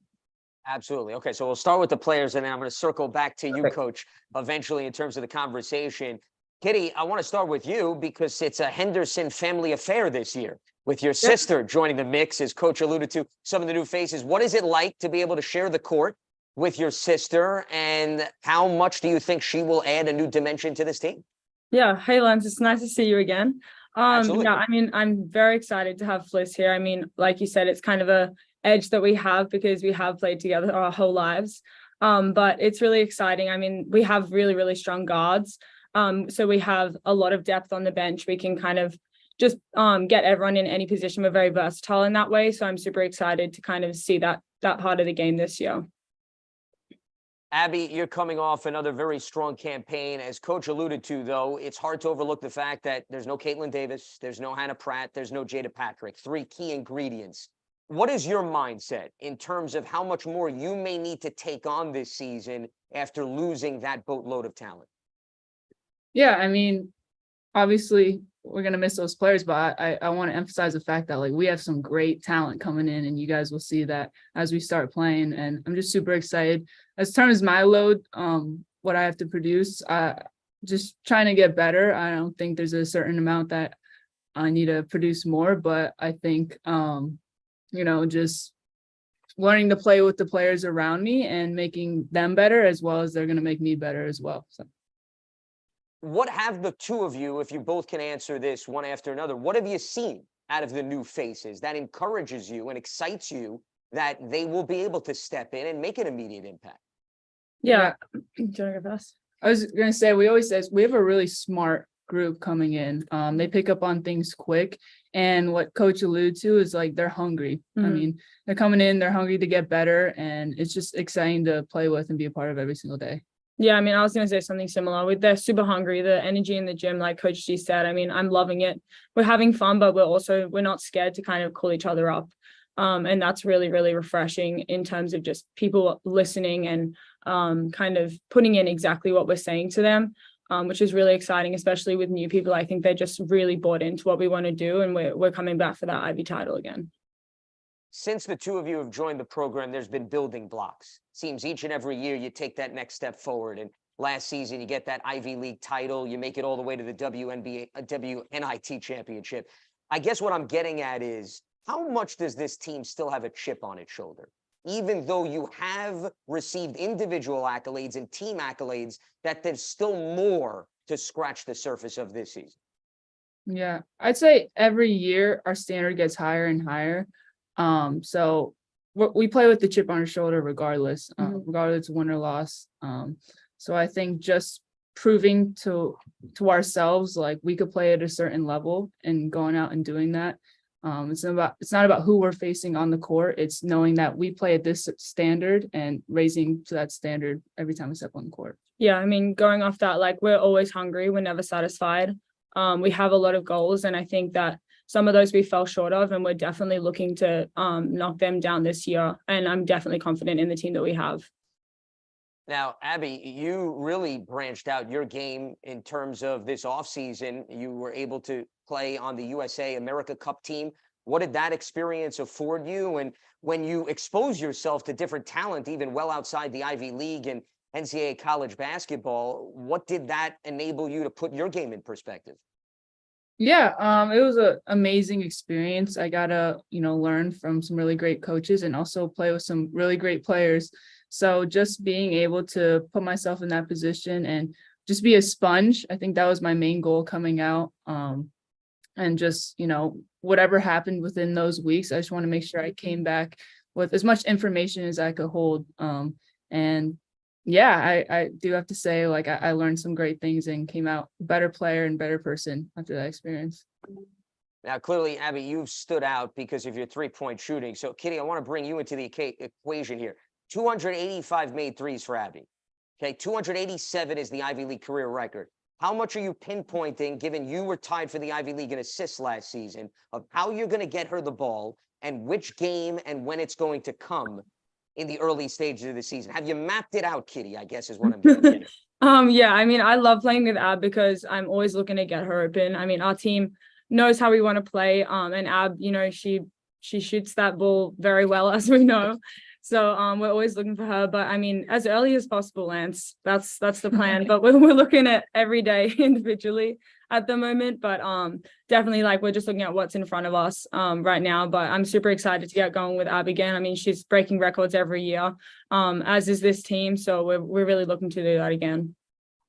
Absolutely. Okay, so we'll start with the players, and then I'm going to circle back to you, Coach, eventually in terms of the conversation. Kitty, I want to start with you because it's a Henderson family affair this year, with your sister joining the mix, as Coach alluded to, some of the new faces. What is it like to be able to share the court with your sister, and how much do you think she will add a new dimension to this team? Yeah. Hey, Lance, it's nice to see you again. Absolutely. Yeah, I'm very excited to have Fliss here. Like you said, it's kind of a edge that we have because we have played together our whole lives. But it's really exciting. We have really, really strong guards. So we have a lot of depth on the bench. We can kind of just get everyone in any position. We're very versatile in that way. So I'm super excited to kind of see that that part of the game this year. Abby, you're coming off another very strong campaign. As Coach alluded to, though, it's hard to overlook the fact that there's no Caitlin Davis, there's no Hannah Pratt, there's no Jada Patrick, 3 key ingredients. What is your mindset in terms of how much more you may need to take on this season after losing that boatload of talent? Yeah, I mean, obviously we're gonna miss those players, but I want to emphasize the fact that like we have some great talent coming in, and you guys will see that as we start playing. And I'm just super excited. As terms as my load, what I have to produce, just trying to get better. I don't think there's a certain amount that I need to produce more, but I think just learning to play with the players around me and making them better, as well as they're gonna make me better as well. So. What have the two of you, if you both can answer this one after another, what have you seen out of the new faces that encourages you and excites you that they will be able to step in and make an immediate impact? Yeah. I was going to say, we always say we have a really smart group coming in. They pick up on things quick. And what Coach alluded to is like they're hungry. I mean, they're coming in, they're hungry to get better. And it's just exciting to play with and be a part of every single day. Yeah, I mean, I was going to say something similar. They're super hungry, the energy in the gym, like Coach G said. I mean, I'm loving it. We're having fun, but we're not scared to kind of call each other up. And that's really, really refreshing in terms of just people listening and kind of putting in exactly what we're saying to them, which is really exciting, especially with new people. I think they're just really bought into what we want to do, and we're coming back for that Ivy title again. Since the two of you have joined the program, there's been building blocks. Seems each and every year you take that next step forward. And last season, you get that Ivy League title. You make it all the way to the WNIT championship. I guess what I'm getting at is, how much does this team still have a chip on its shoulder? Even though you have received individual accolades and team accolades, that there's still more to scratch the surface of this season. Yeah, I'd say every year our standard gets higher and higher. So we play with the chip on our shoulder regardless, regardless of win or loss. So I think just proving to ourselves like we could play at a certain level and going out and doing that. It's not about who we're facing on the court. It's knowing that we play at this standard and raising to that standard every time we step on the court. Yeah, I mean, going off that, like we're always hungry. We're never satisfied. We have a lot of goals, and I think that some of those we fell short of, and we're definitely looking to knock them down this year. And I'm definitely confident in the team that we have. Now, Abby, you really branched out your game in terms of this offseason. You were able to play on the USA America Cup team. What did that experience afford you? And when you expose yourself to different talent, even well outside the Ivy League and NCAA college basketball, what did that enable you to put your game in perspective? Yeah, it was an amazing experience. I got to, learn from some really great coaches and also play with some really great players. So just being able to put myself in that position and just be a sponge, I think that was my main goal coming out. And just, whatever happened within those weeks, I just want to make sure I came back with as much information as I could hold. And yeah, I do have to say, like, I learned some great things and came out a better player and better person after that experience. Now, clearly, Abby, you've stood out because of your three-point shooting. So, Kitty, I want to bring you into the equation here. 285 made threes for Abby. Okay, 287 is the Ivy League career record. How much are you pinpointing, given you were tied for the Ivy League in assists last season, of how you're going to get her the ball and which game and when it's going to come in the early stages of the season? Have you mapped it out, Kitty, I guess is what I'm getting at. Yeah, I mean, I love playing with Ab because I'm always looking to get her open. I mean, our team knows how we want to play. And Ab, she shoots that ball very well, as we know. So we're always looking for her. But I mean, as early as possible, Lance, that's the plan. But we're looking at every day individually at the moment. But definitely, like, we're just looking at what's in front of us right now. But I'm super excited to get going with Ab again. I mean, she's breaking records every year, as is this team. So we're really looking to do that again.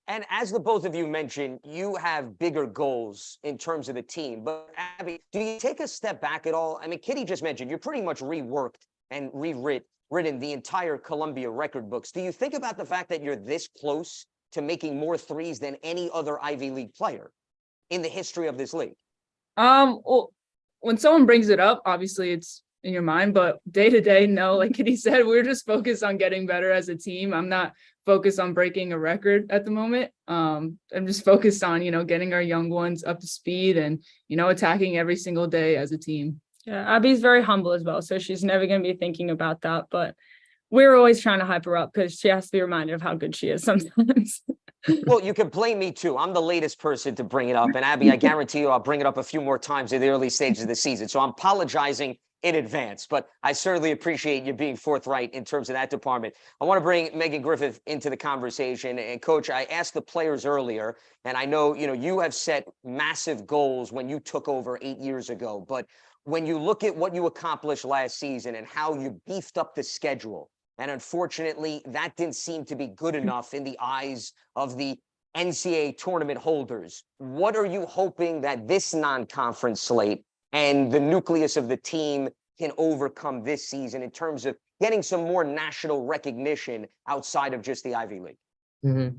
And as the both of you mentioned, you have bigger goals in terms of the team. But Abby, do you take a step back at all? I mean, Kitty just mentioned you pretty much reworked and rewritten the entire Columbia record books. Do you think about the fact that you're this close to making more threes than any other Ivy League player in the history of this league? Well, when someone brings it up, obviously it's in your mind, but day to day, no, like Kitty said, we're just focused on getting better as a team. I'm not focused on breaking a record at the moment. I'm just focused on, getting our young ones up to speed and, attacking every single day as a team. Yeah, Abby's very humble as well, so she's never going to be thinking about that, but we're always trying to hype her up because she has to be reminded of how good she is sometimes. Well, you can blame me too. I'm the latest person to bring it up. And Abby, I guarantee you I'll bring it up a few more times in the early stages of the season. So I'm apologizing in advance, but I certainly appreciate you being forthright in terms of that department. I want to bring Megan Griffith into the conversation. And Coach, I asked the players earlier, and I know, you have set massive goals when you took over 8 years ago. But when you look at what you accomplished last season and how you beefed up the schedule, and unfortunately, that didn't seem to be good enough in the eyes of the NCAA tournament holders. What are you hoping that this non-conference slate and the nucleus of the team can overcome this season in terms of getting some more national recognition outside of just the Ivy League? Mm-hmm.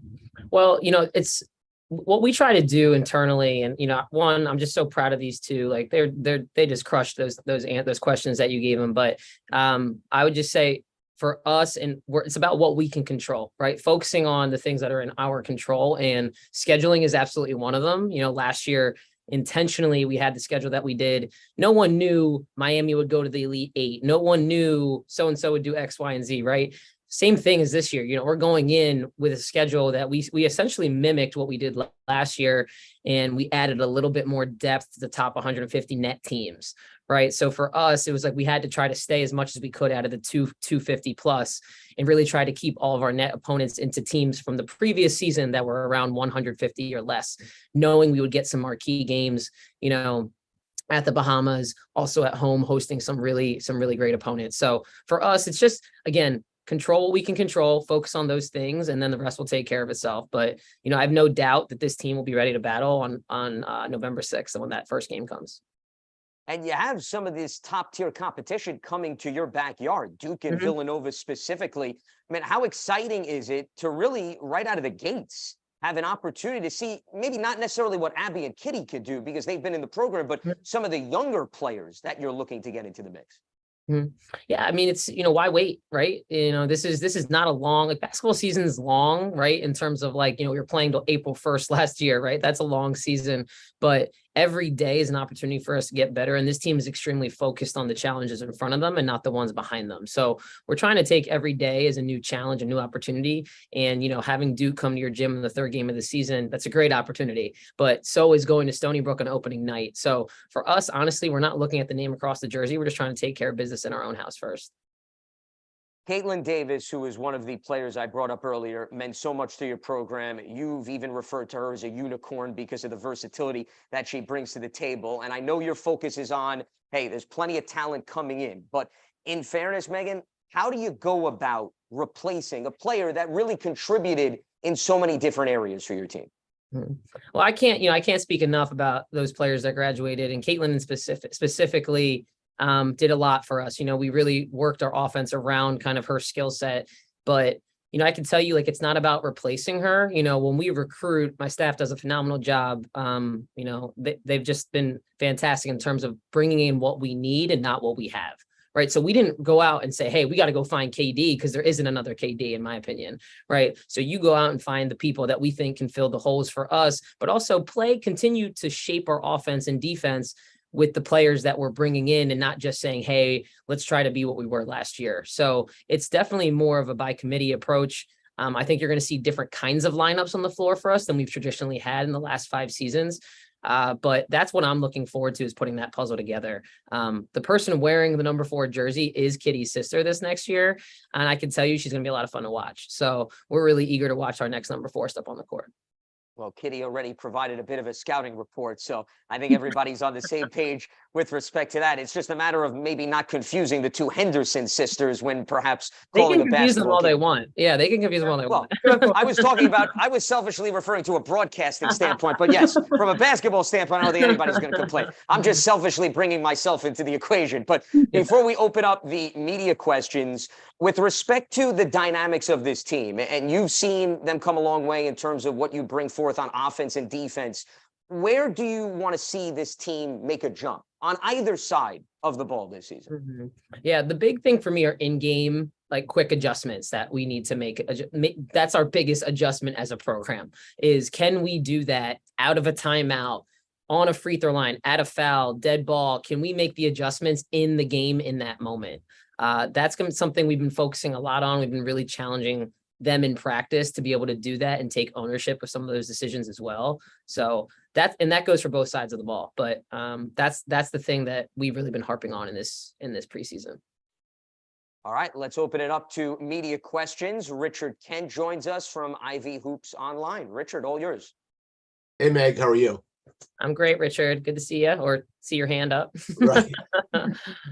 Well, it's what we try to do internally, and one, I'm just so proud of these two. Like they just crushed those questions that you gave them. But I would just say, for us, and it's about what we can control, right? Focusing on the things that are in our control, and scheduling is absolutely one of them. Last year, intentionally, we had the schedule that we did. No one knew Miami would go to the Elite Eight. No one knew so-and-so would do X, Y, and Z, right? Same thing as this year. We're going in with a schedule that we essentially mimicked what we did last year, and we added a little bit more depth to the top 150 net teams, right? So for us, it was like we had to try to stay as much as we could out of the 250 plus, and really try to keep all of our net opponents into teams from the previous season that were around 150 or less, knowing we would get some marquee games, at the Bahamas, also at home, hosting some really great opponents. So for us, it's just, again, control what we can control, focus on those things, and then the rest will take care of itself. But, I have no doubt that this team will be ready to battle on November 6th when that first game comes. And you have some of this top-tier competition coming to your backyard, Duke and Villanova specifically. I mean, how exciting is it to really, right out of the gates, have an opportunity to see maybe not necessarily what Abby and Kitty could do because they've been in the program, but some of the younger players that you're looking to get into the mix? Yeah, I mean, it's, why wait, right? This is not a long, like, basketball season is long, right? In terms of, like, we were playing till April 1st last year, right? That's a long season, but every day is an opportunity for us to get better. And this team is extremely focused on the challenges in front of them and not the ones behind them. So we're trying to take every day as a new challenge, a new opportunity. And, having Duke come to your gym in the third game of the season, that's a great opportunity, but so is going to Stony Brook on opening night. So for us, honestly, we're not looking at the name across the jersey. We're just trying to take care of business in our own house first. Caitlin Davis, who is one of the players I brought up earlier, meant so much to your program. You've even referred to her as a unicorn because of the versatility that she brings to the table. And I know your focus is on, hey, there's plenty of talent coming in. But in fairness, Megan, how do you go about replacing a player that really contributed in so many different areas for your team? Well, I can't speak enough about those players that graduated, and Caitlin specifically did a lot for us. We really worked our offense around kind of her skill set, but I can tell you, like, it's not about replacing her. When we recruit, my staff does a phenomenal job. They've just been fantastic in terms of bringing in what we need and not what we have. Right. So we didn't go out and say, hey, we got to go find KD, because there isn't another KD, in my opinion. Right. So you go out and find the people that we think can fill the holes for us, but also continue to shape our offense and defense with the players that we're bringing in, and not just saying, hey, let's try to be what we were last year. So it's definitely more of a by committee approach. I think you're going to see different kinds of lineups on the floor for us than we've traditionally had in the last 5 seasons. But that's what I'm looking forward to, is putting that puzzle together. The person wearing the number 4 jersey is Kitty's sister this next year. And I can tell you she's going to be a lot of fun to watch. So we're really eager to watch our next number 4 step on the court. Well, Kitty already provided a bit of a scouting report, so I think everybody's on the same page with respect to that. It's just a matter of maybe not confusing the 2 Henderson sisters when perhaps calling a basketball game. They can confuse them all they want. Yeah, they can confuse them all they want. I was selfishly referring to a broadcasting standpoint, but yes, from a basketball standpoint, I don't think anybody's going to complain. I'm just selfishly bringing myself into the equation. But before we open up the media questions, with respect to the dynamics of this team, and you've seen them come a long way in terms of what you bring forth on offense and defense, where do you want to see this team make a jump on either side of the ball this season. Yeah, the big thing for me are in-game, like quick adjustments that we need to make. That's our biggest adjustment as a program is, can we do that out of a timeout, on a free throw line, at a foul, dead ball? Can we make the adjustments in the game in that moment? That's something we've been focusing a lot on. We've been really challenging them in practice to be able to do that and take ownership of some of those decisions as well. So that goes for both sides of the ball. But that's the thing that we've really been harping on in this preseason. All right, let's open it up to media questions. Richard Kent joins us from Ivy Hoops Online. Richard, all yours. Hey, Meg, how are you? I'm great, Richard. Good to see you, or see your hand up. Right.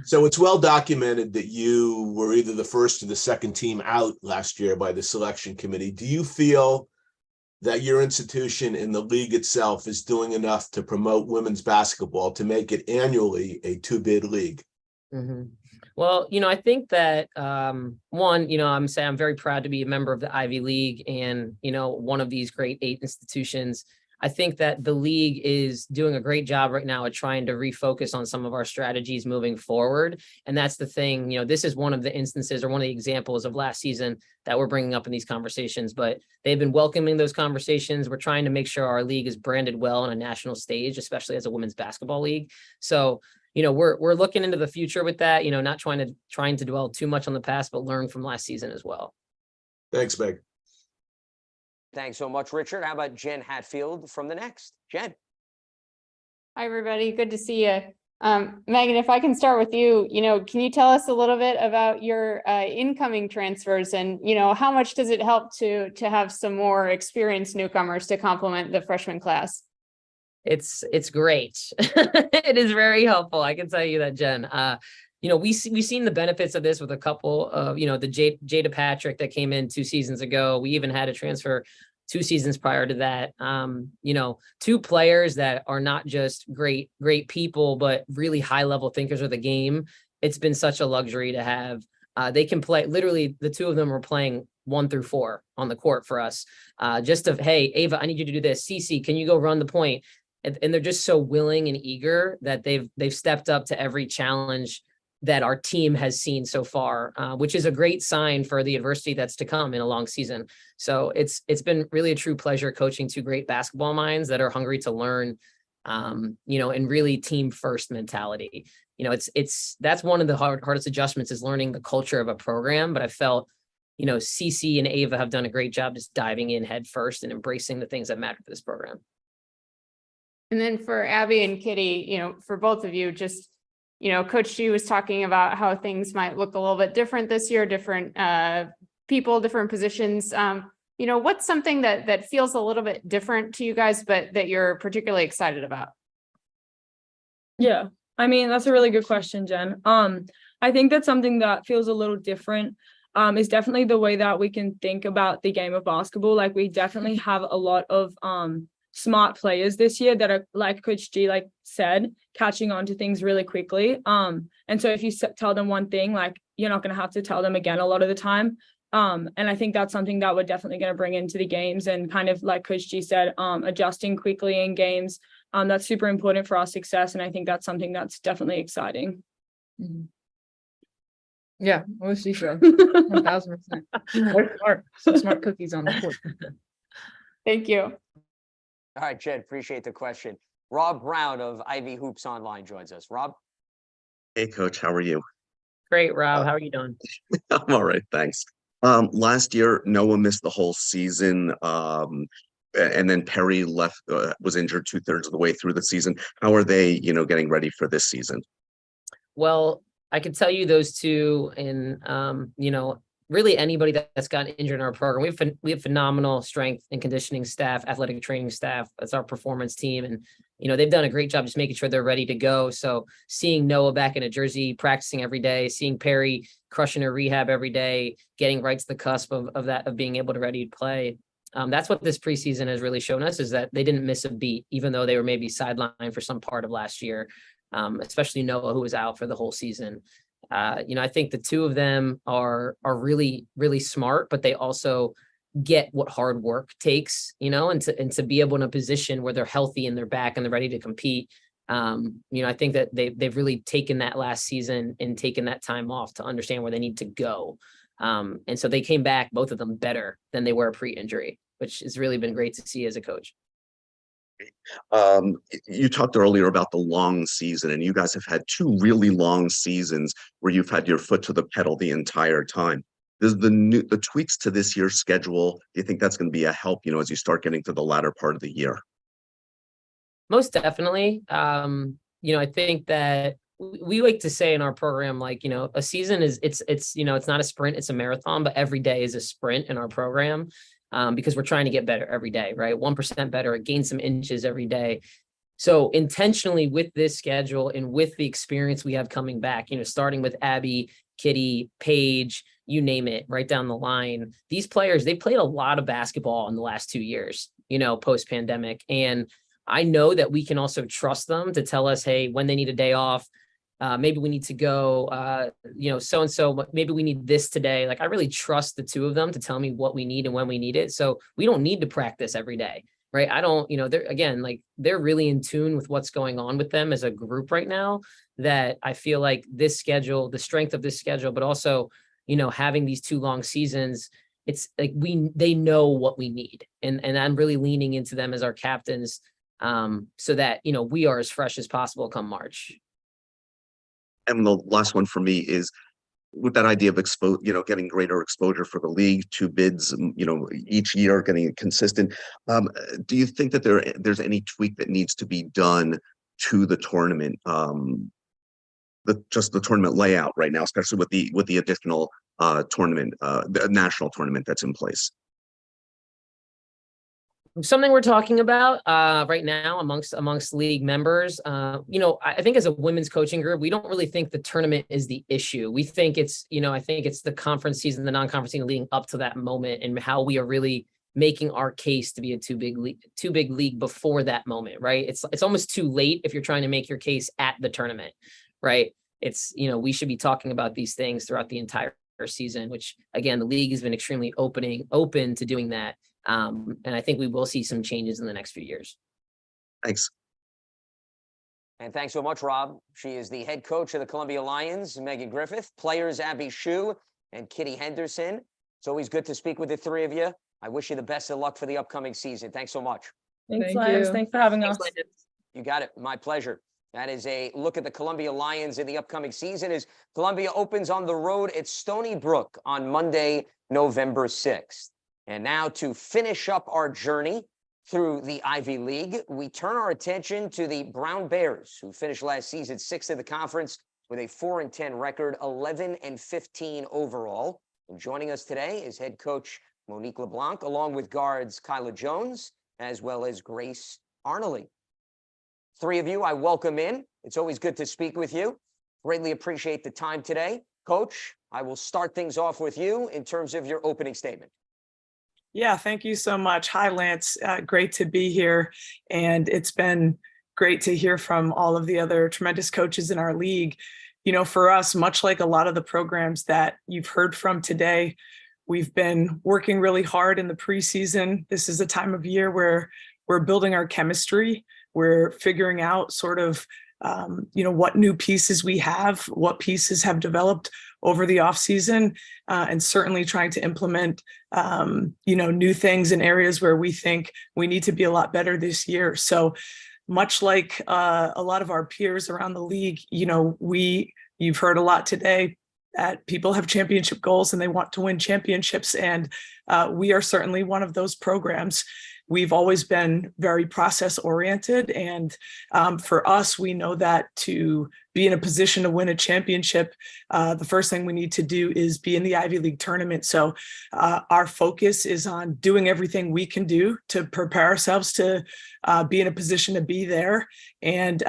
So it's well documented that you were either the first or the second team out last year by the selection committee. Do you feel that your institution and the league itself is doing enough to promote women's basketball to make it annually a two-bid league? Well, I think that one, I'm very proud to be a member of the Ivy League and, one of these great 8 institutions. I think that the league is doing a great job right now at trying to refocus on some of our strategies moving forward. And that's the thing, this is one of the instances or one of the examples of last season that we're bringing up in these conversations, but they've been welcoming those conversations. We're trying to make sure our league is branded well on a national stage, especially as a women's basketball league. So, we're looking into the future with that, not trying to dwell too much on the past, but learn from last season as well. Thanks, Meg. Thanks so much, Richard. How about Jen Hatfield from the Next? Jen. Hi, everybody. Good to see you. Megan, if I can start with you, can you tell us a little bit about your incoming transfers and, how much does it help to have some more experienced newcomers to complement the freshman class? It's great. It is very helpful. I can tell you that, Jen. We've seen the benefits of this with a couple of, the Jada Patrick that came in 2 seasons ago. We even had a transfer 2 seasons prior to that. 2 players that are not just great people, but really high level thinkers of the game. It's been such a luxury to have. They can play, literally the 2 of them were playing 1 through 4 on the court for us. Hey, Ava, I need you to do this. Cece, can you go run the point? And they're just so willing and eager that they've stepped up to every challenge that our team has seen so far, which is a great sign for the adversity that's to come in a long season. So it's been really a true pleasure coaching 2 great basketball minds that are hungry to learn, and really team first mentality. That's one of the hardest adjustments is learning the culture of a program. But I felt, Cece and Ava have done a great job just diving in head first and embracing the things that matter for this program. And then for Abby and Kitty, for both of you, just, Coach G was talking about how things might look a little bit different this year, different people, different positions. What's something that feels a little bit different to you guys, but that you're particularly excited about? Yeah, that's a really good question, Jen. I think that's something that feels a little different. Is definitely the way that we can think about the game of basketball. Like we definitely have a lot of smart players this year that are, like Coach G said, catching on to things really quickly. And so if you tell them one thing, you're not going to have to tell them again a lot of the time. And I think that's something that we're definitely going to bring into the games, and kind of like Coach G said, adjusting quickly in games. That's super important for our success. And I think that's something that's definitely exciting. Yeah, mostly so. 1000%. Some smart cookies on the court. Thank you. All right, Jed, appreciate the question. Rob Brown of Ivy Hoops Online joins us. Rob? Hey, Coach, how are you? Great, Rob. How are you doing? I'm all right, thanks. Last year, Noah missed the whole season, and then Perry left, was injured 2/3 of the way through the season. How are they, getting ready for this season? Well, I can tell you those 2, and really anybody that's gotten injured in our program. We have phenomenal strength and conditioning staff, athletic training staff. That's our performance team. And, they've done a great job just making sure they're ready to go. So seeing Noah back in a jersey, practicing every day, seeing Perry crushing her rehab every day, getting right to the cusp of being able to ready to play. That's what this preseason has really shown us, is that they didn't miss a beat, even though they were maybe sidelined for some part of last year, especially Noah, who was out for the whole season. I think the 2 of them are really, really smart, but they also get what hard work takes, and to be able in a position where they're healthy and they're back and they're ready to compete. I think that they've really taken that last season and taken that time off to understand where they need to go. And so they came back, both of them, better than they were pre-injury, which has really been great to see as a coach. You talked earlier about the long season, and you guys have had 2 really long seasons where you've had your foot to the pedal the entire time. Does the tweaks to this year's schedule, do you think that's going to be a help, as you start getting to the latter part of the year? Most definitely. I think that we like to say in our program, like, a season is it's not a sprint, it's a marathon, but every day is a sprint in our program. Because we're trying to get better every day, right? 1% better, gain some inches every day. So intentionally with this schedule and with the experience we have coming back, starting with Abby, Kitty, Paige, you name it, right down the line. These players, they played a lot of basketball in the last 2 years, post-pandemic. And I know that we can also trust them to tell us, hey, when they need a day off, maybe we need to go, so-and-so, maybe we need this today. Like, I really trust the 2 of them to tell me what we need and when we need it. So we don't need to practice every day, right? They're really in tune with what's going on with them as a group right now, that I feel like this schedule, the strength of this schedule, but also, having these 2 long seasons, it's like they know what we need. And I'm really leaning into them as our captains, so that, we are as fresh as possible come March. And the last one for me is with that idea of getting greater exposure for the league, 2 bids, each year, getting it consistent. Do you think that there's any tweak that needs to be done to the tournament, the tournament layout right now, especially with the additional tournament, the national tournament that's in place? Something we're talking about right now amongst league members. I think as a women's coaching group, we don't really think the tournament is the issue. We think it's, I think it's the conference season, the non-conference season leading up to that moment, and how we are really making our case to be a too big league before that moment, right? It's almost too late if you're trying to make your case at the tournament, right? It's, we should be talking about these things throughout the entire season, which again, the league has been extremely open to doing that. And I think we will see some changes in the next few years. Thanks. And thanks so much, Rob. She is the head coach of the Columbia Lions, Megan Griffith, players Abby Shue and Kitty Henderson. It's always good to speak with the 3 of you. I wish you the best of luck for the upcoming season. Thanks so much. Thanks, Lance. Thanks for having us. You got it. My pleasure. That is a look at the Columbia Lions in the upcoming season as Columbia opens on the road at Stony Brook on Monday, November 6th. And now to finish up our journey through the Ivy League, we turn our attention to the Brown Bears, who finished last season 6th in the conference with a 4-10 record, 11-15 overall. And joining us today is head coach Monique LeBlanc, along with guards Kyla Jones, as well as Grace Arnoley. 3 of you, I welcome in. It's always good to speak with you. Greatly appreciate the time today. Coach, I will start things off with you in terms of your opening statement. Yeah, thank you so much. Hi, Lance. Great to be here. And it's been great to hear from all of the other tremendous coaches in our league. For us, much like a lot of the programs that you've heard from today, we've been working really hard in the preseason. This is a time of year where we're building our chemistry. We're figuring out sort of, what new pieces we have, what pieces have developed over the off season, and certainly trying to implement, new things in areas where we think we need to be a lot better this year. So much like a lot of our peers around the league, you've heard a lot today that people have championship goals and they want to win championships. And we are certainly one of those programs. We've always been very process oriented. And for us, we know that to be in a position to win a championship, the first thing we need to do is be in the Ivy League tournament. So our focus is on doing everything we can do to prepare ourselves to be in a position to be there. And,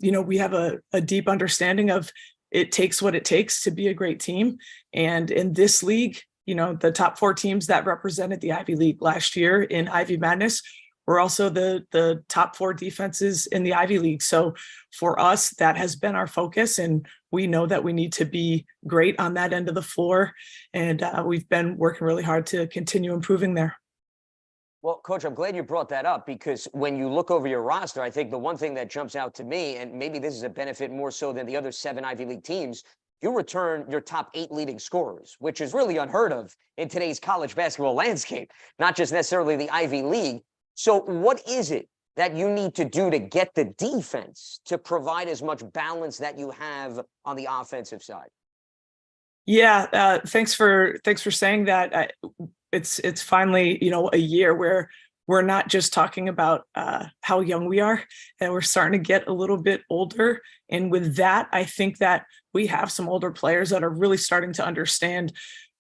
we have a deep understanding of it takes what it takes to be a great team. And in this league, the top 4 teams that represented the Ivy League last year in Ivy Madness were also the top 4 defenses in the Ivy League. So for us, that has been our focus. And we know that we need to be great on that end of the floor. And we've been working really hard to continue improving there. Well, Coach, I'm glad you brought that up because when you look over your roster, I think the one thing that jumps out to me, and maybe this is a benefit more so than the other 7 Ivy League teams, you return your top 8 leading scorers, which is really unheard of in today's college basketball landscape, not just necessarily the Ivy League. So what is it that you need to do to get the defense to provide as much balance that you have on the offensive side? Yeah, thanks for saying that. It's finally, a year where we're not just talking about how young we are, and we're starting to get a little bit older. And with that, I think that we have some older players that are really starting to understand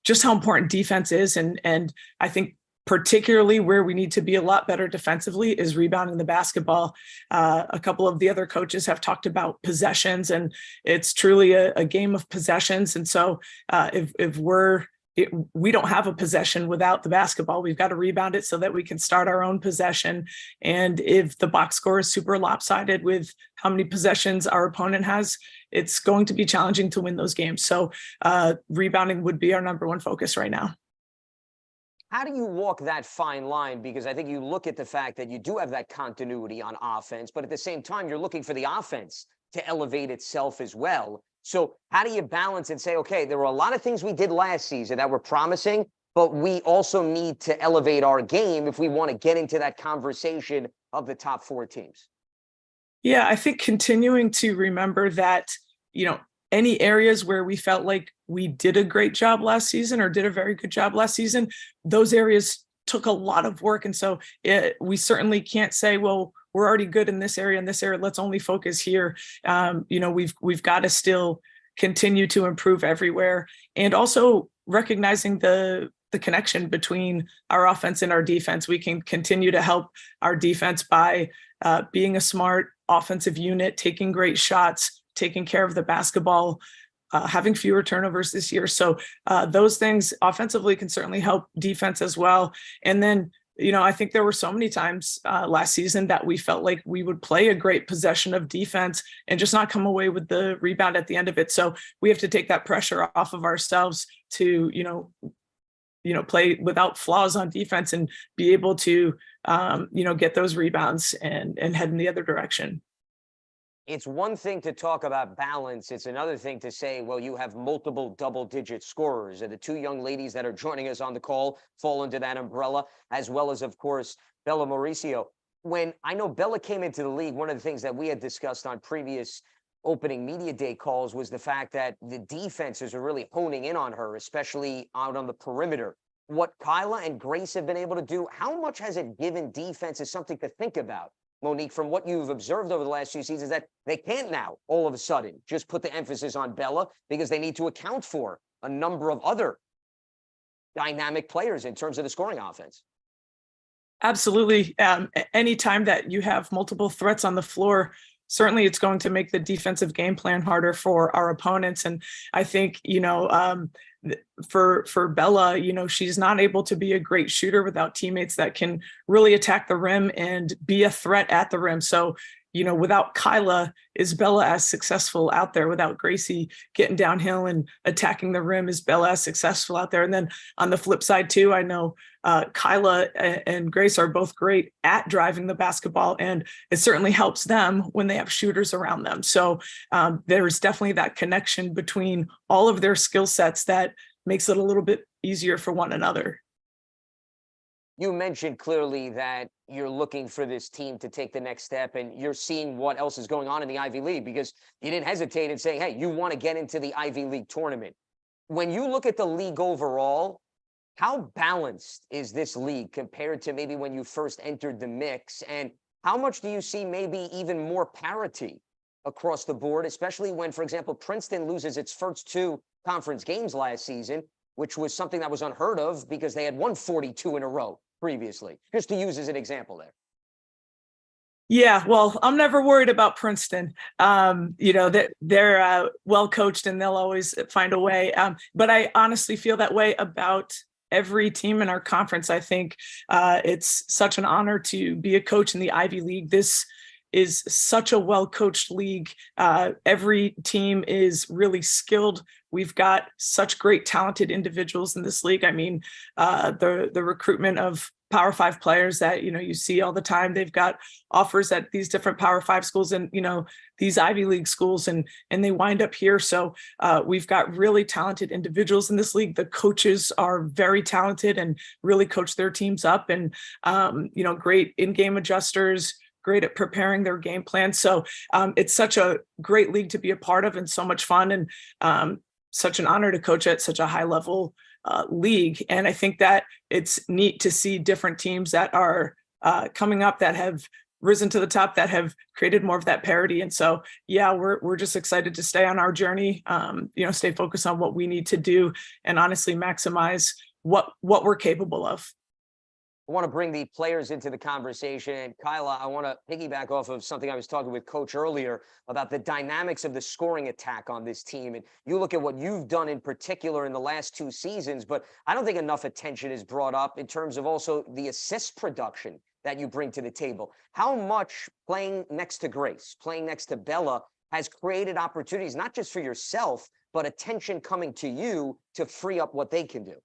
just how important defense is. And I think particularly where we need to be a lot better defensively is rebounding the basketball. A couple of the other coaches have talked about possessions, and it's truly a game of possessions. And so if we don't have a possession without the basketball, we've got to rebound it so that we can start our own possession. And if the box score is super lopsided with how many possessions our opponent has, it's going to be challenging to win those games. So rebounding would be our number one focus right now. How do you walk that fine line? Because I think you look at the fact that you do have that continuity on offense, but at the same time, you're looking for the offense to elevate itself as well. So how do you balance and say, okay, there were a lot of things we did last season that were promising, but we also need to elevate our game if we want to get into that conversation of the top 4 teams? Yeah, I think continuing to remember that, any areas where we felt like we did a great job last season or did a very good job last season, those areas took a lot of work. And so we certainly can't say, well, we're already good in this area and this area, let's only focus here. We've got to still continue to improve everywhere. And also recognizing the connection between our offense and our defense. We can continue to help our defense by being a smart offensive unit, taking great shots, taking care of the basketball, having fewer turnovers this year. So those things offensively can certainly help defense as well. And then, I think there were so many times last season that we felt like we would play a great possession of defense and just not come away with the rebound at the end of it. So we have to take that pressure off of ourselves to, play without flaws on defense and be able to, get those rebounds and head in the other direction. It's one thing to talk about balance. It's another thing to say, well, you have multiple double-digit scorers. And the 2 young ladies that are joining us on the call fall into that umbrella, as well as, of course, Bella Mauricio. When I know Bella came into the league, one of the things that we had discussed on previous opening media day calls was the fact that the defenses are really honing in on her, especially out on the perimeter. What Kyla and Grace have been able to do, how much has it given defenses something to think about? Monique, from what you've observed over the last few seasons, that they can't now all of a sudden just put the emphasis on Bella because they need to account for a number of other dynamic players in terms of the scoring offense. Absolutely. Anytime that you have multiple threats on the floor, certainly it's going to make the defensive game plan harder for our opponents. And I think, for Bella, she's not able to be a great shooter without teammates that can really attack the rim and be a threat at the rim. So, without Kyla, is Bella as successful out there? Without Gracie getting downhill and attacking the rim, is Bella as successful out there? And then on the flip side too, I know Kyla and Grace are both great at driving the basketball, and it certainly helps them when they have shooters around them. So there's definitely that connection between all of their skill sets that makes it a little bit easier for one another. You mentioned clearly that you're looking for this team to take the next step, and you're seeing what else is going on in the Ivy League because you didn't hesitate in saying, hey, you want to get into the Ivy League tournament. When you look at the league overall, how balanced is this league compared to maybe when you first entered the mix? And how much do you see maybe even more parity across the board, especially when, for example, Princeton loses its first 2 conference games last season, which was something that was unheard of because they had won 42 in a row previously, just to use as an example there. Yeah, well, I'm never worried about Princeton. They're well coached and they'll always find a way. But I honestly feel that way about every team in our conference. I think it's such an honor to be a coach in the Ivy League. This is such a well-coached league. Every team is really skilled. We've got such great talented individuals in this league. I mean, the recruitment of Power 5 players that, you see all the time. They've got offers at these different Power 5 schools and, these Ivy League schools, and they wind up here. So we've got really talented individuals in this league. The coaches are very talented and really coach their teams up, and, great in-game adjusters, great at preparing their game plan. So it's such a great league to be a part of and so much fun, and such an honor to coach at such a high level league. And I think that it's neat to see different teams that are coming up that have risen to the top, that have created more of that parity. And so, yeah, we're just excited to stay on our journey, stay focused on what we need to do, and honestly maximize what we're capable of. I want to bring the players into the conversation. And Kyla, I want to piggyback off of something I was talking with Coach earlier about the dynamics of the scoring attack on this team. And you look at what you've done in particular in the last 2 seasons, but I don't think enough attention is brought up in terms of also the assist production that you bring to the table. How much playing next to Grace, playing next to Bella has created opportunities, not just for yourself, but attention coming to you to free up what they can do?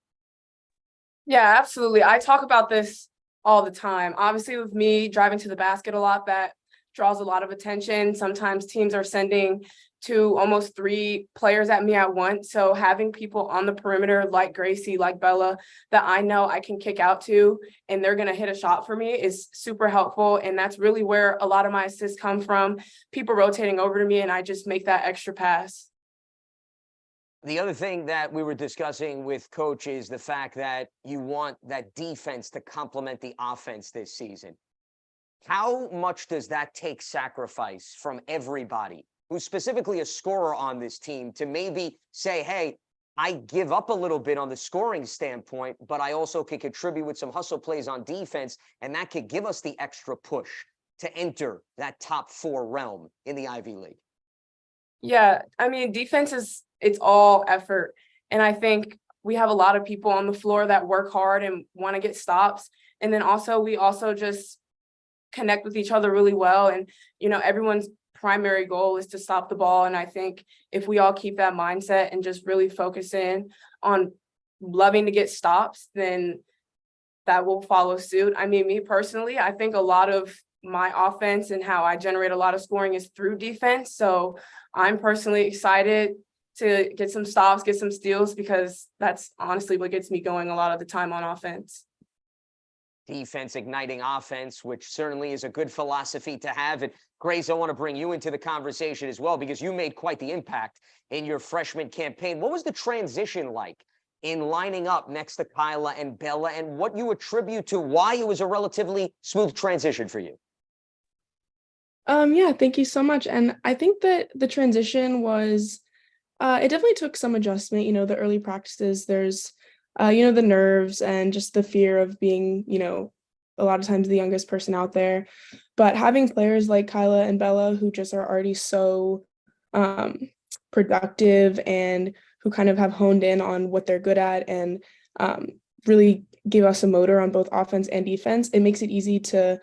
Yeah, absolutely. I talk about this all the time. Obviously, with me driving to the basket a lot, that draws a lot of attention. Sometimes teams are sending 2, almost 3 players at me at once. So having people on the perimeter like Gracie, like Bella, that I know I can kick out to and they're going to hit a shot for me is super helpful. And that's really where a lot of my assists come from. People rotating over to me and I just make that extra pass. The other thing that we were discussing with Coach is the fact that you want that defense to complement the offense this season. How much does that take sacrifice from everybody who's specifically a scorer on this team to maybe say, hey, I give up a little bit on the scoring standpoint, but I also could contribute with some hustle plays on defense, and that could give us the extra push to enter that top 4 realm in the Ivy League? Yeah, I mean, defense it's all effort. And I think we have a lot of people on the floor that work hard and want to get stops. And then we also just connect with each other really well. And, everyone's primary goal is to stop the ball. And I think if we all keep that mindset and just really focus in on loving to get stops, then that will follow suit. I mean, me personally, I think a lot of my offense and how I generate a lot of scoring is through defense. So I'm personally excited to get some stops, get some steals, because that's honestly what gets me going a lot of the time on offense. Defense igniting offense, which certainly is a good philosophy to have. And Grace, I want to bring you into the conversation as well, because you made quite the impact in your freshman campaign. What was the transition like in lining up next to Kyla and Bella, and what you attribute to why it was a relatively smooth transition for you? Yeah, thank you so much. And I think that the transition was, it definitely took some adjustment. The early practices, there's, the nerves and just the fear of being, a lot of times the youngest person out there. But having players like Kyla and Bella who just are already so productive and who kind of have honed in on what they're good at and really give us a motor on both offense and defense, it makes it easy to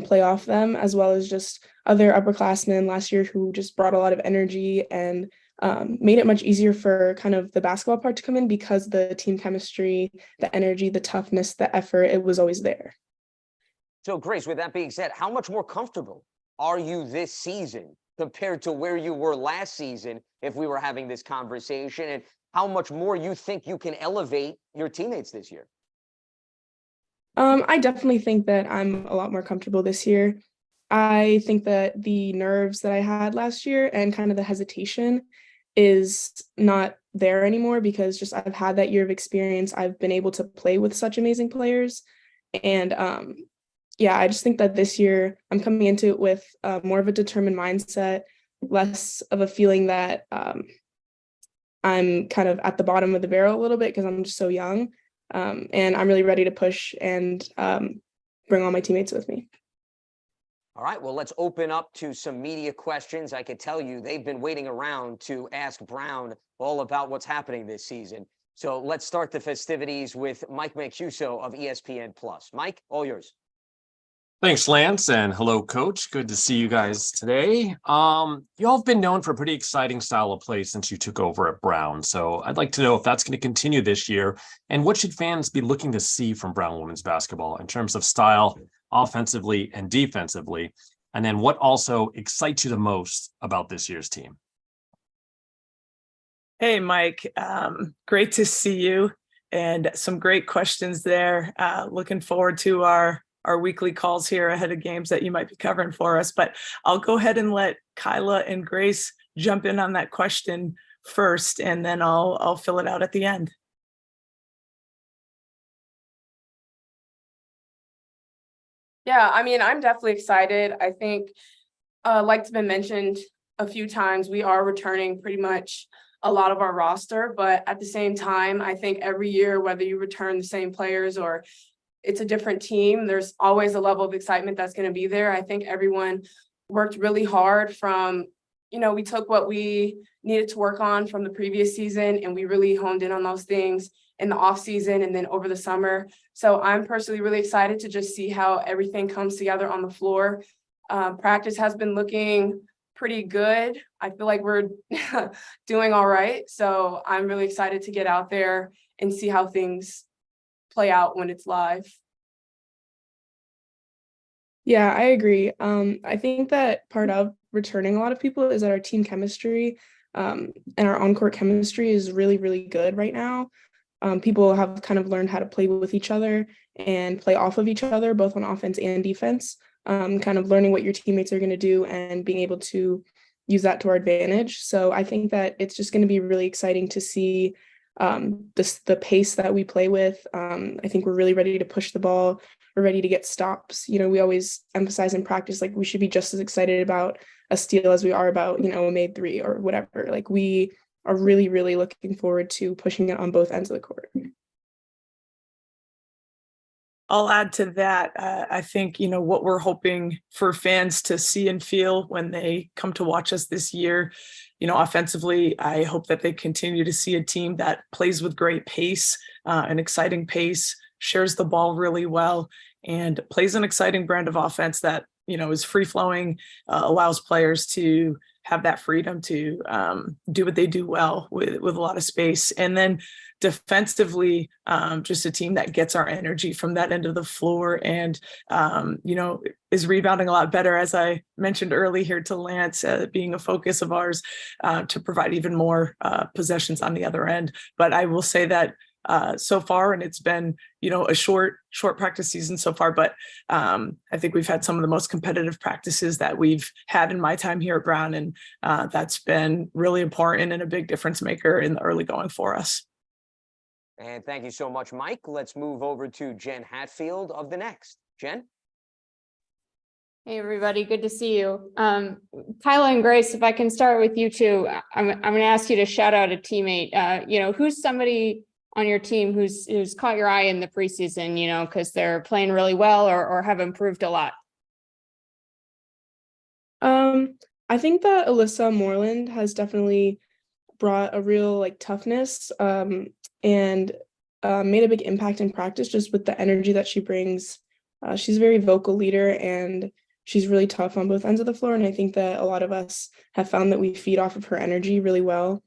play off them, as well as just other upperclassmen last year who just brought a lot of energy and made it much easier for kind of the basketball part to come in, because the team chemistry, the energy, the toughness, the effort, it was always there. So Grace, with that being said, how much more comfortable are you this season compared to where you were last season if we were having this conversation, and how much more you think you can elevate your teammates this year? I definitely think that I'm a lot more comfortable this year. I think that the nerves that I had last year and kind of the hesitation is not there anymore, because just I've had that year of experience. I've been able to play with such amazing players. And I just think that this year I'm coming into it with more of a determined mindset, less of a feeling that I'm kind of at the bottom of the barrel a little bit because I'm just so young. And I'm really ready to push and bring all my teammates with me. All right, well, let's open up to some media questions. I can tell you they've been waiting around to ask Brown all about what's happening this season. So let's start the festivities with Mike Mancuso of ESPN+. Mike, all yours. Thanks, Lance, and hello, Coach. Good to see you guys today. Y'all have been known for a pretty exciting style of play since you took over at Brown. So I'd like to know if that's going to continue this year, and what should fans be looking to see from Brown women's basketball in terms of style, offensively and defensively, and then what also excites you the most about this year's team? Hey, Mike. Great to see you, and some great questions there. Looking forward to our weekly calls here ahead of games that you might be covering for us. But I'll go ahead and let Kyla and Grace jump in on that question first, and then I'll fill it out at the end. Yeah, I mean, I'm definitely excited. I think, like it's been mentioned a few times, we are returning pretty much a lot of our roster, but at the same time, I think every year, whether you return the same players or it's a different team, there's always a level of excitement that's going to be there. I think everyone worked really hard from, we took what we needed to work on from the previous season and we really honed in on those things in the off season and then over the summer. So I'm personally really excited to just see how everything comes together on the floor. Practice has been looking pretty good. I feel like we're doing all right. So I'm really excited to get out there and see how things play out when it's live. Yeah, I agree. I think that part of returning a lot of people is that our team chemistry and our on-court chemistry is really, really good right now. People have kind of learned how to play with each other and play off of each other, both on offense and defense, kind of learning what your teammates are going to do and being able to use that to our advantage. So I think that it's just going to be really exciting to see the pace that we play with. I think we're really ready to push the ball. We're ready to get stops. We always emphasize in practice, like we should be just as excited about a steal as we are about, a made three or whatever. Like we are really, really looking forward to pushing it on both ends of the court. I'll add to that. I think, what we're hoping for fans to see and feel when they come to watch us this year, offensively, I hope that they continue to see a team that plays with great pace, an exciting pace, shares the ball really well, and plays an exciting brand of offense that, is free flowing, allows players to have that freedom to do what they do well with a lot of space. And then defensively, just a team that gets our energy from that end of the floor and, is rebounding a lot better, as I mentioned early here to Lance, being a focus of ours to provide even more possessions on the other end. But I will say that so far, and it's been, a short practice season so far, but I think we've had some of the most competitive practices that we've had in my time here at Brown. And that's been really important and a big difference maker in the early going for us. And thank you so much, Mike. Let's move over to Jen Hatfield of The Next. Jen? Hey, everybody. Good to see you. Kyla and Grace, if I can start with you two, I'm going to ask you to shout out a teammate. Who's somebody on your team who's caught your eye in the preseason, because they're playing really well or have improved a lot? I think that Alyssa Moreland has definitely brought a real toughness and made a big impact in practice just with the energy that she brings. She's a very vocal leader and she's really tough on both ends of the floor. And I think that a lot of us have found that we feed off of her energy really well.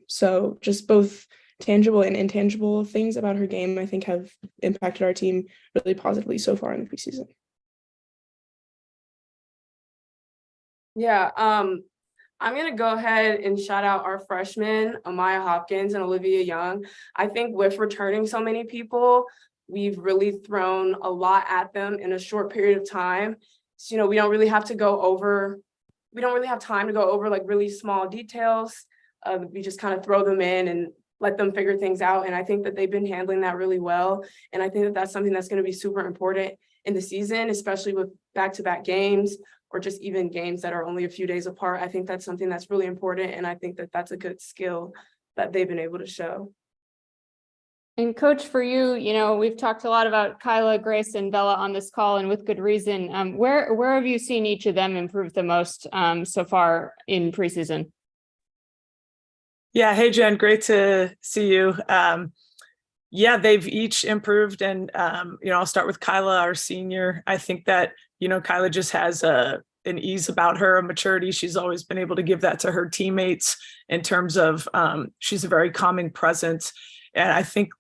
So just both tangible and intangible things about her game, I think, have impacted our team really positively so far in the preseason. Yeah, I'm going to go ahead and shout out our freshmen, Amaya Hopkins and Olivia Young. I think with returning so many people, we've really thrown a lot at them in a short period of time. So, we don't really have time to go over really small details. We just kind of throw them in and let them figure things out. And I think that they've been handling that really well. And I think that that's something that's going to be super important in the season, especially with back-to-back games or just even games that are only a few days apart. I think that's something that's really important. And I think that that's a good skill that they've been able to show. And Coach, for you, we've talked a lot about Kyla, Grace, and Bella on this call, and with good reason. Where have you seen each of them improve the most so far in preseason? Yeah. Hey, Jen, great to see you. Yeah, they've each improved. And, I'll start with Kyla, our senior. I think that, Kyla just has an ease about her, a maturity. She's always been able to give that to her teammates in terms of she's a very calming presence. And I think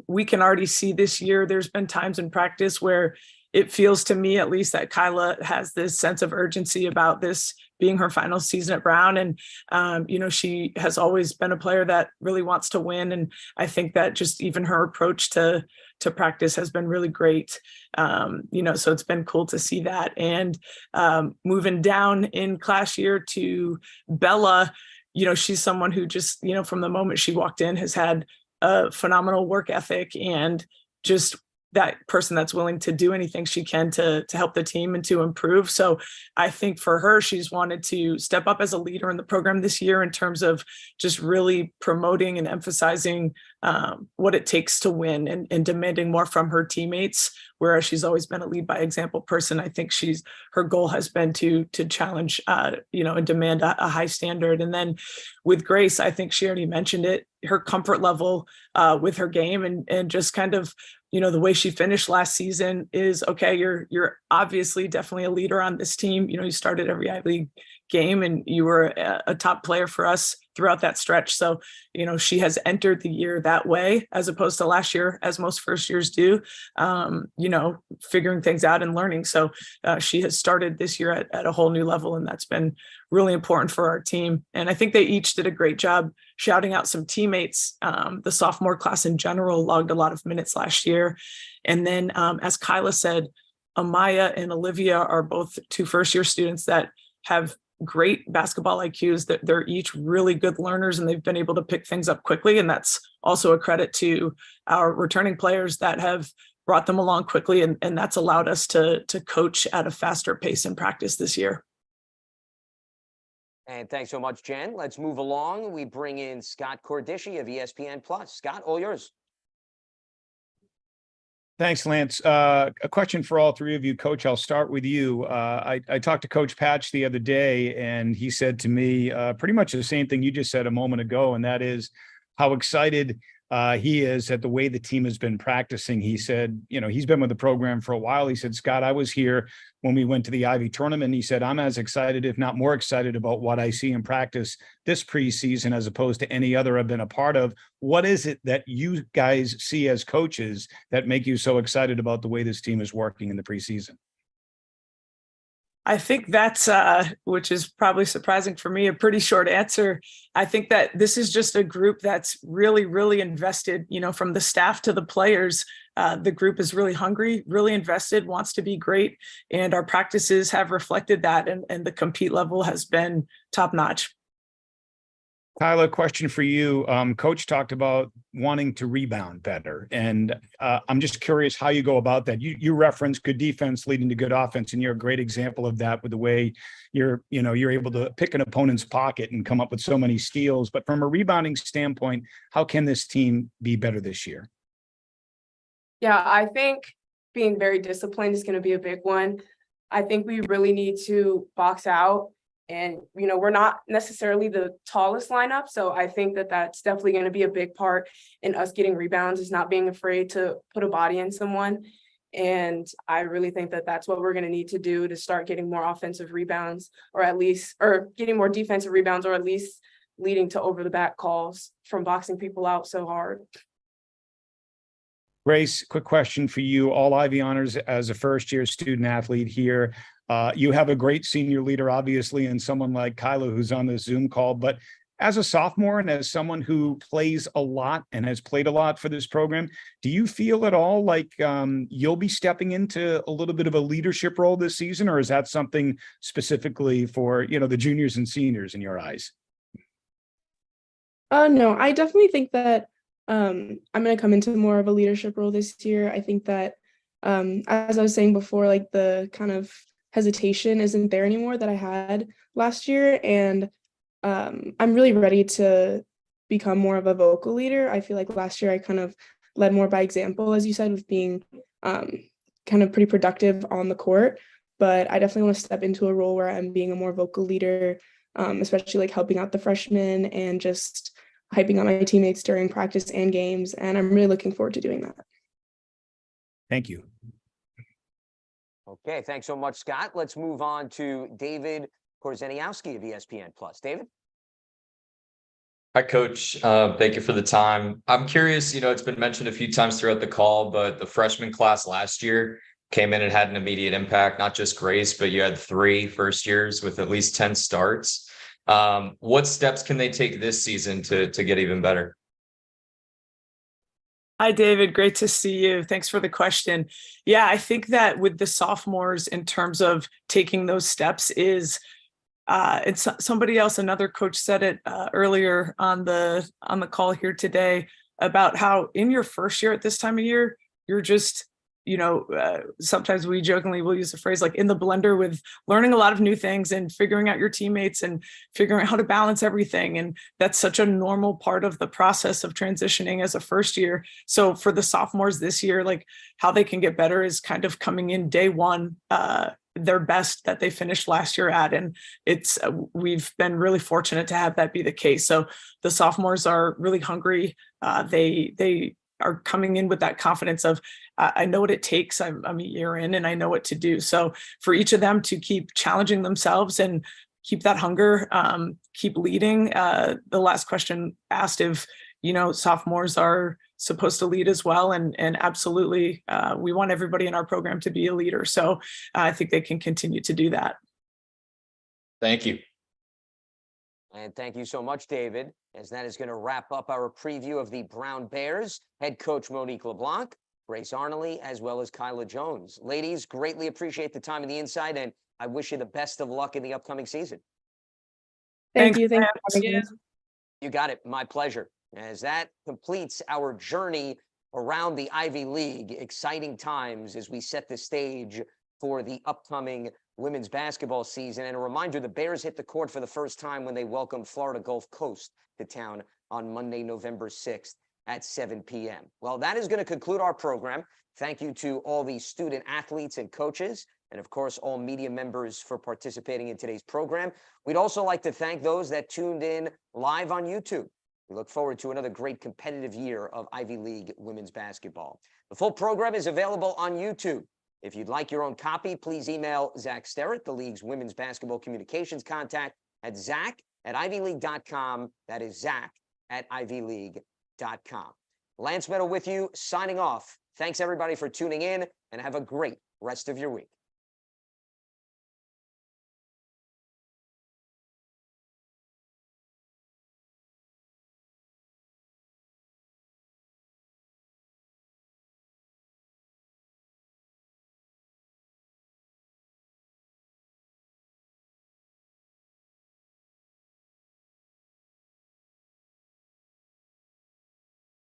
we can already see this year, there's been times in practice where it feels to me, at least, that Kyla has this sense of urgency about this being her final season at Brown. And, she has always been a player that really wants to win. And I think that just even her approach to practice has been really great. So it's been cool to see that. And moving down in class year to Bella, she's someone who just, from the moment she walked in has had a phenomenal work ethic and just that person that's willing to do anything she can to help the team and to improve. So I think for her, she's wanted to step up as a leader in the program this year in terms of just really promoting and emphasizing what it takes to win and demanding more from her teammates. Whereas she's always been a lead by example person. I think her goal has been to challenge, and demand a high standard. And then with Grace, I think she already mentioned it, her comfort level with her game and just kind of, the way she finished last season is, okay, you're obviously definitely a leader on this team. You started every Ivy League game and you were a top player for us throughout that stretch. So, she has entered the year that way, as opposed to last year, as most first years do, figuring things out and learning. So she has started this year at a whole new level, and that's been really important for our team. And I think they each did a great job shouting out some teammates. The sophomore class in general logged a lot of minutes last year. And then, as Kyla said, Amaya and Olivia are both 2 first-year students that have great basketball IQs, that they're each really good learners and they've been able to pick things up quickly. And that's also a credit to our returning players that have brought them along quickly. And that's allowed us to coach at a faster pace in practice this year. And thanks so much, Jen. Let's move along. We bring in Scott Cordisci of ESPN Plus. Scott, all yours. Thanks, Lance. A question for all 3 of you. Coach, I'll start with you. I talked to Coach Patch the other day, and he said to me pretty much the same thing you just said a moment ago, and that is how excited he is at the way the team has been practicing. He said, he's been with the program for a while. He said, Scott, I was here when we went to the Ivy tournament. He said, I'm as excited, if not more excited, about what I see in practice this preseason as opposed to any other I've been a part of. What is it that you guys see as coaches that make you so excited about the way this team is working in the preseason? I think that's, which is probably surprising for me, a pretty short answer. I think that this is just a group that's really, really invested, from the staff to the players. The group is really hungry, really invested, wants to be great. And our practices have reflected that. And the compete level has been top notch. Kyla, question for you. Coach talked about wanting to rebound better. And I'm just curious how you go about that. You referenced good defense leading to good offense, and you're a great example of that with the way you're able to pick an opponent's pocket and come up with so many steals. But from a rebounding standpoint, how can this team be better this year? Yeah, I think being very disciplined is going to be a big one. I think we really need to box out. And, we're not necessarily the tallest lineup. So I think that that's definitely going to be a big part in us getting rebounds, is not being afraid to put a body in someone. And I really think that that's what we're going to need to do to start getting more offensive rebounds, or getting more defensive rebounds, or at least leading to over the back calls from boxing people out so hard. Grace, quick question for you. All Ivy honors as a first-year student athlete here. You have a great senior leader, obviously, and someone like Kyla who's on the Zoom call. But as a sophomore and as someone who plays a lot and has played a lot for this program, do you feel at all like you'll be stepping into a little bit of a leadership role this season, or is that something specifically for, the juniors and seniors in your eyes? No, I definitely think that I'm going to come into more of a leadership role this year. I think that, as I was saying before, like the kind of hesitation isn't there anymore that I had last year. And I'm really ready to become more of a vocal leader. I feel like last year I kind of led more by example, as you said, with being kind of pretty productive on the court. But I definitely want to step into a role where I'm being a more vocal leader, especially like helping out the freshmen and just hyping on my teammates during practice and games. And I'm really looking forward to doing that. Thank you. Okay, thanks so much, Scott. Let's move on to David Korzeniowski of ESPN Plus. David? Hi, Coach. Thank you for the time. I'm curious, it's been mentioned a few times throughout the call, but the freshman class last year came in and had an immediate impact, not just Grace, but you had 3 first years with at least 10 starts. What steps can they take this season to get even better? Hi, David. Great to see you. Thanks for the question. Yeah, I think that with the sophomores, in terms of taking those steps, is it's somebody else, another coach said it earlier on the call here today about how in your first year at this time of year, you're just, sometimes we jokingly will use the phrase like in the blender with learning a lot of new things and figuring out your teammates and figuring out how to balance everything. And that's such a normal part of the process of transitioning as a first year. So for the sophomores this year, like how they can get better is kind of coming in day one, their best that they finished last year at. And we've been really fortunate to have that be the case. So the sophomores are really hungry. They are coming in with that confidence of, I know what it takes. I'm a year in and I know what to do. So for each of them to keep challenging themselves and keep that hunger, keep leading. The last question asked if, sophomores are supposed to lead as well. And absolutely, we want everybody in our program to be a leader. So I think they can continue to do that. Thank you. And thank you so much, David, as that is going to wrap up our preview of the Brown Bears. Head coach Monique LeBlanc, Grace Arnoley, as well as Kyla Jones. Ladies, greatly appreciate the time and the insight, and I wish you the best of luck in the upcoming season. Thank you. Thanks for having me. You got it. My pleasure. As that completes our journey around the Ivy League, exciting times as we set the stage for the upcoming women's basketball season. And a reminder, the Bears hit the court for the first time when they welcomed Florida Gulf Coast to town on Monday, November 6th at 7 p.m. Well, that is going to conclude our program. Thank you to all the student athletes and coaches, and of course, all media members for participating in today's program. We'd also like to thank those that tuned in live on YouTube. We look forward to another great competitive year of Ivy League women's basketball. The full program is available on YouTube. If you'd like your own copy, please email Zach Sterrett, the league's women's basketball communications contact, at zach@ivyleague.com. That is zach@ivyleague.com. Lance Meadow with you, signing off. Thanks, everybody, for tuning in, and have a great rest of your week.